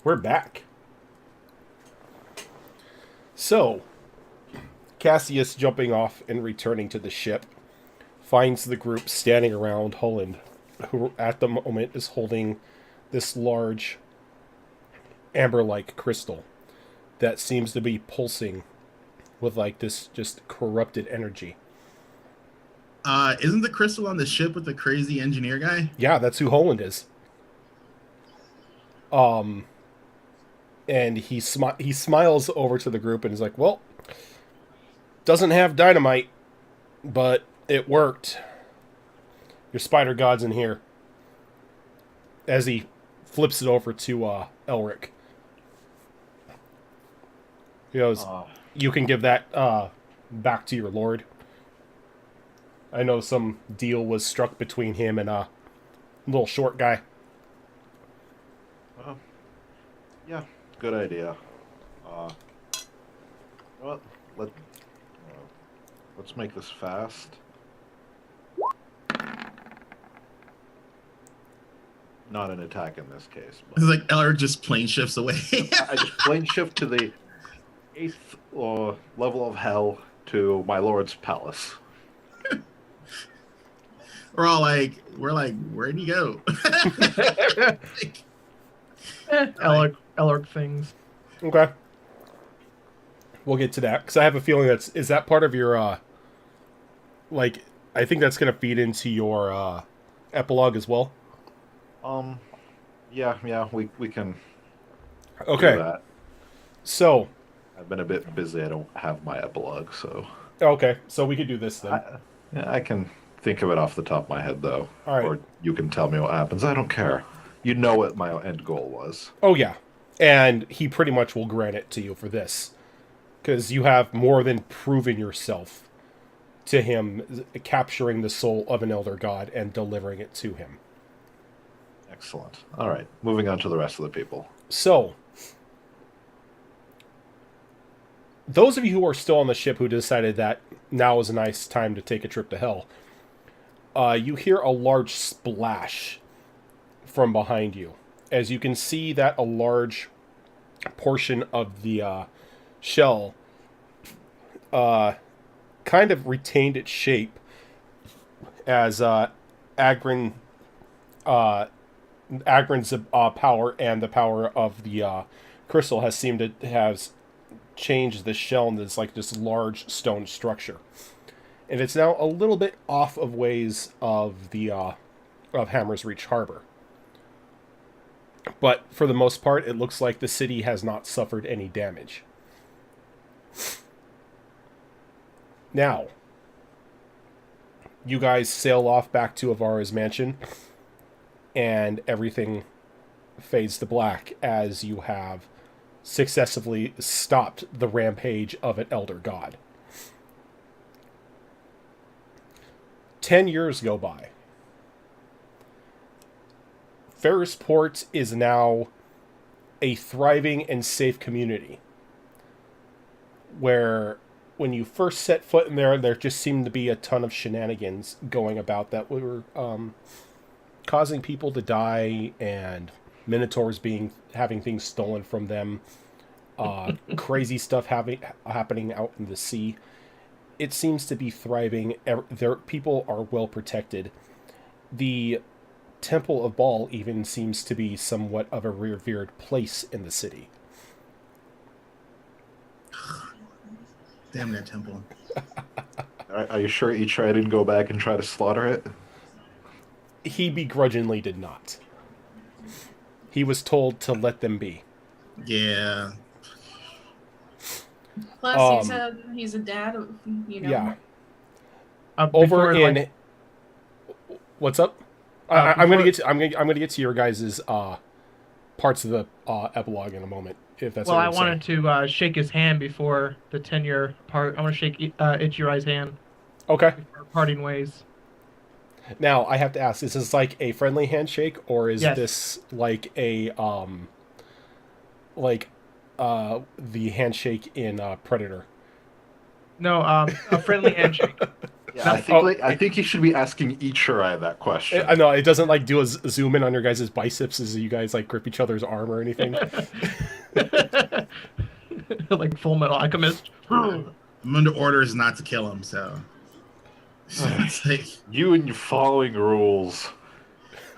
We're back. So, Cassius, jumping off and returning to the ship, finds the group standing around Holland, who at the moment is holding this large amber-like crystal that seems to be pulsing with like this just corrupted energy. Isn't the crystal on the ship with the crazy engineer guy? Yeah, that's who Holland is. And he smiles over to the group and is like, "Well, doesn't have dynamite, but it worked. Your spider god's in here." As he flips it over to Elric. He goes, "You can give that back to your lord. I know some deal was struck between him and a little short guy." Yeah, good idea. Well, let's make this fast. Not an attack in this case. It's like Eller just plane shifts away. I just plane shift to the 8th level of hell to my lord's palace. we're like, where'd he go? Elric things. Okay. We'll get to that, because I have a feeling is that part of your, I think that's going to feed into your epilogue as well. Yeah, we can Okay. do that. So, I've been a bit busy. I don't have my epilogue, so... okay, so we could do this then. I can think of it off the top of my head, though. All right. Or you can tell me what happens. I don't care. You know what my end goal was. Oh, yeah. And he pretty much will grant it to you for this. Because you have more than proven yourself to him, capturing the soul of an elder god and delivering it to him. Excellent. All right, moving on to the rest of the people. So, those of you who are still on the ship who decided that now is a nice time to take a trip to hell, you hear a large splash from behind you. As you can see that a large portion of the shell kind of retained its shape as Agrin's power and the power of the crystal has seemed to have changed the shell into this large stone structure. And it's now a little bit off of ways of the of Hammer's Reach Harbor. But for the most part, it looks like the city has not suffered any damage. Now, you guys sail off back to Avara's mansion, and everything fades to black as you have successively stopped the rampage of an elder god. 10 years go by. Ferrisport is now a thriving and safe community where when you first set foot in there just seemed to be a ton of shenanigans going about that were causing people to die, and minotaurs having things stolen from them, crazy stuff happening out in the sea. It seems to be thriving. Their people are well protected. The Temple of Baal even seems to be somewhat of a revered place in the city. Damn that temple. Are you sure Ichai didn't go back and try to slaughter it? He begrudgingly did not. He was told to let them be. Yeah. Plus, he's a dad, Yeah. Before, what's up? I'm gonna get to your guys' parts of the epilogue in a moment. If that's well, what I wanted to shake his hand before the 10-year part. I want to shake Ichirai's hand. Okay. Before parting ways. Now I have to ask: is this like a friendly handshake, or is Yes. this like a the handshake in Predator? No, a friendly handshake. Yeah, No. I think you should be asking Ichirai that question. I know it doesn't like do a zoom in on your guys' biceps as you guys like grip each other's arm or anything. Like Full Metal Alchemist. I'm under orders not to kill him, so it's like You and your following rules.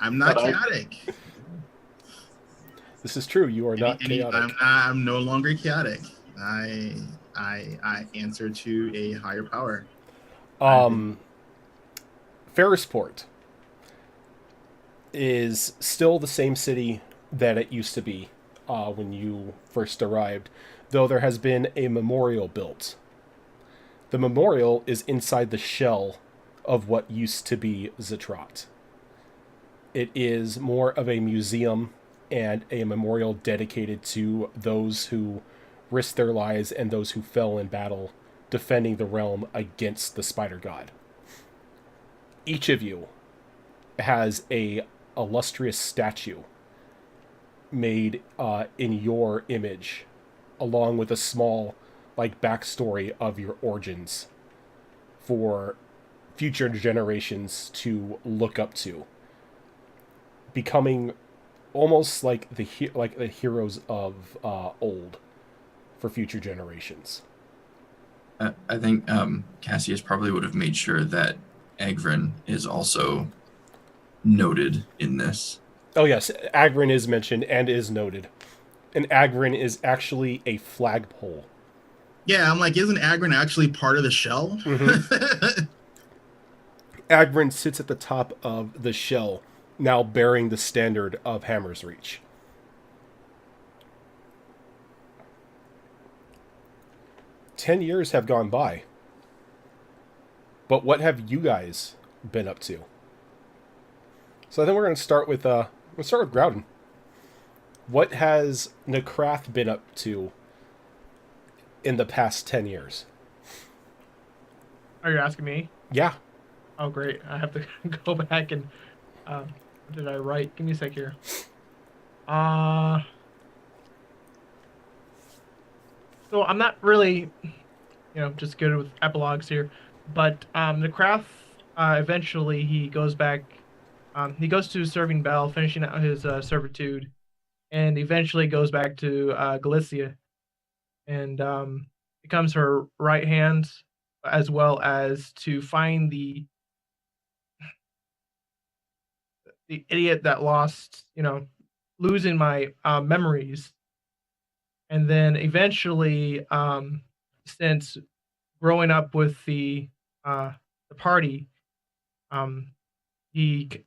I'm not But chaotic. This is true. You are not chaotic. I'm no longer chaotic. I answer to a higher power. Ferrisport is still the same city that it used to be when you first arrived, though there has been a memorial built. The memorial is inside the shell of what used to be Zetrat. It is more of a museum and a memorial dedicated to those who risked their lives and those who fell in battle defending the realm against the Spider God. Each of you has a illustrious statue made in your image, along with a small like backstory of your origins for future generations to look up to, becoming almost like the heroes of old for future generations. I think Cassius probably would have made sure that Agrin is also noted in this. Oh yes, Agrin is mentioned and is noted. And Agrin is actually a flagpole. Yeah, I'm like, isn't Agrin actually part of the shell? Mm-hmm. Agrin sits at the top of the shell, now bearing the standard of Hammer's Reach. "10 years have gone by. But what have you guys been up to?" So I think we're going to start with Groudon. What has Necrath been up to in the past 10 years? Are you asking me? Yeah. Oh, great. I have to go back and... what did I write? Give me a sec here. So I'm not really, just good with epilogues here. But Necrath, eventually he goes back... he goes to serving Bell, finishing out his servitude, and eventually goes back to Galicia and becomes her right hand, as well as to find the idiot that lost, losing my memories. And then eventually, since growing up with the party, he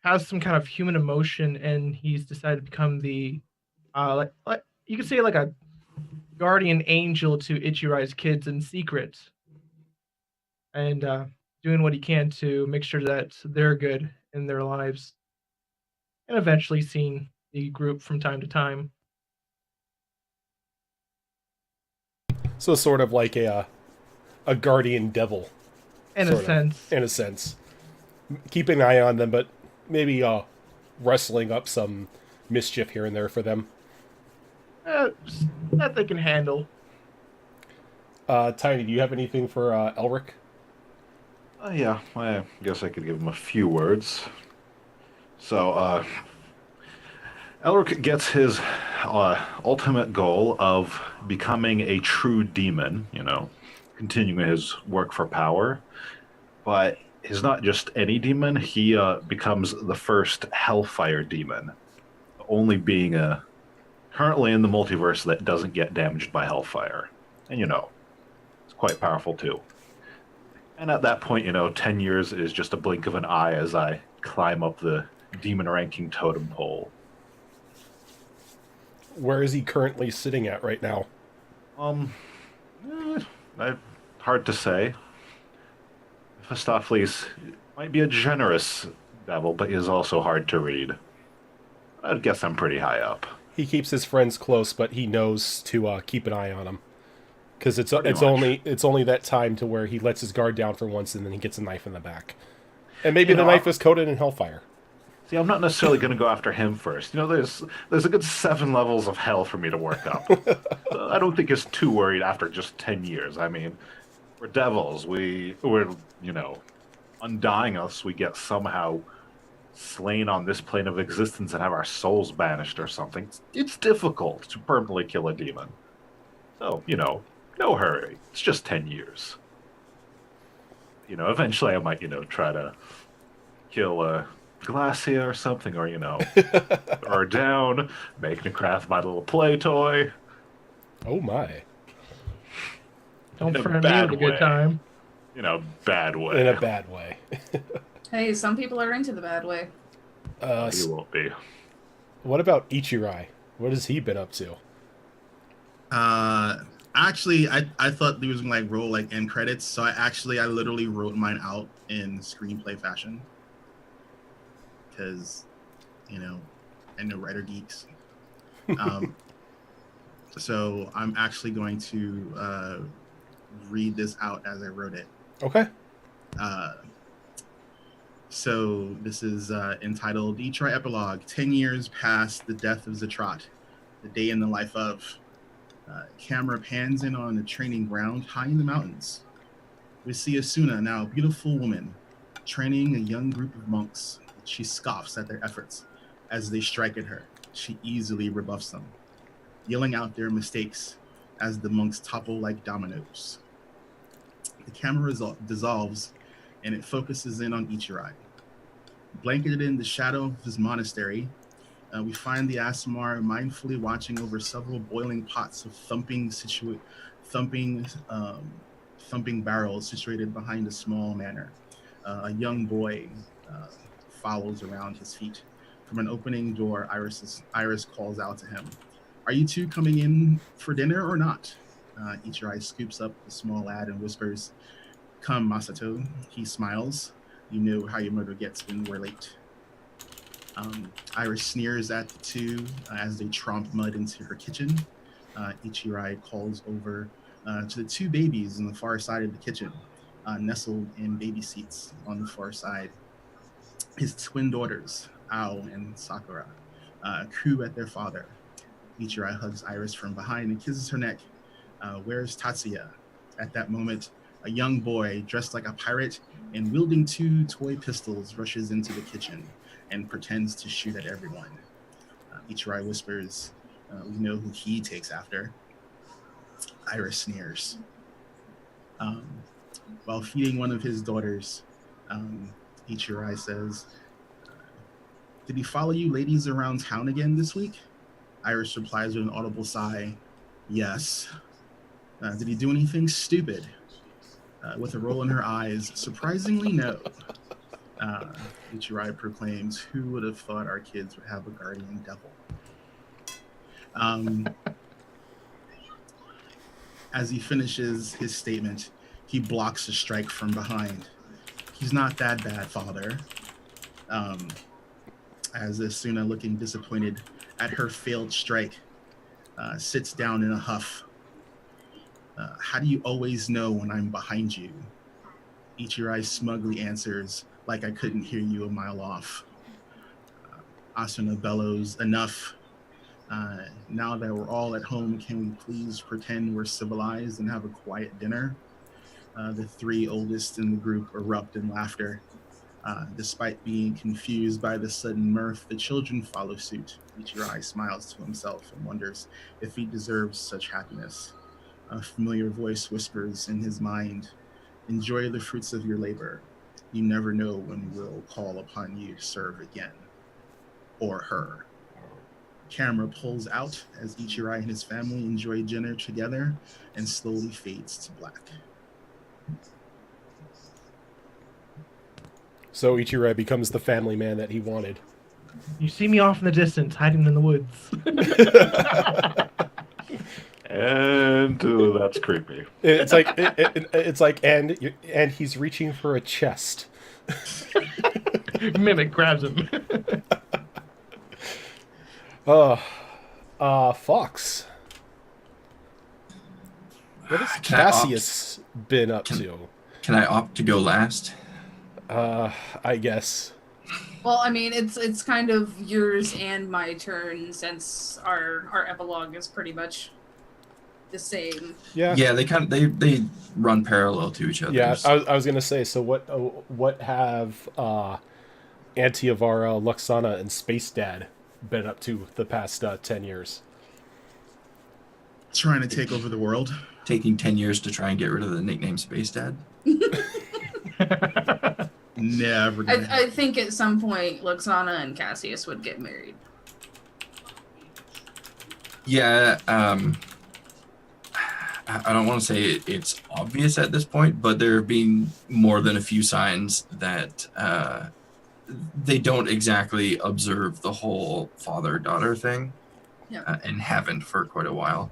has some kind of human emotion, and he's decided to become the like you could say like a guardian angel to Ichirai's kids in secret, and doing what he can to make sure that they're good in their lives, and eventually seeing the group from time to time. So sort of like a guardian devil. In a sense. In a sense. Keeping an eye on them, but maybe wrestling up some mischief here and there for them. That they can handle. Tiny, do you have anything for Elric? Yeah, I guess I could give him a few words. So, Elric gets his ultimate goal of becoming a true demon, continuing his work for power. But he's not just any demon, he becomes the first Hellfire demon. Only being currently in the multiverse that doesn't get damaged by Hellfire. And it's quite powerful too. And at that point, 10 years is just a blink of an eye as I climb up the demon ranking totem pole. Where is he currently sitting at right now? Hard to say. Mephistopheles might be a generous devil, but he is also hard to read. I'd guess I'm pretty high up. He keeps his friends close, but he knows to keep an eye on them. Because it's much. only that time to where he lets his guard down for once, and then he gets a knife in the back. And maybe the knife is coated in Hellfire. See, I'm not necessarily going to go after him first. There's a good 7 levels of hell for me to work up. I don't think he's too worried after just 10 years. I mean, We're devils. We're, undying us, we get somehow slain on this plane of existence and have our souls banished or something. It's difficult to permanently kill a demon. So, no hurry. It's just 10 years. Eventually I might, try to kill a Glacia or something, or, or down, make Necrath my little play toy. Oh my. Don't In a friend me bad with a good way. time. In a bad way. In a bad way. Hey, some people are into the bad way. You won't be. What about Ichirai? What has he been up to? Actually, I thought they was gonna roll end credits, so I literally wrote mine out in screenplay fashion because I know writer geeks. So I'm actually going to read this out as I wrote it. Okay. So this is entitled Ichirai Epilogue. 10 years past the death of Zatrat, the day in the life of. Camera pans in on a training ground high in the mountains. We see Asuna, now a beautiful woman, training a young group of monks. She scoffs at their efforts as they strike at her. She easily rebuffs them, yelling out their mistakes as the monks topple like dominoes. The camera dissolves and it focuses in on Ichirai. Blanketed in the shadow of his monastery, we find the Aasimar mindfully watching over several boiling pots of thumping barrels situated behind a small manor. A young boy follows around his feet. From an opening door, Iris calls out to him, "Are you two coming in for dinner or not?" Ichirai scoops up the small lad and whispers, "Come, Masato." He smiles. "You know how your mother gets when we're late." Iris sneers at the two as they tromp mud into her kitchen. Ichirai calls over to the two babies on the far side of the kitchen, nestled in baby seats on the far side. His twin daughters, Ao and Sakura, coo at their father. Ichirai hugs Iris from behind and kisses her neck. "Where's Tatsuya?" At that moment, a young boy dressed like a pirate and wielding two toy pistols rushes into the kitchen and pretends to shoot at everyone. Ichirai whispers, "We know who he takes after." Iris sneers. While feeding one of his daughters, Ichirai says, "Did he follow you ladies around town again this week?" Iris replies with an audible sigh, "Yes." "Did he do anything stupid?" With a roll in her eyes, "Surprisingly, no." Ichirai proclaims, "Who would have thought our kids would have a guardian devil?" As he finishes his statement, he blocks a strike from behind. "He's not that bad, father." As Asuna, looking disappointed at her failed strike, sits down in a huff. "How do you always know when I'm behind you?" Ichirai smugly answers, "Like I couldn't hear you a mile off." Asuna bellows, "Enough. Now that we're all at home, can we please pretend we're civilized and have a quiet dinner?" The three oldest in the group erupt in laughter. Despite being confused by the sudden mirth, the children follow suit. Ichirai smiles to himself and wonders if he deserves such happiness. A familiar voice whispers in his mind, "Enjoy the fruits of your labor. You never know when we'll call upon you to serve again." Or her. Camera pulls out as Ichirai and his family enjoy dinner together and slowly fades to black. So Ichirai becomes the family man that he wanted. You see me off in the distance, hiding in the woods. And that's creepy. It's like it's like and he's reaching for a chest. Mimic grabs him. Fox. What has Cassius been up to? Can I opt to go last? I guess. Well, I mean, it's kind of yours and my turn since our epilogue is pretty much the same. Yeah. Yeah, they run parallel to each other. Yeah, I was gonna say. So what have Antiavara, Luxana, and Space Dad been up to the past 10 years? Trying to take over the world. Taking 10 years to try and get rid of the nickname Space Dad. Never. I think at some point Luxana and Cassius would get married. Yeah, I don't want to say it's obvious at this point, but there have been more than a few signs that they don't exactly observe the whole father-daughter thing, and haven't for quite a while.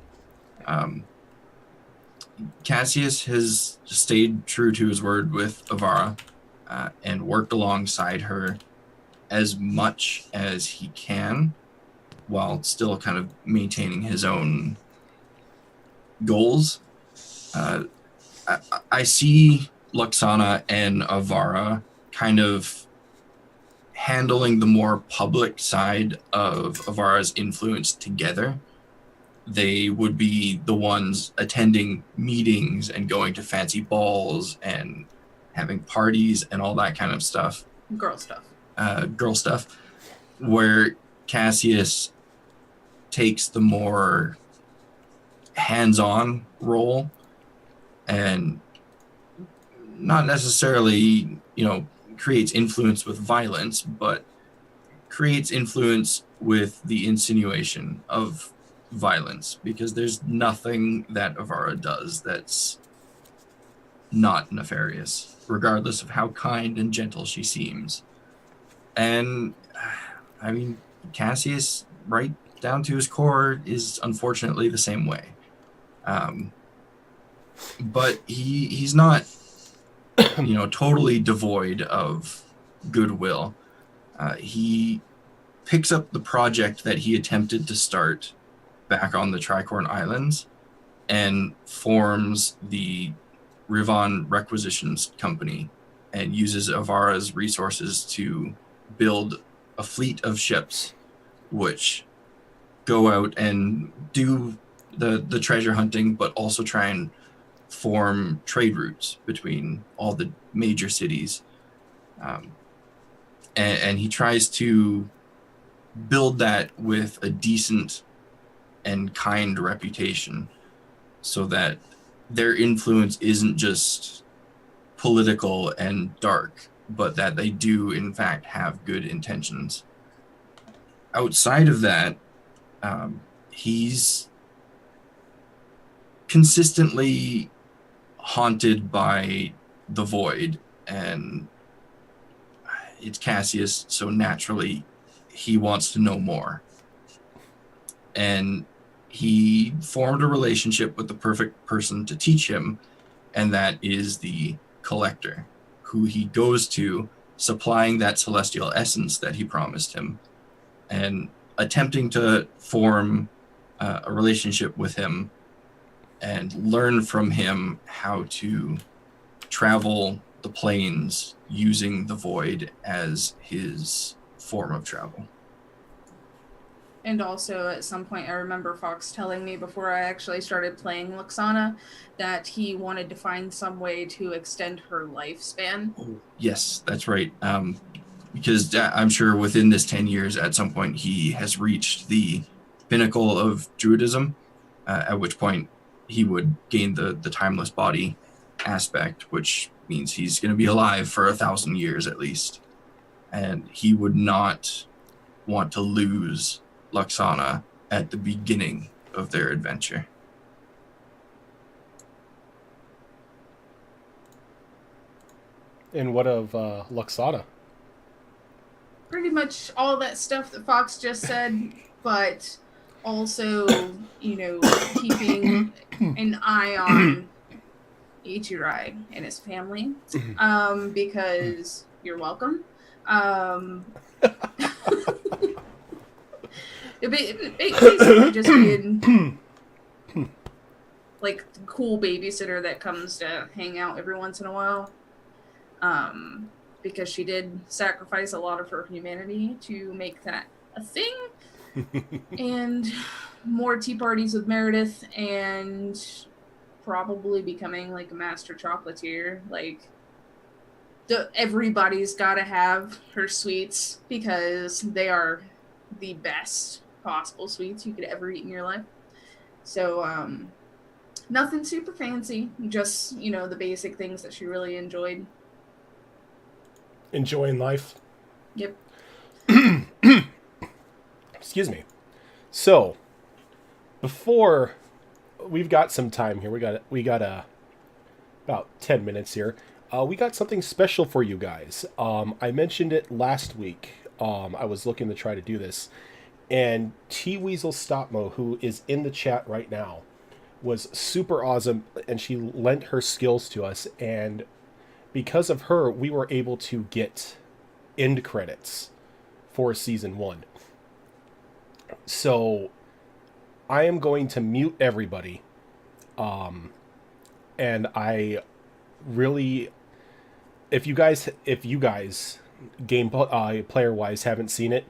Cassius has stayed true to his word with Avara and worked alongside her as much as he can while still kind of maintaining his own goals. I see Luxana and Avara kind of handling the more public side of Avara's influence together. They would be the ones attending meetings and going to fancy balls and having parties and all that kind of stuff. Girl stuff. Girl stuff. Where Cassius takes the more hands-on role and not necessarily, creates influence with violence, but creates influence with the insinuation of violence, because there's nothing that Avara does that's not nefarious, regardless of how kind and gentle she seems. And I mean, Cassius, right down to his core, is unfortunately the same way. But he's not, totally devoid of goodwill. He picks up the project that he attempted to start back on the Tricorn Islands and forms the Rivon Requisitions Company and uses Avara's resources to build a fleet of ships which go out and do the treasure hunting, but also try and form trade routes between all the major cities. And he tries to build that with a decent and kind reputation so that their influence isn't just political and dark, but that they do in fact have good intentions. Outside of that, he's consistently haunted by the void, and it's Cassius, so naturally he wants to know more. And he formed a relationship with the perfect person to teach him, and that is the Collector, who he goes to, supplying that celestial essence that he promised him, and attempting to form a relationship with him and learn from him how to travel the planes using the void as his form of travel. And also, at some point, I remember Fox telling me before I actually started playing Luxana that he wanted to find some way to extend her lifespan. Oh, yes, that's right. Because I'm sure within this 10 years, at some point, he has reached the pinnacle of druidism, at which point he would gain the timeless body aspect, which means he's going to be alive for 1,000 years at least. And he would not want to lose Luxana at the beginning of their adventure. And what of Luxana? Pretty much all that stuff that Fox just said, but also, keeping an eye on Ichirai and his family, because you're welcome. Basically just being like the cool babysitter that comes to hang out every once in a while. Because she did sacrifice a lot of her humanity to make that a thing. and more tea parties with Meredith, and probably becoming like a master chocolatier. Like, everybody's got to have her sweets because they are the best possible sweets you could ever eat in your life. So, nothing super fancy, just, the basic things that she really enjoyed. Enjoying life. Yep. Excuse me. So, before we've got some time here, we got about 10 minutes here. We got something special for you guys. I mentioned it last week. I was looking to try to do this, and T Weasel Stopmo, who is in the chat right now, was super awesome, and she lent her skills to us, and because of her, we were able to get end credits for season 1. So I am going to mute everybody. And I really, if you guys game player wise haven't seen it,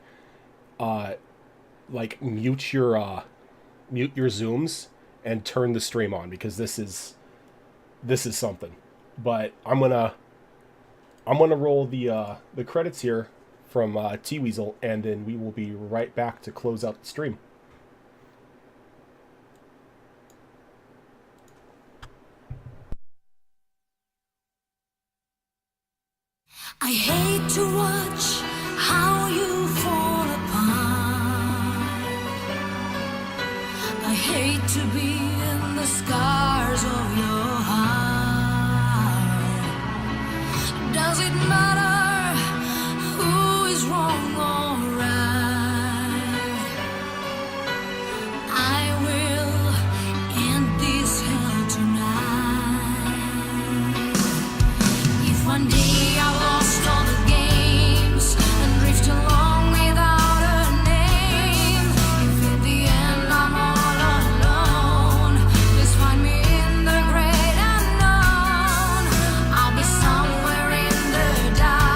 like mute your zooms and turn the stream on, because this is something. But I'm gonna roll the credits here from T Weasel, and then we will be right back to close out the stream. I hate to watch how you fall apart. I hate to be in the scars of your heart. Does it matter who is wrong or right? I will end this hell tonight. If one day I lost all the games and drift along without a name, if in the end I'm all alone, please find me in the great unknown. I'll be somewhere in the dark.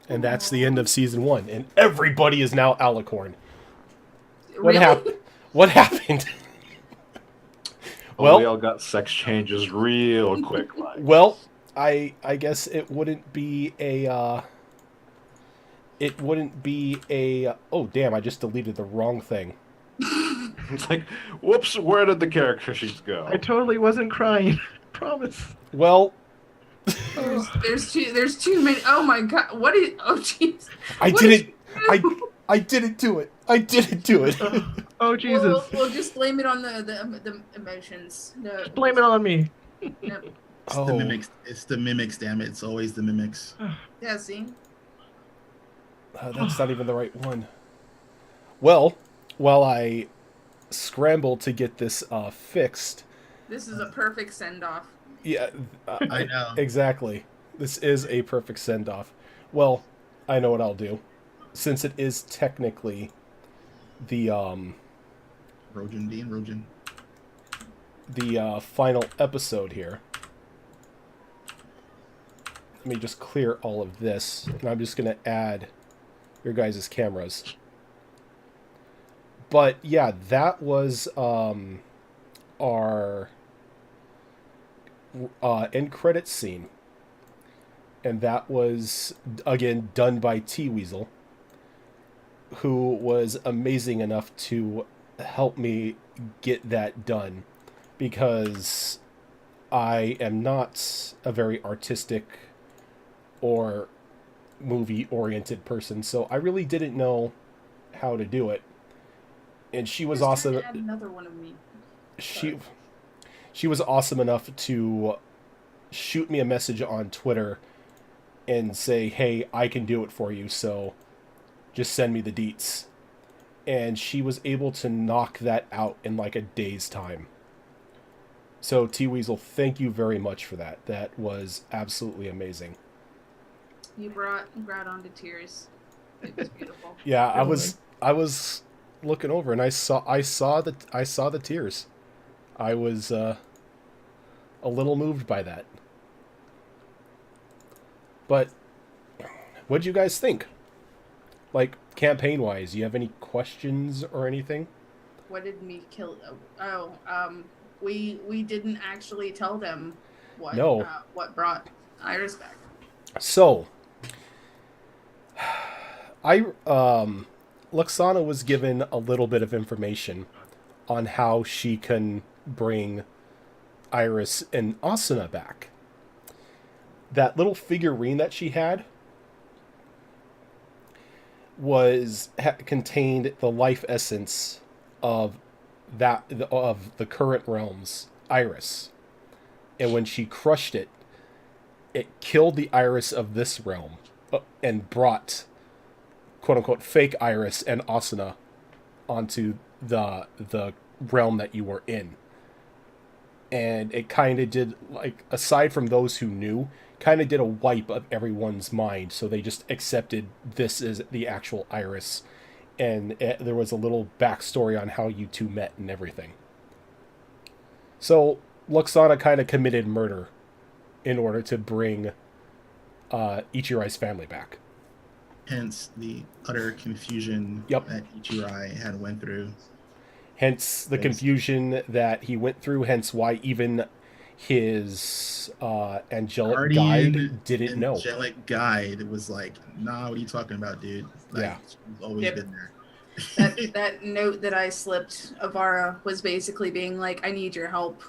And that's the end of season 1. And everybody is now Alicorn. What Really? happened? What happened? We Well, all got sex changes real quick. Like. well, I guess it wouldn't be a. It wouldn't be a. Oh damn! I just deleted the wrong thing. It's like, whoops, where did the character sheets go? I totally wasn't crying. Promise. Well, There's too many. Oh my god! What is? Oh jeez. I What didn't. did you do? I didn't do it. I didn't do it. Oh Jesus! We'll just blame it on the emotions. No, Just blame it on me. no. It's Oh. the mimics. It's the mimics. Damn it! It's always the mimics. Yeah, see. That's not even the right one. Well, while I scramble to get this fixed. This is a perfect send off. Yeah, I know. exactly. This is a perfect send off. Well, I know what I'll do. Since it is technically the Rojan, Dean Rojan. the final episode here. Let me just clear all of this, and I'm just going to add your guys' cameras. But yeah, that was our end credits scene. And that was, again, done by T-Weasel, who was amazing enough to help me get that done. Because I am not a very artistic or movie-oriented person, so I really didn't know how to do it. And she was Just awesome. had to add another one of me. She was awesome enough to shoot me a message on Twitter and say, hey, I can do it for you, so just send me the deets. And she was able to knock that out in like a day's time. So T-Weasel, thank you very much for that. That was absolutely amazing. You brought on to tears. It was beautiful. Yeah, I was looking over and I saw the tears. I was a little moved by that. But what'd you guys think? Like, campaign-wise, you have any questions or anything? What did me kill? We didn't actually tell them what brought Iris back. So, Luxana was given a little bit of information on how she can bring Iris and Asuna back. That little figurine that she had contained the life essence of the current realm's Iris. And when she crushed it, it killed the Iris of this realm and brought quote-unquote fake Iris and Asuna onto the realm that you were in. And it kind of did, like, aside from those who knew, kind of did a wipe of everyone's mind, so they just accepted this as the actual Iris. And there was a little backstory on how you two met and everything. So Luxana kind of committed murder in order to bring Ichirai's family back. Hence the utter confusion that Ichirai had went through. Hence the confusion that he went through, hence why even his angelic guide didn't know. Angelic guide was like, nah, what are you talking about, dude? Like, Yeah. she's always been there. That note that I slipped Avara was basically being like, I need your help.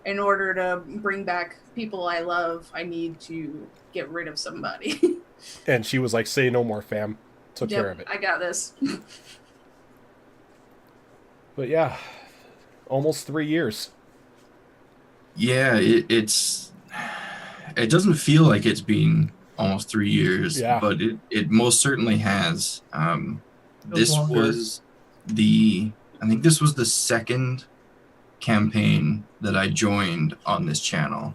In order to bring back people I love, I need to get rid of somebody. And she was like, say no more, fam. Took care of it. I got this. But yeah, almost 3 years. Yeah, it doesn't feel like it's been almost 3 years, but it most certainly has. This was I think this was the second campaign that I joined on this channel.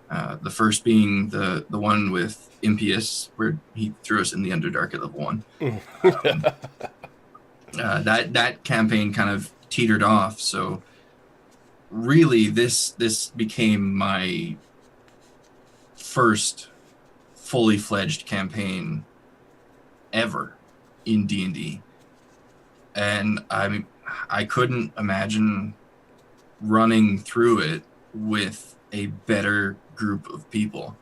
The first being the one with Impious, where he threw us in the Underdark at level 1. That campaign kind of teetered off, so really this became my first fully fledged campaign ever in D&D. And I couldn't imagine running through it with a better group of people.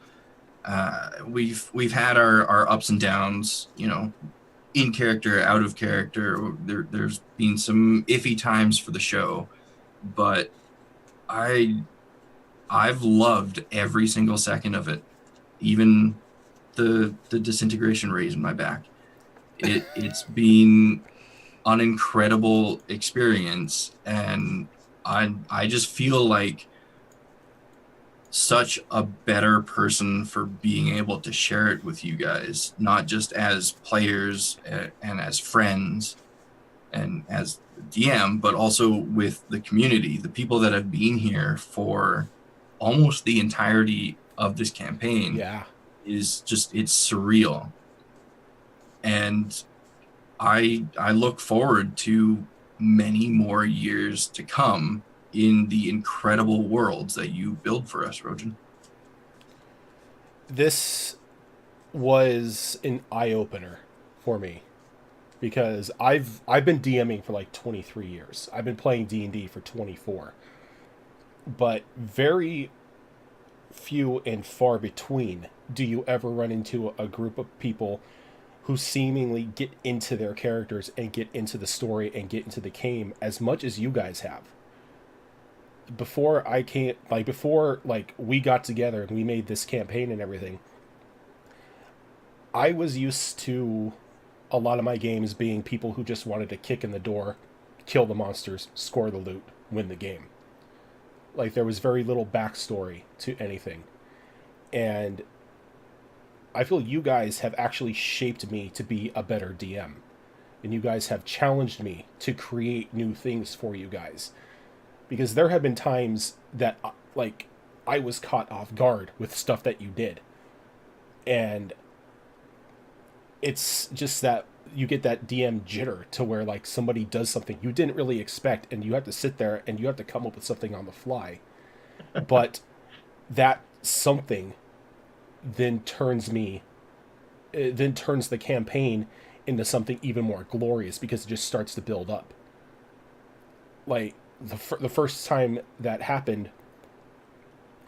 We've had our ups and downs, you know, in character, out of character. There's been some iffy times for the show, but I've loved every single second of it, even the disintegration rays in my back. It's been an incredible experience, and I just feel like such a better person for being able to share it with you guys, not just as players and as friends and as DM, but also with the community, the people that have been here for almost the entirety of this campaign. Yeah. Is just, it's surreal. And I look forward to many more years to come in the incredible worlds that you build for us, Rojan. This was an eye-opener for me because I've been DMing for like 23 years. I've been playing D&D for 24. But very few and far between do you ever run into a group of people who seemingly get into their characters and get into the story and get into the game as much as you guys have. Before we got together and we made this campaign and everything, I was used to a lot of my games being people who just wanted to kick in the door, kill the monsters, score the loot, win the game. Like, there was very little backstory to anything. And I feel you guys have actually shaped me to be a better DM. And you guys have challenged me to create new things for you guys. Because there have been times that, like, I was caught off guard with stuff that you did. And it's just that you get that DM jitter to where, like, somebody does something you didn't really expect, and you have to sit there and you have to come up with something on the fly. But that something then turns the campaign into something even more glorious because it just starts to build up. Like, the first time that happened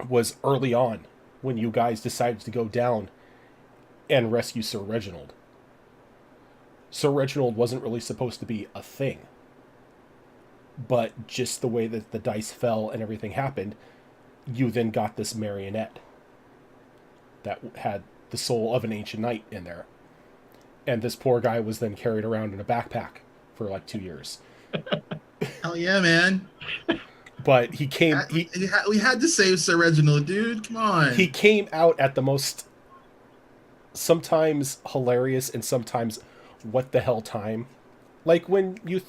was early on when you guys decided to go down and rescue Sir Reginald. Sir Reginald wasn't really supposed to be a thing. But just the way that the dice fell and everything happened, you then got this marionette that had the soul of an ancient knight in there. And this poor guy was then carried around in a backpack for like 2 years. Hell yeah, man. But he came... we had to save Sir Reginald, dude. Come on. He came out at the most sometimes hilarious and sometimes what the hell time. Like when you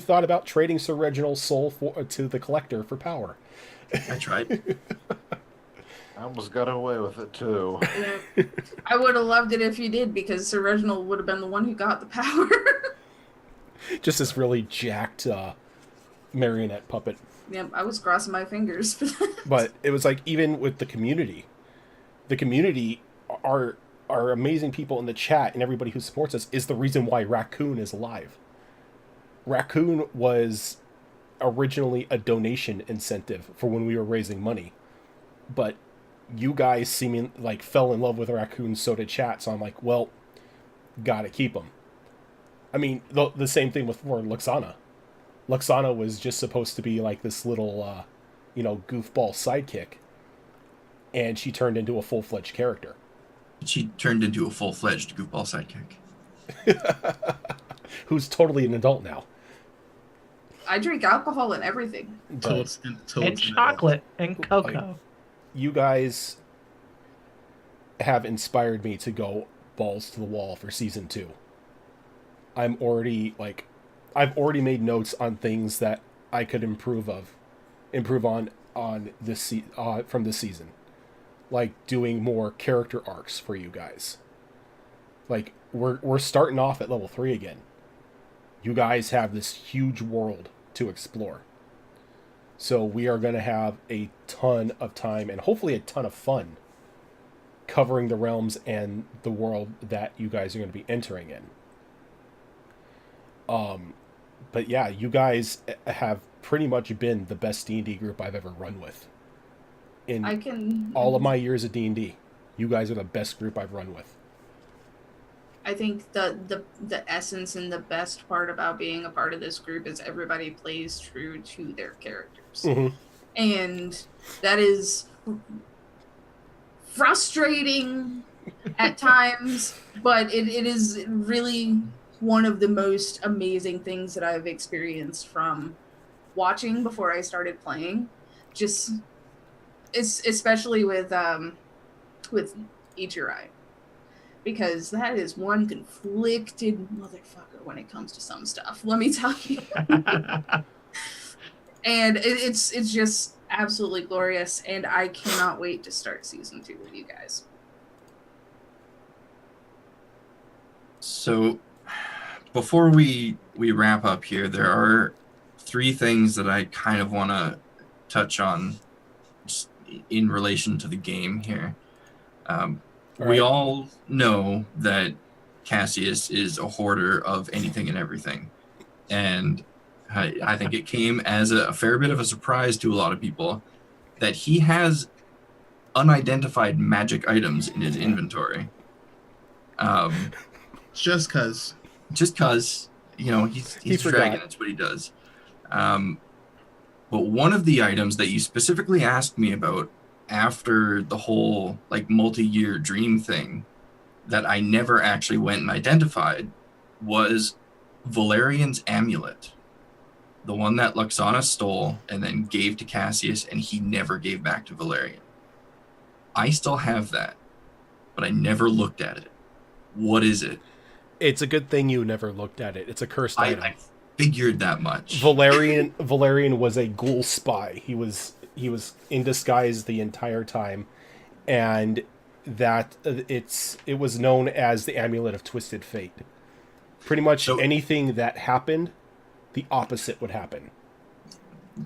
thought about trading Sir Reginald's soul to the collector for power. I tried. I almost got away with it too. Yeah. I would have loved it if you did, because Sir Reginald would have been the one who got the power. Just this really jacked marionette puppet. Yeah, I was crossing my fingers for that. But it was like, even with the community are amazing people in the chat, and everybody who supports us is the reason why Raccoon is alive. Raccoon was originally a donation incentive for when we were raising money, but you guys seeming like fell in love with Raccoon, so did chat, so I'm like, well, gotta keep him. I mean, the same thing with Luxana. Luxana was just supposed to be like this little goofball sidekick, and she turned into a full-fledged character. She turned into a full-fledged goofball sidekick. Who's totally an adult now. I drink alcohol and everything. Toads And chocolate and cocoa. You guys have inspired me to go balls to the wall for season 2. I've already made notes on things that I could improve on this from this season. Like doing more character arcs for you guys. Like we're starting off at level 3 again. You guys have this huge world to explore. So we are going to have a ton of time and hopefully a ton of fun covering the realms and the world that you guys are going to be entering in. But yeah, you guys have pretty much been the best D&D group I've ever run with. In all of my years of D&D, you guys are the best group I've run with. I think the essence and the best part about being a part of this group is everybody plays true to their characters. Mm-hmm. And that is frustrating at times, but it is really one of the most amazing things that I've experienced from watching before I started playing. Just especially with Ichirai. Because that is one conflicted motherfucker when it comes to some stuff, let me tell you. And it's just absolutely glorious, and I cannot wait to start season 2 with you guys. So, before we wrap up here, there are 3 things that I kind of want to touch on just in relation to the game here. We all know that Cassius is a hoarder of anything and everything. And I think it came as a fair bit of a surprise to a lot of people that he has unidentified magic items in his inventory. Just because, you know, he's a dragon, that's what he does. But one of the items that you specifically asked me about after the whole like multi-year dream thing that I never actually went and identified was Valerian's amulet. The one that Luxana stole and then gave to Cassius, and he never gave back to Valerian. I still have that, but I never looked at it. What is it? It's a good thing you never looked at it. It's a cursed item. I figured that much. Valerian was a ghoul spy. He was in disguise the entire time, and that it was known as the Amulet of Twisted Fate. Pretty much anything that happened, the opposite would happen.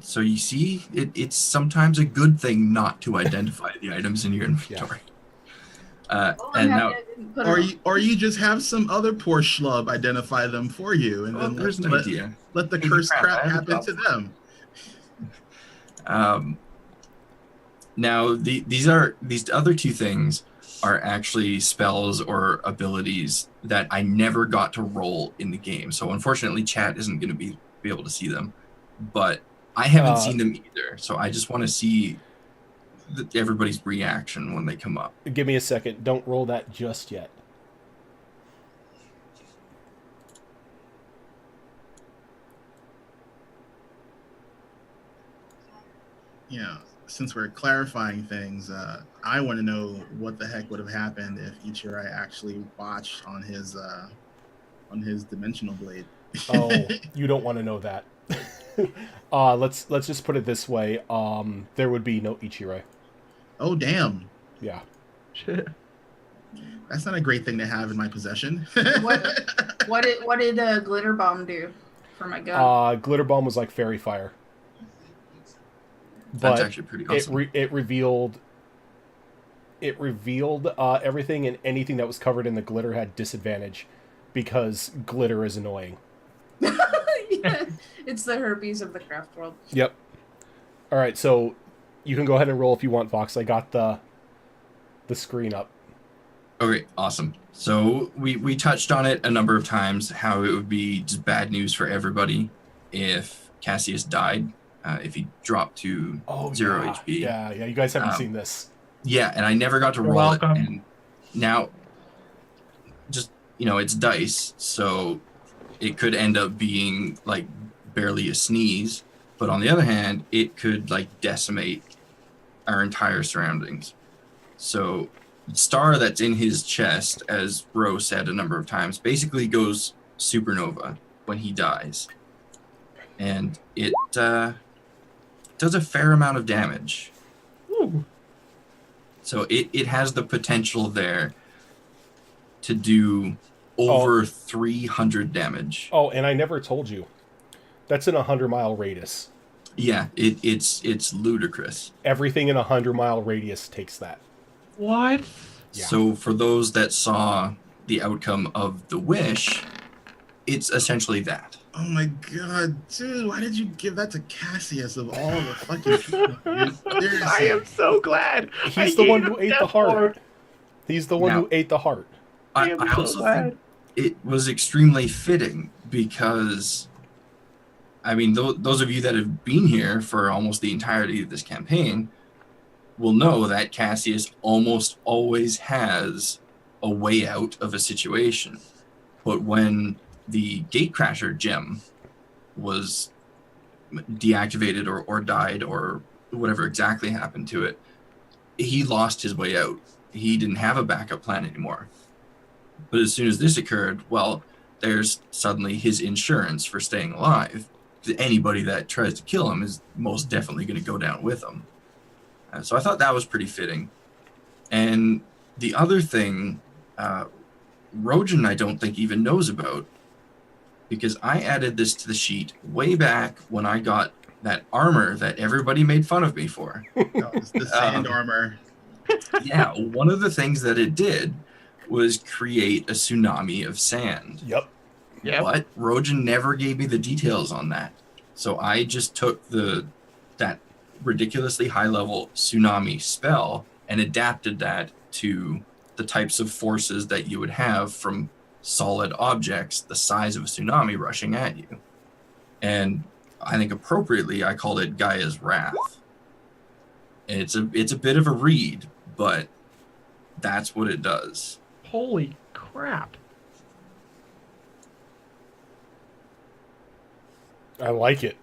So you see, it's sometimes a good thing not to identify the items in your inventory. Or you just have some other poor schlub identify them for you, and then there's an idea. Let the cursed crap happen to them. Now these other 2 things are actually spells or abilities that I never got to roll in the game. So unfortunately, chat isn't going to be able to see them, but I haven't seen them either. So I just want to see everybody's reaction when they come up. Give me a second. Don't roll that just yet. Yeah, since we're clarifying things, I want to know what the heck would have happened if Ichirai actually watched on his dimensional blade. Oh, you don't want to know that. Let's just put it this way. There would be no Ichirai. Oh, damn. Yeah. That's not a great thing to have in my possession. What did Glitter Bomb do for my gun? Glitter Bomb was like fairy fire. But that's actually pretty awesome. It revealed everything, and anything that was covered in the glitter had disadvantage because glitter is annoying. Yeah, it's the herpes of the craft world. Yep. All right, so you can go ahead and roll if you want, Vox. I got the screen up. Okay, awesome. So we touched on it a number of times, how it would be just bad news for everybody if Cassius died, if he dropped to 0 HP. Yeah, you guys haven't seen this. Yeah, and I never got to roll it. And now, just, it's dice, so it could end up being, like, barely a sneeze. But on the other hand, it could, like, decimate our entire surroundings. So star that's in his chest, as Ro said a number of times, basically goes supernova when he dies. And it does a fair amount of damage. Ooh. So it has the potential there to do over 300 damage. Oh, and I never told you. That's in a 100-mile radius. Yeah, it's ludicrous. Everything in a 100-mile radius takes that. What? Yeah. So for those that saw the outcome of the wish, it's essentially that. Oh my god, dude! Why did you give that to Cassius of all the fucking people, dude? Seriously. I am so glad. He's the one who ate the heart. He's the one Now- who ate the heart. I am so also glad. think it was extremely fitting because, I mean, those of you that have been here for almost the entirety of this campaign will know that Cassius almost always has a way out of a situation. But when the Gatecrasher gem was deactivated or died or whatever exactly happened to it, he lost his way out. He didn't have a backup plan anymore. But as soon as this occurred, well, there's suddenly his insurance for staying alive. Anybody that tries to kill him is most definitely going to go down with him. So I thought that was pretty fitting. And the other thing, Rojan I don't think even knows about, because I added this to the sheet way back when I got that armor that everybody made fun of me for. That was the sand armor. Yeah, one of the things that it did was create a tsunami of sand. Yep. Yep. But Rojan never gave me the details on that. So I just took that ridiculously high level tsunami spell and adapted that to the types of forces that you would have from solid objects the size of a tsunami rushing at you. And I think appropriately I called it Gaia's Wrath. And it's a bit of a read, but that's what it does. Holy crap. I like it.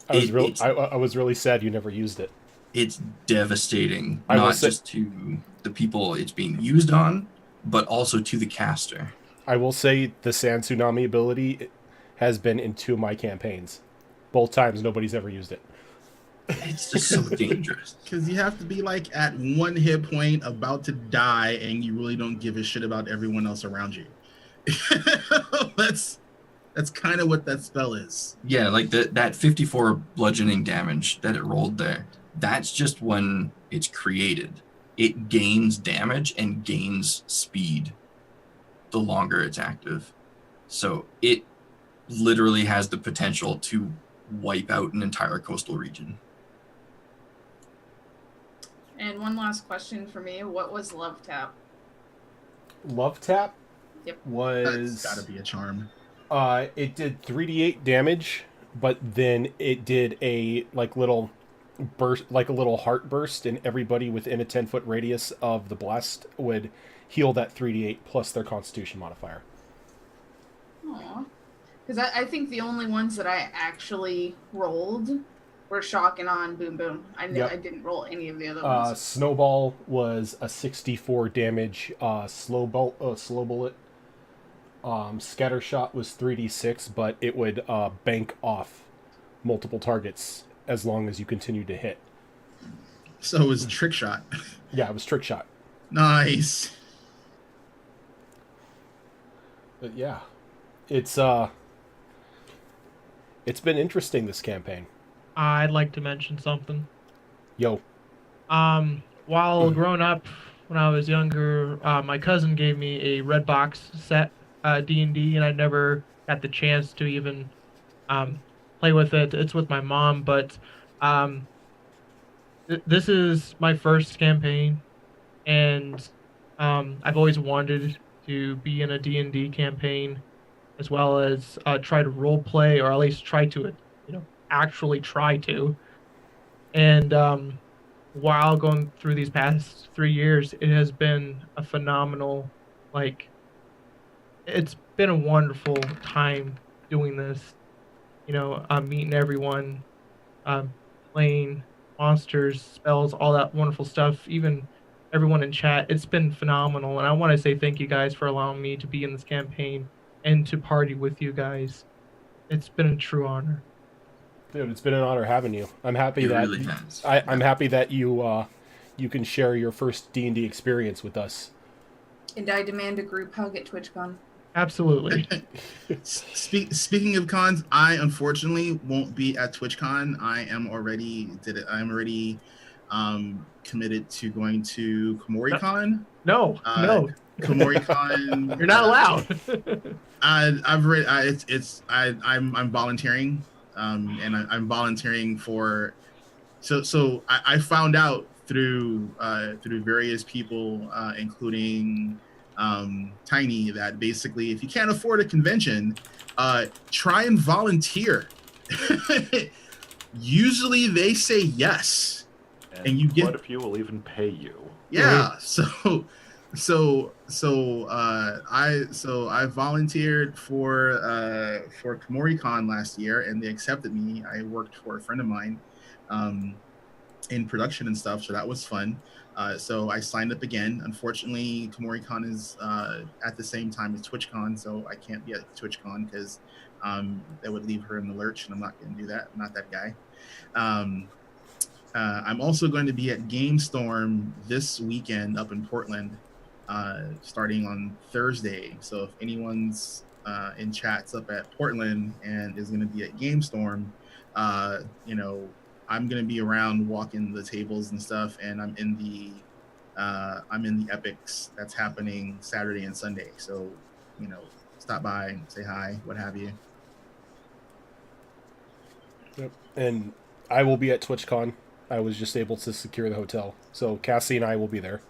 I was really sad you never used it. It's devastating, I will not say- just to the people it's being used on, but also to the caster. I will say the sand tsunami ability has been in 2 of my campaigns. Both times nobody's ever used it. It's just so dangerous. Because you have to be like at 1 hit point, about to die, and you really don't give a shit about everyone else around you. That's kind of what that spell is. Yeah, like that 54 bludgeoning damage that it rolled there, that's just when it's created. It gains damage and gains speed the longer it's active. So it literally has the potential to wipe out an entire coastal region. And one last question for me: what was Love Tap? Love Tap Yep. was... That's gotta be a charm. It did 3d8 damage, but then it did a little burst, like a little heart burst, and everybody within a 10-foot radius of the blast would heal that 3d8 plus their Constitution modifier. Aw. Because I think the only ones that I actually rolled were Shock and On Boom Boom. I didn't roll any of the other ones. Snowball was a 64 damage slow bullet. Scattershot was 3d6, but it would bank off multiple targets as long as you continued to hit. So it was Trick Shot. Yeah, it was Trick Shot. Nice. But yeah, it's been interesting, this campaign. I'd like to mention something. Yo. While growing up, when I was younger, my cousin gave me a red box set, D&D, and I never got the chance to even play with it. It's with my mom, but this is my first campaign, and I've always wanted to be in a D&D campaign, as well as try to role play, or at least try to, actually try to. And while going through these past 3 years, it has been a phenomenal, it's been a wonderful time doing this. Meeting everyone, playing monsters, spells, all that wonderful stuff, even everyone in chat. It's been phenomenal, and I want to say thank you guys for allowing me to be in this campaign and to party with you guys. It's been a true honor. Dude, it's been an honor having you. I'm happy It that really has. I'm happy that you can share your first D&D experience with us. And I demand a group hug at TwitchCon. Absolutely. Speaking of cons, I unfortunately won't be at TwitchCon. I'm already committed to going to KomoriCon. No, no, KomoriCon. you're not allowed. I've read. I'm volunteering, and I'm volunteering for. So I found out through various people, including Tiny, that basically if you can't afford a convention, try and volunteer. Usually they say yes, and you get quite a few will even pay you. yeah. So I volunteered for KomoriCon last year, and they accepted me. I worked for a friend of mine in production and stuff, so that was fun. So I signed up again. Unfortunately, KomoriCon is at the same time as TwitchCon, so I can't be at TwitchCon because that would leave her in the lurch, and I'm not going to do that. I'm not that guy. I'm also going to be at GameStorm this weekend up in Portland, starting on Thursday. So if anyone's in chats up at Portland and is going to be at GameStorm, I'm going to be around walking the tables and stuff, and I'm in the Epics that's happening Saturday and Sunday. So, stop by, say hi, what have you. Yep. And I will be at TwitchCon. I was just able to secure the hotel. So Cassie and I will be there.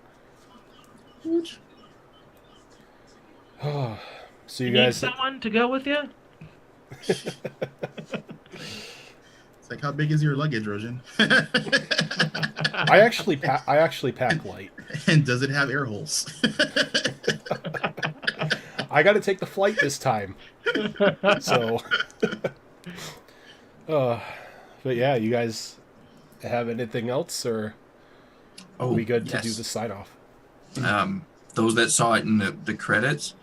So you Need guys... someone to go with you? It's like, how big is your luggage, Rojan? I actually pack light. And does it have air holes? I got to take the flight this time. So... but yeah, you guys have anything else, or are we good to do the sign off? Those that saw it in the credits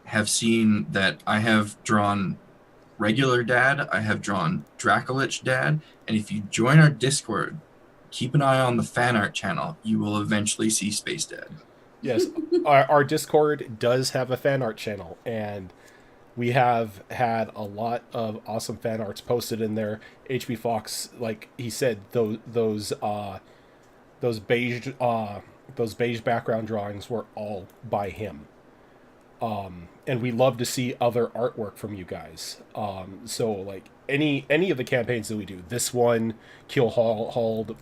have seen that I have drawn regular Dad, I have drawn Dracolich Dad, and if you join our Discord, keep an eye on the fan art channel. You will eventually see Space Dad. Yes, our Discord does have a fan art channel, and we have had a lot of awesome fan arts posted in there. HB Fox, like he said, those beige background drawings were all by him. And we love to see other artwork from you guys. So like any of the campaigns that we do, this one, Kill Hauled,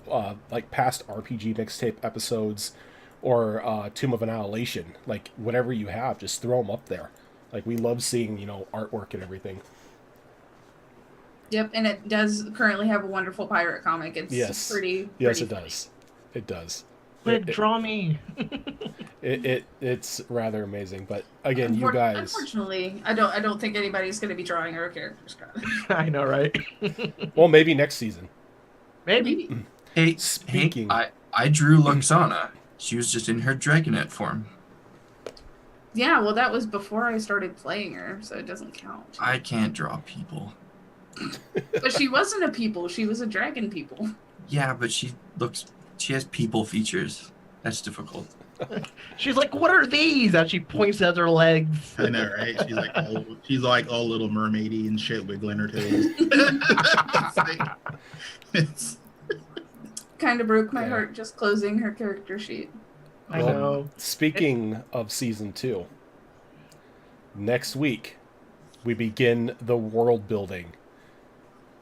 like past RPG mixtape episodes, or Tomb of Annihilation, like whatever you have, just throw them up there. Like, we love seeing, artwork and everything. Yep, and it does currently have a wonderful pirate comic. It's pretty. Yes, it funny. does. It does. Draw me. It's rather amazing. But again, you guys. Unfortunately, I don't think anybody's going to be drawing our characters. I know, right? Well, maybe next season. Maybe. Hey, Speaking. I drew Luxana. She was just in her Dragonet form. Yeah, well, that was before I started playing her, so it doesn't count. I can't draw people. But she wasn't a people; she was a dragon people. Yeah, but she has people features. That's difficult. She's like, "What are these?" As she points at her legs. I know, right? She's like all Little Mermaidy and shit, wiggling her toes. It's Kind of broke my heart just closing her character sheet. I know. Speaking of season 2, next week we begin the world building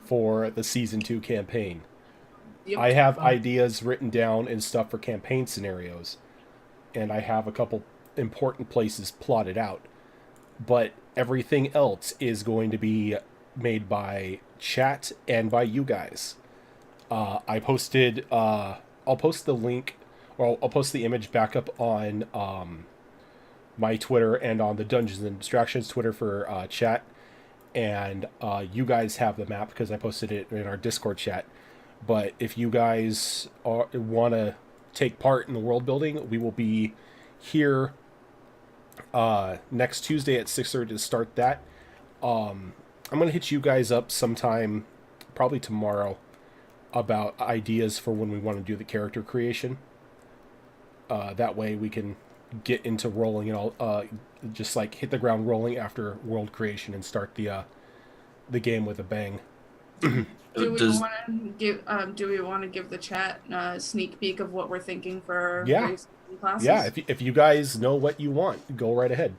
for the season 2 campaign. Yep. I have ideas written down and stuff for campaign scenarios, and I have a couple important places plotted out. But everything else is going to be made by chat and by you guys. I posted. I'll post the link. Well, I'll post the image back up on my Twitter and on the Dungeons and Distractions Twitter for chat. And you guys have the map because I posted it in our Discord chat. But if you guys want to take part in the world building, we will be here next Tuesday at 6:30 to start that. I'm going to hit you guys up sometime, probably tomorrow, about ideas for when we want to do the character creation. That way we can get into rolling and all, just like hit the ground rolling after world creation and start the game with a bang. Do we Does want to give? Do we want to give the chat a sneak peek of what we're thinking for our Yeah. race classes? Yeah, if you guys know what you want, go right ahead.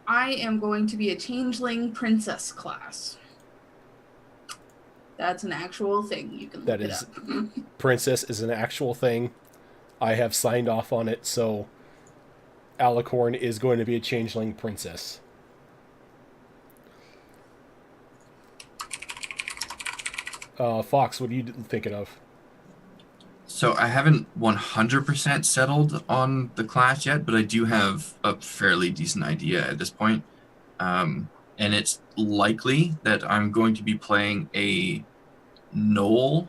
I am going to be a changeling princess class. That's an actual thing. You can look That it is- up. Princess is an actual thing. I have signed off on it, so Alicorn is going to be a changeling princess. Fox, what are you thinking of? So I haven't 100% settled on the class yet, but I do have a fairly decent idea at this point. And it's likely that I'm going to be playing a Knoll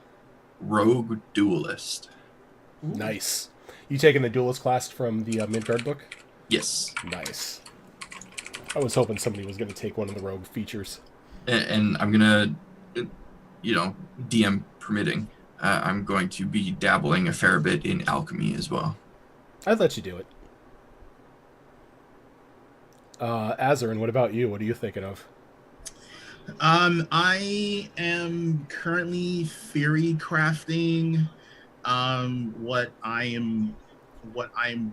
rogue duelist. Nice. You taking the duelist class from the Midgard book? Yes. Nice. I was hoping somebody was going to take one of the rogue features. And I'm going to, DM permitting, I'm going to be dabbling a fair bit in alchemy as well. I'd let you do it. Azarin, what about you? What are you thinking of? I am currently theory crafting what I am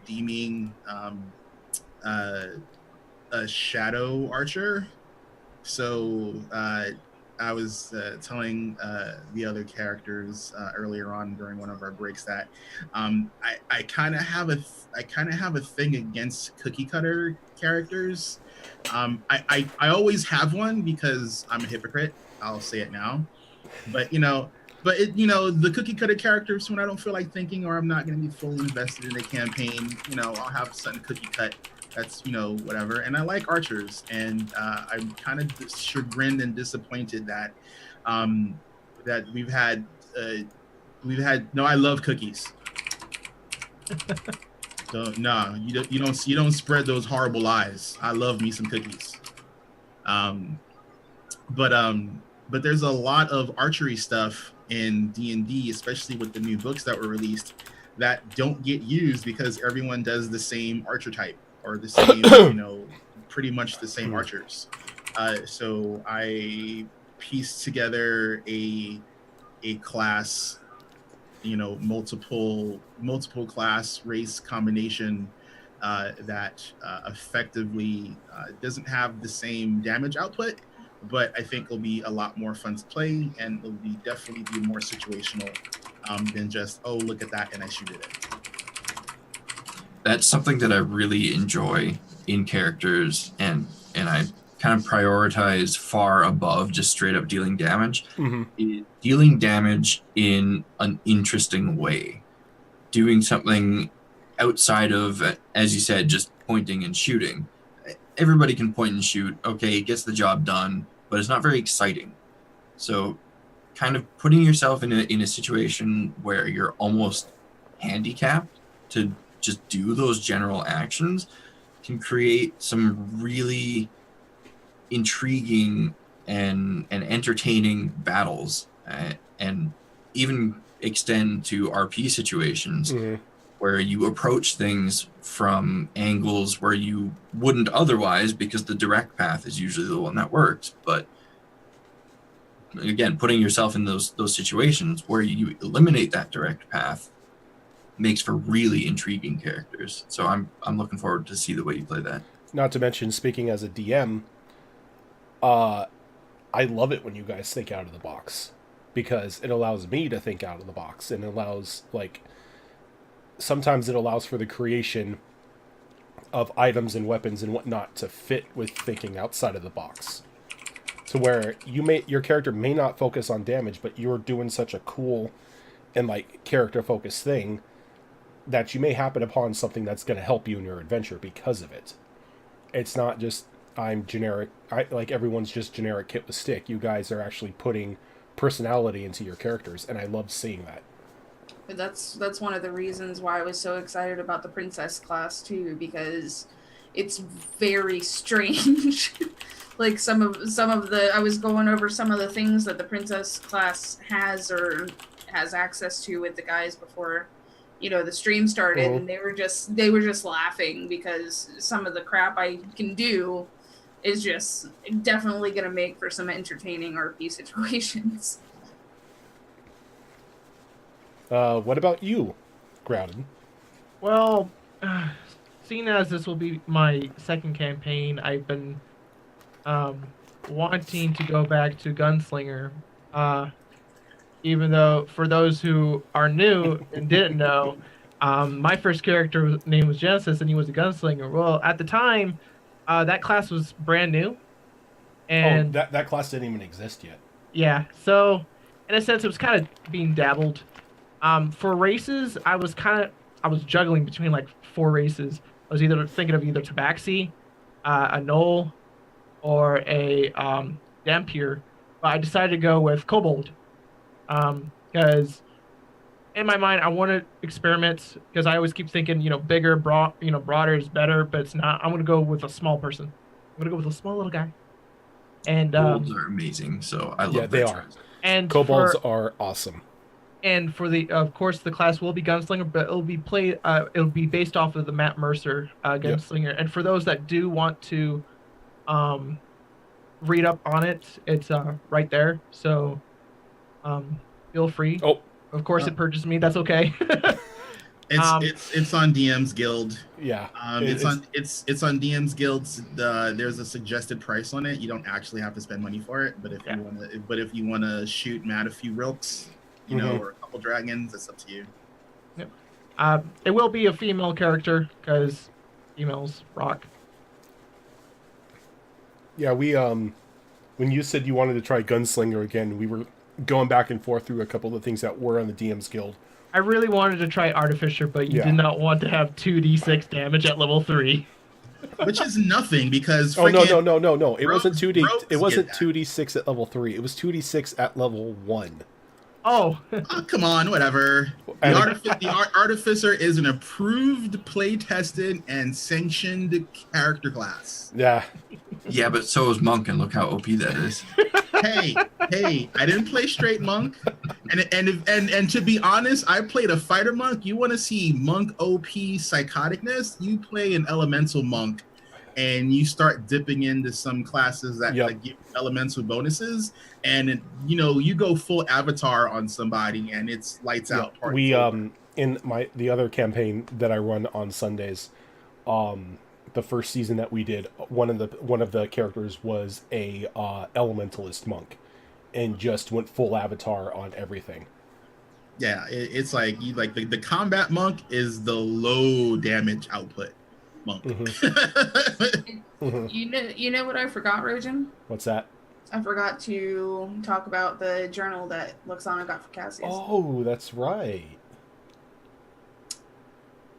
deeming a shadow archer. So I was telling the other characters earlier on during one of our breaks that I kind of have a thing against cookie cutter characters. I always have one because I'm a hypocrite. I'll say it now, but the cookie cutter characters, when I don't feel like thinking or I'm not going to be fully invested in a campaign, I'll have something cookie cut. That's whatever. And I like archers, and I'm kind of chagrined and disappointed that that we've had. No, I love cookies. So no, you don't spread those horrible lies. I love me some cookies. But there's a lot of archery stuff in D&D, especially with the new books that were released, that don't get used because everyone does the same archer type or the same, pretty much the same archers. So I pieced together a class, multiple class race combination that effectively doesn't have the same damage output, but I think will be a lot more fun to play, and it'll definitely be more situational than just, oh, look at that and I shoot it. That's something that I really enjoy in characters, and I kind of prioritize far above just straight up dealing damage. Mm-hmm. Dealing damage in an interesting way, doing something outside of, as you said, just pointing and shooting. Everybody can point and shoot. Okay, it gets the job done, but it's not very exciting. So kind of putting yourself in a situation where you're almost handicapped to just do those general actions can create some really intriguing and entertaining battles, and even extend to RP situations where you approach things from angles where you wouldn't otherwise, because the direct path is usually the one that works. But again, putting yourself in those situations where you eliminate that direct path makes for really intriguing characters. So I'm looking forward to see the way you play that. Not to mention, speaking as a DM, I love it when you guys think out of the box, because it allows me to think out of the box, and it allows, sometimes it allows for the creation of items and weapons and whatnot to fit with thinking outside of the box, to where your character may not focus on damage, but you're doing such a cool and character focused thing that you may happen upon something that's going to help you in your adventure because of it. It's not just I'm generic, everyone's just generic kit with stick. You guys are actually putting personality into your characters, and I love seeing that. That's one of the reasons why I was so excited about the princess class too, because it's very strange. Some of the I was going over some of the things that the princess class has access to with the guys before the stream started, and they were just laughing because some of the crap I can do is just definitely going to make for some entertaining RP situations. What about you, Groudon? Well, seeing as this will be my second campaign, I've been wanting to go back to Gunslinger. Even though, for those who are new and didn't know, my first character name was Genesis, and he was a Gunslinger. Well, at the time, that class was brand new, and that class didn't even exist yet. yeah, so in a sense, it was kind of being dabbled. For races, I was juggling between like 4 races. I was either thinking of either Tabaxi, a Knoll, or a Dampier. But I decided to go with Kobold. Because in my mind, I want to experiment. Because I always keep thinking, bigger, broader is better, but it's not. I'm gonna go with a small person. I'm gonna go with a small little guy. And Kobolds are amazing, so I love Yeah, they that are. choice. and Kobolds for- are awesome. And for of course, the class will be Gunslinger, but it'll be it'll be based off of the Matt Mercer Gunslinger. And for those that do want to, read up on it, it's right there. So, feel free. Oh, Of course, it purchased me. That's okay. It's on DM's Guild. yeah. It's on DM's Guild. There's a suggested price on it. You don't actually have to spend money for it, but if you wanna shoot Matt a few rilks, or a couple dragons, it's up to you. Yep. It will be a female character because females rock. Yeah, we when you said you wanted to try Gunslinger again, we were going back and forth through a couple of things that were on the DM's Guild. I really wanted to try Artificer, but you Yeah. did not want to have 2d6 damage at level 3. Which is nothing because No! It wasn't rogues- 2d. rogues It wasn't get that. 2d6 at level 3. It was 2d6 at level 1. Oh, Oh, come on, whatever. And- The Artificer is an approved, play-tested, and sanctioned character class. Yeah. Yeah, but so is Monk, and look how OP that is. Hey, I didn't play straight monk, and to be honest, I played a fighter monk. You want to see monk OP psychoticness? You play an elemental monk, and you start dipping into some classes that give elemental bonuses, and you go full avatar on somebody, and it's lights out. We in the other campaign that I run on Sundays, the first season that we did, one of the characters was a elementalist monk, and just went full avatar on everything. Yeah, it's like the combat monk is the low damage output monk. Mm-hmm. You know what I forgot, Rojan? What's that? I forgot to talk about the journal that Luxana got for Cassius. Oh, that's right.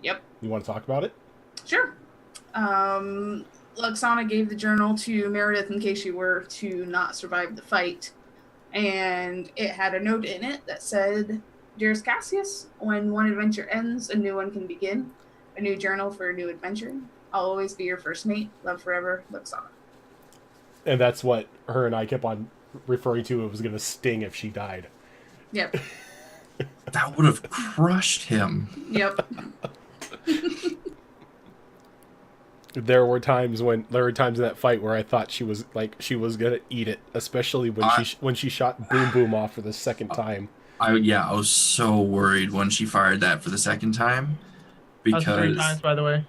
Yep. You want to talk about it? Sure. Luxana gave the journal to Meredith in case she were to not survive the fight. And it had a note in it that said, "Dearest Cassius, when one adventure ends, a new one can begin. A new journal for a new adventure. I'll always be your first mate. Love forever, Luxana." And that's what her and I kept on referring to. It was going to sting if she died. Yep. That would have crushed him. Yep. There were times in that fight where I thought she was gonna eat it, especially when she shot Boom Boom off for the second time. I was so worried when she fired that for the second time, that's because 3 times, by the way.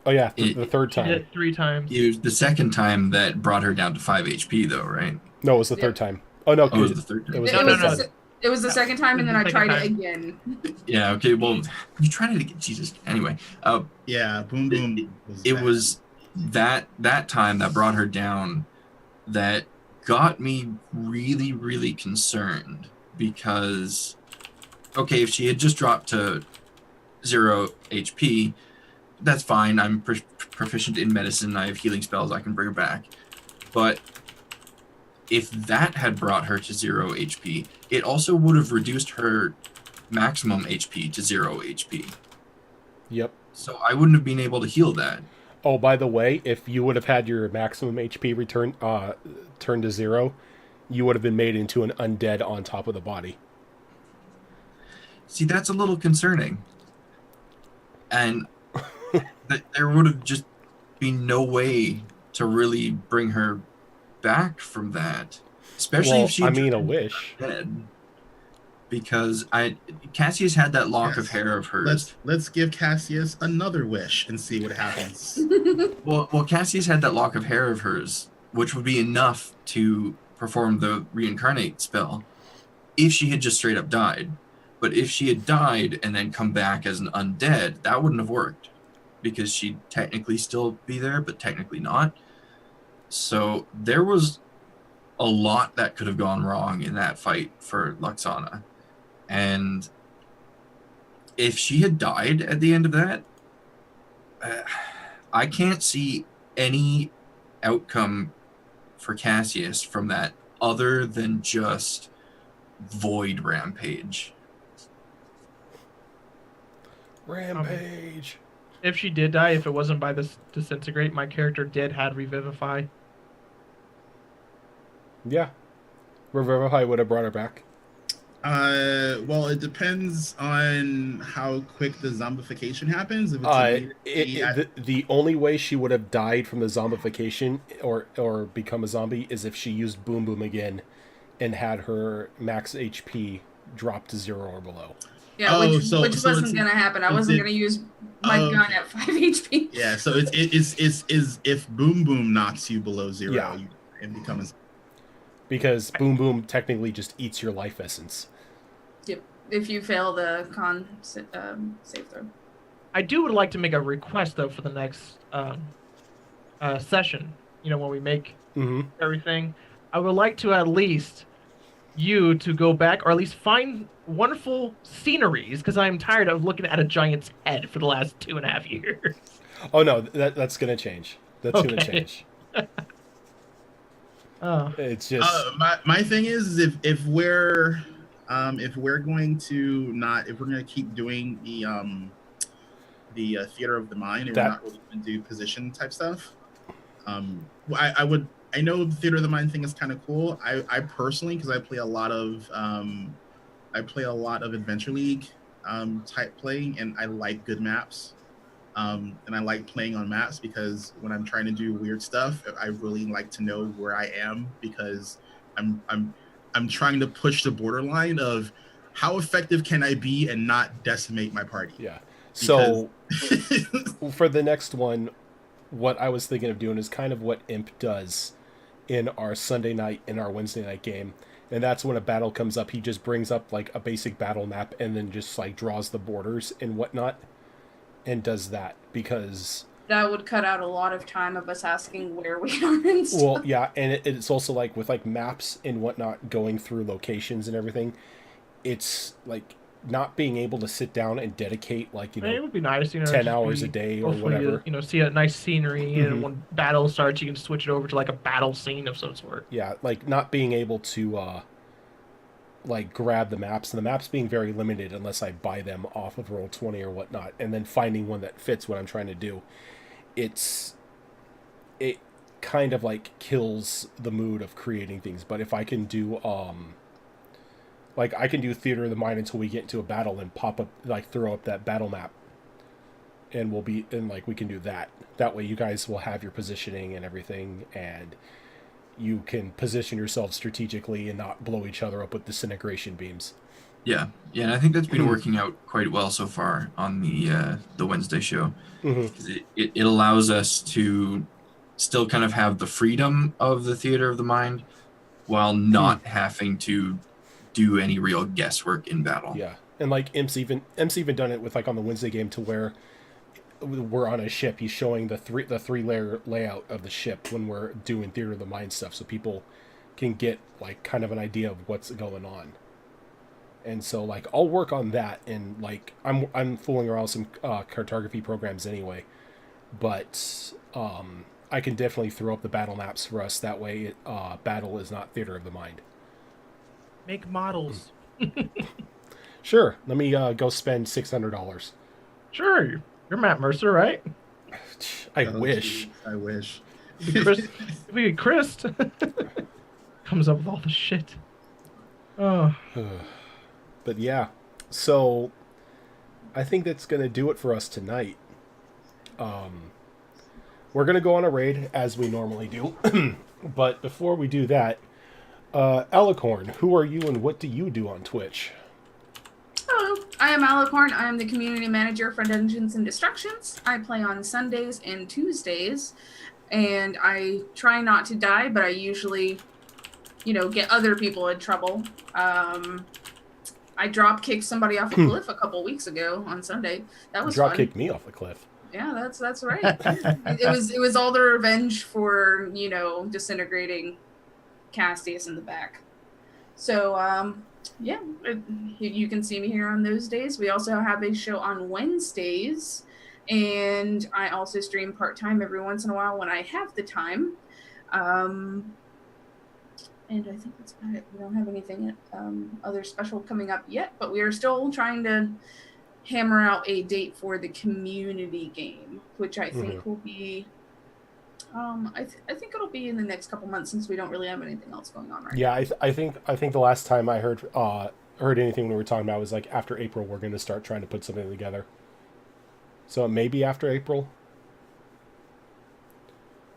Oh yeah, the third She time. did it 3 times. it was the second time that brought her down to 5 HP, though, right? No, it was the third time. Oh no, Oh, it was the third time. it was No, the no, third no. time. It was the second time, and then I Second tried it time. again. Yeah, okay, well, you tried it again. Jesus. Anyway, Yeah, boom boom. it bad. was that time that brought her down that got me really, really concerned, because, okay, if she had just dropped to 0 HP, that's fine. I'm proficient in medicine. I have healing spells. I can bring her back. But if that had brought her to 0 HP, it also would have reduced her maximum HP to 0 HP. Yep. So I wouldn't have been able to heal that. Oh, by the way, if you would have had your maximum HP turned to 0, you would have been made into an undead on top of the body. See, that's a little concerning. And there would have just been no way to really bring her back from that, especially Well, if she I had mean, a turned wish. dead. Because Cassius had that lock of Yes. hair of hers. Let's give Cassius another wish and see what happens. Well, Cassius had that lock of hair of hers, which would be enough to perform the reincarnate spell if she had just straight up died. But if she had died and then come back as an undead, that wouldn't have worked because she'd technically still be there, but technically not. So there was a lot that could have gone wrong in that fight for Luxana. And if she had died at the end of that, I can't see any outcome for Cassius from that other than just void rampage. Rampage. If she did die, if it wasn't by this disintegrate, my character did have revivify. Yeah. Revivify would have brought her back. Well, it depends on how quick the zombification happens. If it's The only way she would have died from the zombification or become a zombie is if she used Boom Boom again and had her max HP drop to 0 or below. Yeah, which wasn't gonna happen. I wasn't gonna use my gun at 5 HP. Yeah, so it's if Boom Boom knocks you below 0, Yeah. and becomes. Because Boom Boom technically just eats your life essence. Yep. If you fail the con save throw. I would like to make a request though for the next session. You know, when we make everything, I would like to at least you to go back or at least find wonderful sceneries because I'm tired of looking at a giant's head for the last 2.5 years. Oh no, that's gonna change. That's gonna Okay. change. Oh. It's just My thing is if we're going to keep doing the theater of the mind and we're not really going to do position type stuff, I know the theater of the mind thing is kind of cool. I personally, because I play a lot of Adventure League type play, and I like good maps. And I like playing on maps because when I'm trying to do weird stuff, I really like to know where I am because I'm trying to push the borderline of how effective can I be and not decimate my party. Yeah. So for the next one, what I was thinking of doing is kind of what Imp does in our Sunday night and our Wednesday night game. And that's when a battle comes up, he just brings up like a basic battle map and then just like draws the borders and whatnot and does that because that would cut out a lot of time of us asking where we are and stuff. Well, yeah, and it's also like with like maps and whatnot going through locations and everything, it's like not being able to sit down and dedicate like, you know, it would be nice, you know, 10 hours a day or whatever. You know, see a nice scenery and when battle starts, you can switch it over to like a battle scene of some sort. Yeah, like not being able to like grab the maps and the maps being very limited unless I buy them off of Roll20 or whatnot, and then finding one that fits what I'm trying to do. It kind of like kills the mood of creating things. But if I can do like I can do theater of the mind until we get into a battle and pop up, like throw up that battle map, and we can do that. That way you guys will have your positioning and everything, and you can position yourself strategically and not blow each other up with disintegration beams. Yeah, and I think that's been working out quite well so far on the Wednesday show. It allows us to still kind of have the freedom of the theater of the mind while not having to do any real guesswork in battle. Yeah, and like Imp's even done it with like on the Wednesday game to where we're on a ship. He's showing the three layer layout of the ship when we're doing theater of the mind stuff, so people can get like kind of an idea of what's going on. And so like I'll work on that, and like I'm fooling around with some cartography programs anyway, but I can definitely throw up the battle maps for us. That way, battle is not theater of the mind. Make models. Sure. Let me go spend $600. Sure. You're Matt Mercer, right? I wish. Geez, I wish. If we get Chris comes up with all the shit. Oh. But yeah, so I think that's going to do it for us tonight. we're gonna go on a raid as we normally do. But before we do that, Alicorn, who are you and what do you do on Twitch? Hello, I am Alicorn. I am the community manager for Dungeons and Destructions. I play on Sundays and Tuesdays, and I try not to die, but I usually, get other people in trouble. I drop kicked somebody off a cliff a couple weeks ago on Sunday. That was Drop fun. kicked me off the cliff. Yeah, that's right. it was all the revenge for disintegrating Cassius in the back. So you can see me here on those days. We also have a show on Wednesdays, and I also stream part-time every once in a while when I have the time. And I think that's about it. We don't have anything other special coming up yet, but we are still trying to hammer out a date for the community game, which I think will be I think it'll be in the next couple months since we don't really have anything else going on right now. Yeah, I think the last time I heard anything when we were talking about was like after April we're going to start trying to put something together. So maybe after April,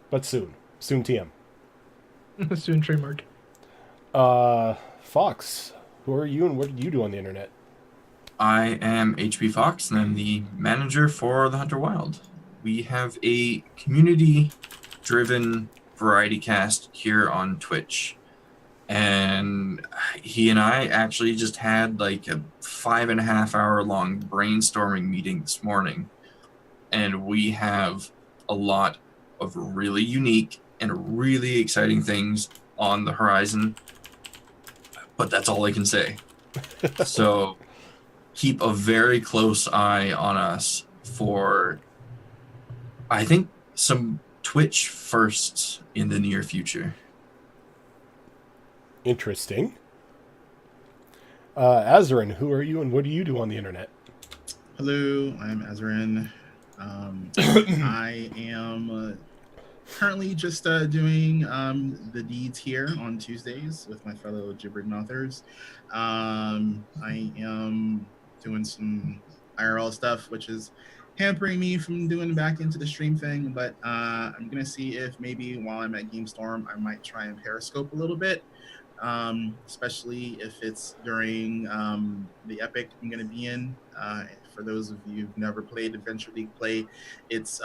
but soon TM. Soon trademark. Fox, who are you and what do you do on the internet? I am HP Fox, and I'm the manager for the Hunter Wild. We have a community-driven variety cast here on Twitch, and he and I actually just had like a 5.5-hour-long brainstorming meeting this morning, and we have a lot of really unique and really exciting things on the horizon, but that's all I can say. So keep a very close eye on us for, I think, some Twitch firsts in the near future. Interesting. Azarin, who are you and what do you do on the internet? Hello, I'm Azarin. I am currently just doing the deeds here on Tuesdays with my fellow Gibbering authors. I am doing some IRL stuff, which is hampering me from doing back into the stream thing, but I'm gonna see if maybe while I'm at GameStorm I might try and Periscope a little bit, especially if it's during the epic I'm gonna be in. For those of you who've never played Adventure League play, it's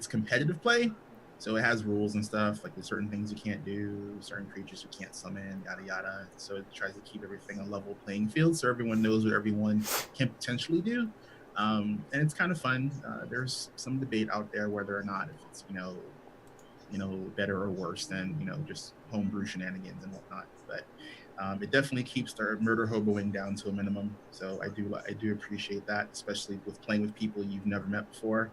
competitive play, so it has rules and stuff, like there's certain things you can't do, certain creatures you can't summon, yada yada. So it tries to keep everything a level playing field so everyone knows what everyone can potentially do, and it's kind of fun. There's some debate out there whether or not if it's better or worse than just homebrew shenanigans and whatnot, but it definitely keeps the murder hoboing down to a minimum. So I do appreciate that, especially with playing with people you've never met before.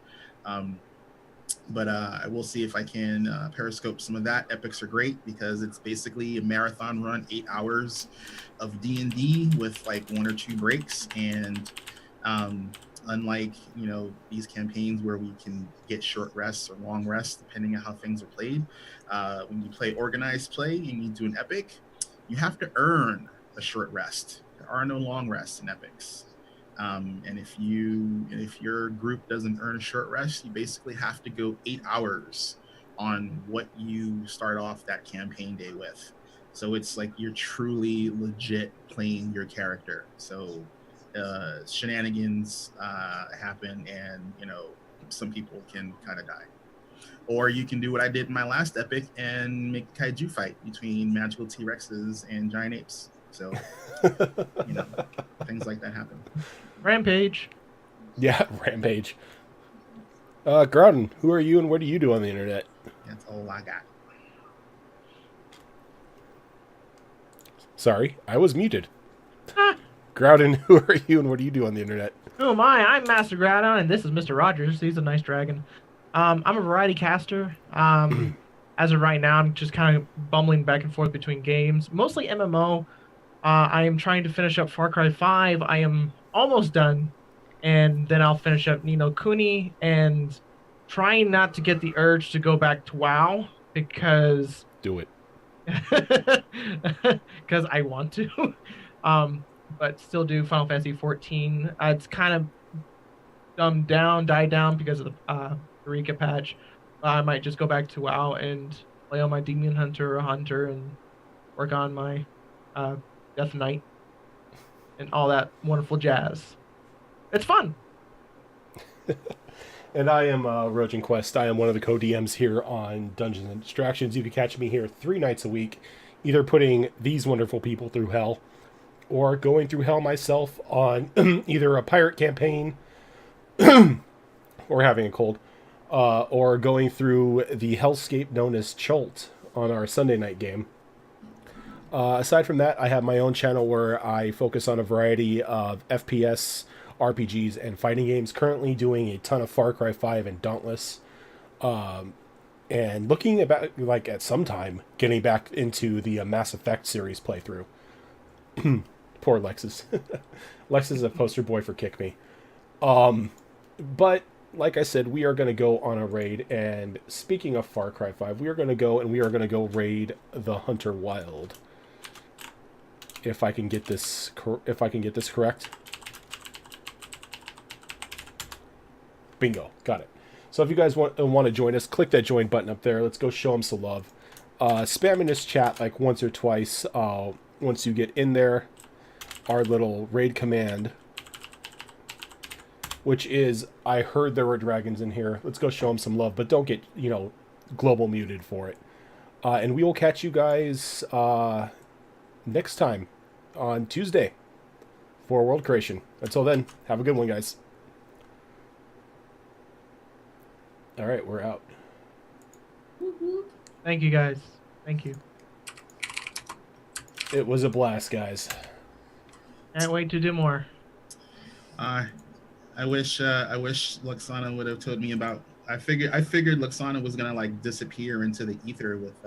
But I will see if I can Periscope some of that. Epics are great because it's basically a marathon run, 8 hours of D&D with like 1 or 2 breaks. And unlike these campaigns where we can get short rests or long rests depending on how things are played, when you play organized play and you do an epic, you have to earn a short rest. There are no long rests in epics. And if your group doesn't earn a short rest, you basically have to go 8 hours on what you start off that campaign day with. So it's like you're truly legit playing your character. So shenanigans happen, and some people can kind of die. Or you can do what I did in my last epic and make a kaiju fight between magical T-Rexes and giant apes. So things like that happen. Rampage. Yeah, Rampage. Groudon, who are you and what do you do on the internet? That's all I got. Sorry, I was muted. Groudon, who are you and what do you do on the internet? Who am I? I'm Master Groudon, and this is Mr. Rogers. He's a nice dragon. I'm a variety caster. As of right now, I'm just kind of bumbling back and forth between games, mostly MMO. I am trying to finish up Far Cry 5. I am almost done, and then I'll finish up Ni no Kuni, and trying not to get the urge to go back to WoW because Do it. because I want to, but still do Final Fantasy 14. It's kind of died down because of the Eureka patch, I might just go back to WoW and play on my Demon Hunter or Hunter and work on my Death Knight and all that wonderful jazz. It's fun. And I am Rojan Quest. I am one of the co-DMs here on Dungeons and Distractions. You can catch me here 3 nights a week, either putting these wonderful people through hell, or going through hell myself on either a pirate campaign, or having a cold, or going through the hellscape known as Chult on our Sunday night game. Aside from that, I have my own channel where I focus on a variety of FPS, RPGs, and fighting games. Currently doing a ton of Far Cry 5 and Dauntless. And looking about, like, at some time, getting back into the Mass Effect series playthrough. Poor Lexus. Lexus is a poster boy for Kick Me. But, like I said, we are going to go on a raid. And speaking of Far Cry 5, we are going to go raid the Hunter Wild. If I can get this correct. Bingo, got it. So if you guys want to join us, click that join button up there. Let's go show them some love. Spam in this chat like once or twice. Once you get in there, our little raid command, which is, I heard there were dragons in here. Let's go show them some love, but don't get, global muted for it. And we will catch you guys next time on Tuesday for World Creation. Until then, have a good one, guys. All right, we're out. Thank you, guys. Thank you. It was a blast, guys. Can't wait to do more. I wish Luxana would have told me about. I figured Luxana was gonna like disappear into the ether with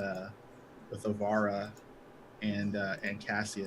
Avara and Cassius.